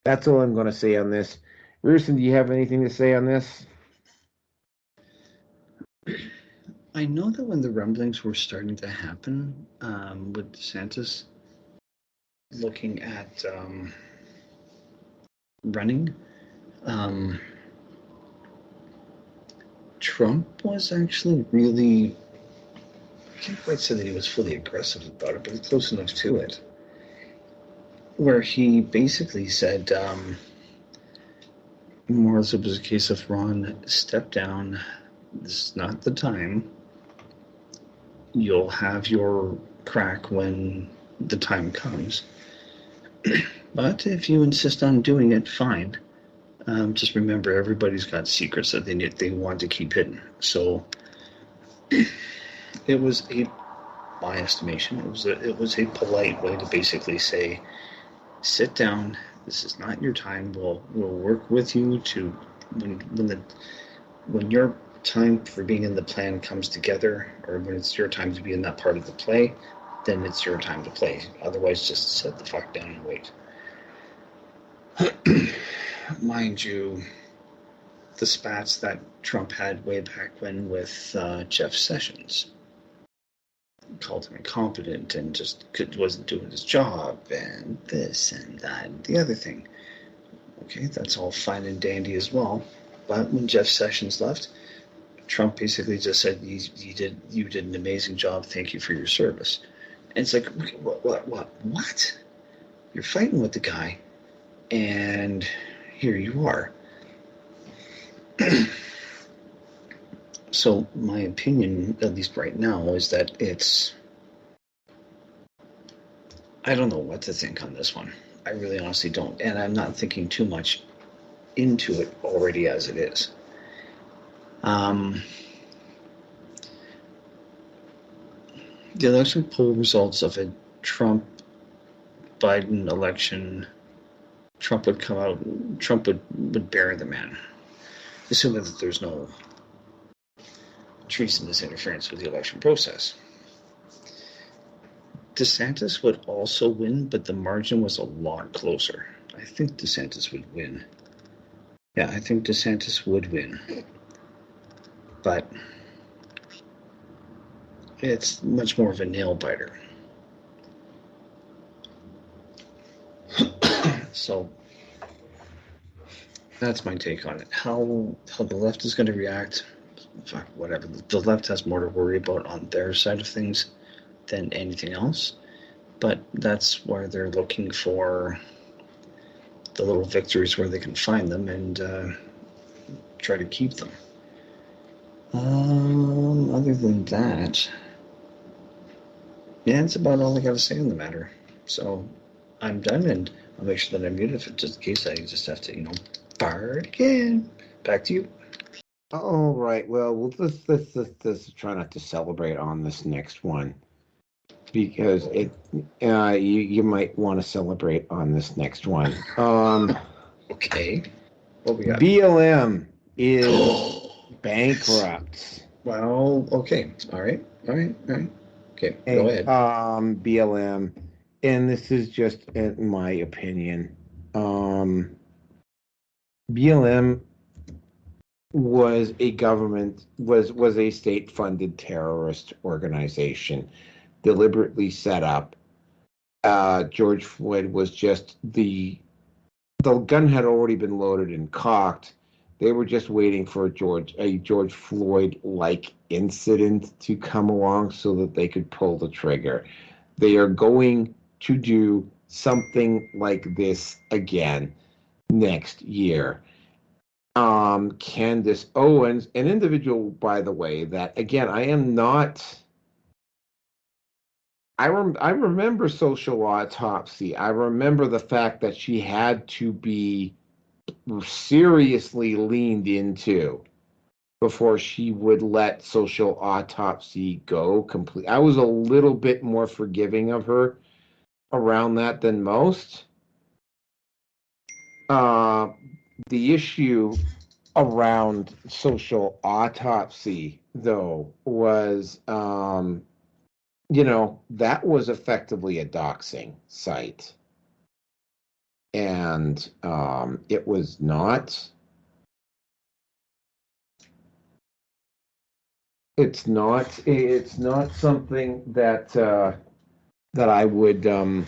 That's all I'm going to say on this. Rearson, do you have anything to say on this? I know that when the rumblings were starting to happen with DeSantis looking at running, Trump was actually really, I can't quite say that he was fully aggressive about it, but it's close enough to it, where he basically said, more or less it was a case of Ron, step down, this is not the time, you'll have your crack when the time comes, but if you insist on doing it, fine. Just remember, everybody's got secrets that they want to keep hidden. So it was my estimation, it was a polite way to basically say, sit down. This is not your time. We'll work with you to when your time for being in the plan comes together, or when it's your time to be in that part of the play, then it's your time to play. Otherwise, just sit the fuck down and wait. Mind you, the spats that Trump had way back when with Jeff Sessions, called him incompetent and just wasn't doing his job, and this and that and the other thing. Okay, that's all fine and dandy as well. But when Jeff Sessions left, Trump basically just said, you did an amazing job. Thank you for your service. And it's like, what? You're fighting with the guy, and here you are. So my opinion, at least right now, is that I don't know what to think on this one. I really honestly don't. And I'm not thinking too much into it already as it is. The election poll results of a Trump-Biden election, Trump would come out, Trump would bury the man, assuming that there's no treasonous interference with the election process. DeSantis would also win, but the margin was a lot closer. I think DeSantis would win. Yeah, I think DeSantis would win. But it's much more of a nail biter. So that's my take on it. How the left is going to react, fuck, whatever. The left has more to worry about on their side of things than anything else. But that's why they're looking for the little victories where they can find them and try to keep them. Other than that, Yeah, that's about all I got to say on the matter. So I'm done, and I'll make sure that I'm muted, just in case I just have to, fart again. Back to you. All right. Well, let's try not to celebrate on this next one, because you might want to celebrate on this next one. Okay. What we got? BLM is bankrupt. Well, okay. All right. Okay, go ahead. BLM, and this is just in my opinion. BLM was a state-funded terrorist organization, deliberately set up. George Floyd was just the gun had already been loaded and cocked. They were just waiting for a George Floyd-like incident to come along so that they could pull the trigger. They are going to do something like this again next year. Candace Owens, an individual, by the way, that again, I am not. I remember Social Autopsy. I remember the fact that she had to be seriously leaned into before she would let Social Autopsy go complete. I was a little bit more forgiving of her around that than most. The issue around Social Autopsy, though, was, that was effectively a doxing site. And it was not. It's not something that I would have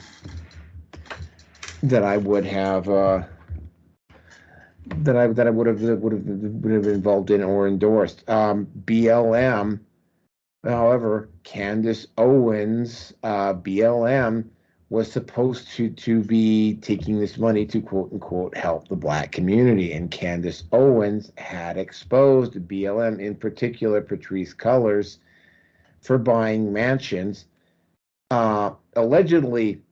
involved in or endorsed. BLM, however, Candace Owens, BLM was supposed to be taking this money to quote unquote help the Black community, and Candace Owens had exposed BLM, in particular Patrisse Cullors, for buying mansions. Allegedly,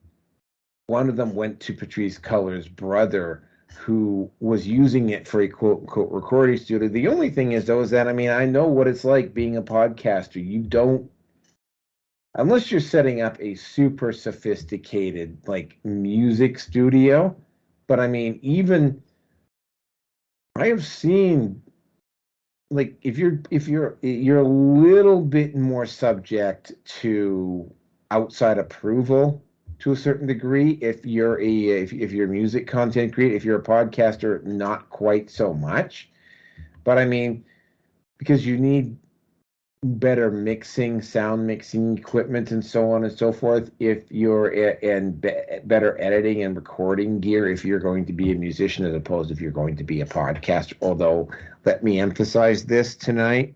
one of them went to Patrisse Cullors' brother, who was using it for a quote-unquote recording studio. The only thing is, though, is that, I know what it's like being a podcaster. You don't, unless you're setting up a super sophisticated, music studio. But, even, I have seen, if you're a little bit more subject to outside approval, to a certain degree, if you're a music content creator, if you're a podcaster, not quite so much. But because you need better sound mixing equipment and so on and so forth, if you're better editing and recording gear, if you're going to be a musician as opposed to if you're going to be a podcaster. Although, let me emphasize this tonight.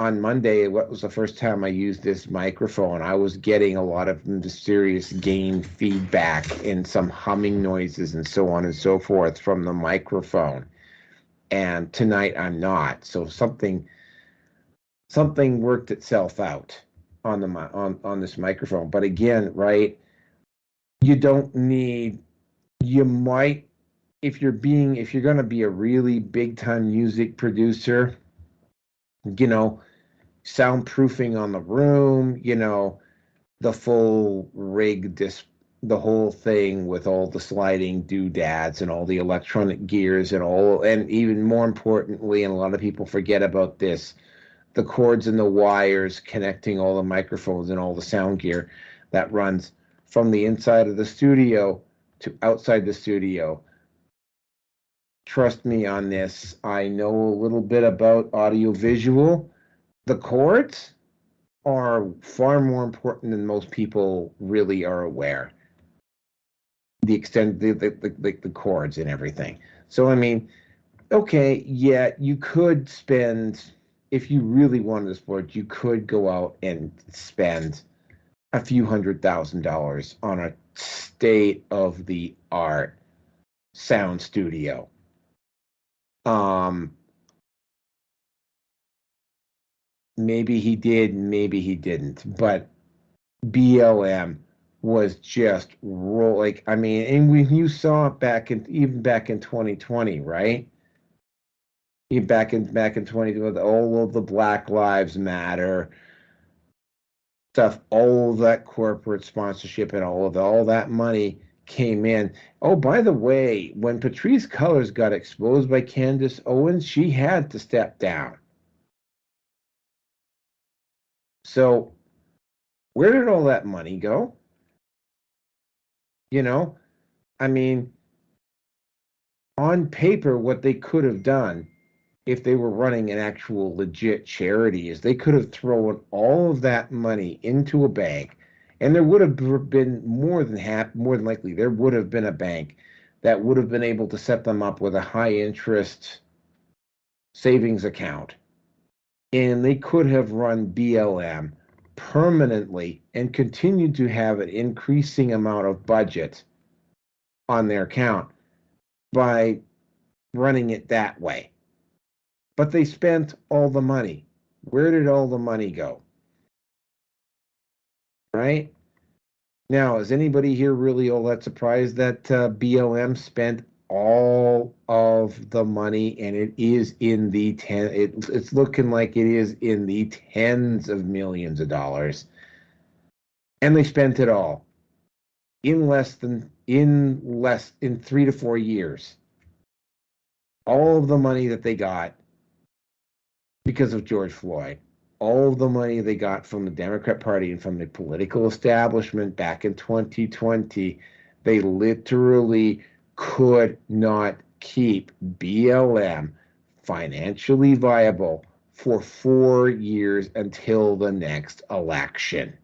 On Monday, what was the first time I used this microphone, I was getting a lot of mysterious gain feedback and some humming noises and so on and so forth from the microphone. And tonight I'm not. So something worked itself out on this microphone. But again, right, you don't need. You might, if you're going to be a really big time music producer, soundproofing on the room, the full rig, the whole thing with all the sliding doodads and all the electronic gears and even more importantly, and a lot of people forget about this, the cords and the wires connecting all the microphones and all the sound gear that runs from the inside of the studio to outside the studio. Trust me on this. I know a little bit about audiovisual. The cords are far more important than most people really are aware. The extent, the cords and everything. So, okay, yeah, you could spend, if you really wanted to sport, you could go out and spend a few $100,000 on a state-of-the-art sound studio. maybe he did, maybe he didn't. But BLM was just like, I mean, and when you saw it back in 2020, right? Back in 2020 with all of the Black Lives Matter stuff, all of that corporate sponsorship and all that money came in. Oh, by the way, when Patrisse Cullors got exposed by Candace Owens, she had to step down. So where did all that money go? You know, I mean, on paper, what they could have done if they were running an actual legit charity is they could have thrown all of that money into a bank, and there would have been more than likely there would have been a bank that would have been able to set them up with a high interest savings account, and they could have run BLM permanently and continued to have an increasing amount of budget on their account by running it that way. But they spent all the money. Where did all the money go? Right? Now, is anybody here really all that surprised that BLM spent all of the money, and it is in the it's looking like it is in the tens of millions of dollars, and they spent it all in 3 to 4 years. All of the money that they got because of George Floyd, all of the money they got from the Democrat Party and from the political establishment back in 2020, they literally could not keep BLM financially viable for 4 years until the next election.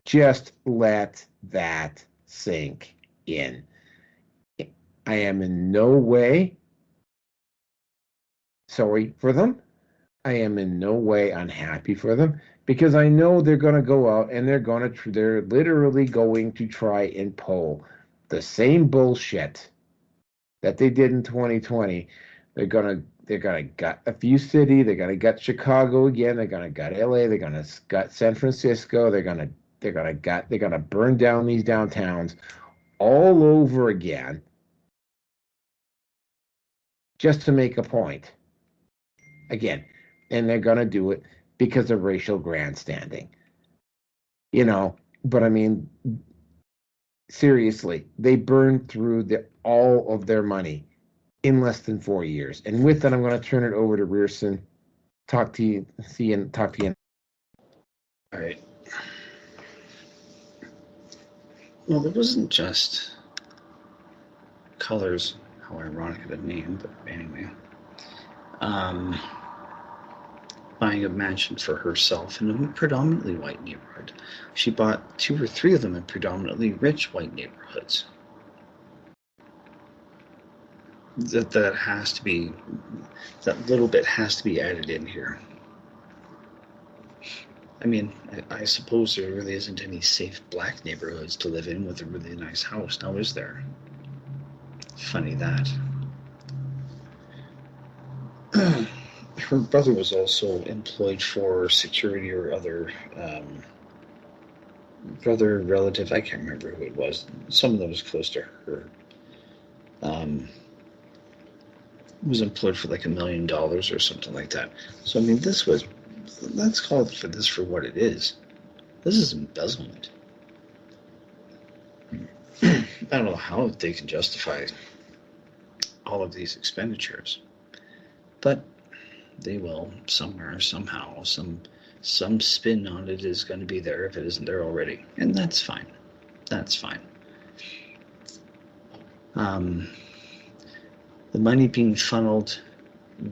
Just let that sink in. I am in no way sorry for them. I am in no way unhappy for them, because I know they're going to go out and they're literally going to try and pull the same bullshit that they did in 2020. They're going to gut a few cities. They're going to gut Chicago again. They're going to gut LA. They're going to gut San Francisco. They're going to burn down these downtowns all over again just to make a point. Again, and they're going to do it because of racial grandstanding. But I mean, seriously, they burned through all of their money in less than 4 years. And with that, I'm going to turn it over to Rearson. Talk to you. All right. Well, it wasn't just Cullors, how ironic of a name, but anyway. Buying a mansion for herself in a predominantly white neighborhood. She bought 2 or 3 of them in predominantly rich white neighborhoods. That little bit has to be added in here. I mean, I suppose there really isn't any safe black neighborhoods to live in with a really nice house, now is there? Funny that. Her brother was also employed for security or other brother, relative, I can't remember who it was. Someone that was close to her was employed for like $1 million or something like that. So, I mean, let's call this for what it is. This is embezzlement. I don't know how they can justify all of these expenditures, but they will somewhere, somehow. Some spin on it is going to be there if it isn't there already, and that's fine. That's fine. The money being funneled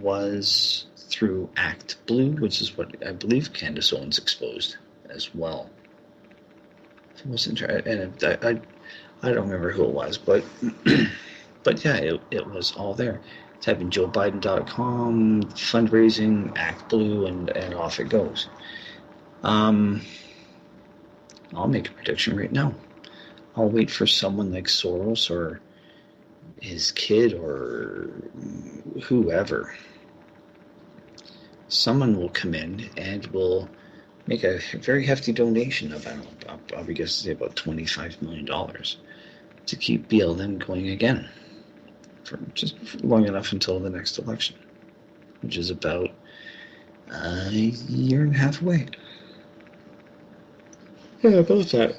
was through Act Blue, which is what I believe Candace Owens exposed as well. It wasn't, and I don't remember who it was, but but yeah, it was all there. Type in JoeBiden.com, fundraising, Act Blue, and off it goes. I'll make a prediction right now. I'll wait for someone like Soros or his kid or whoever someone will come in and will make a very hefty donation of, I would guess, say about $25 million to keep BLM going again for just long enough until the next election, which is about a year and a half away. Yeah, about that.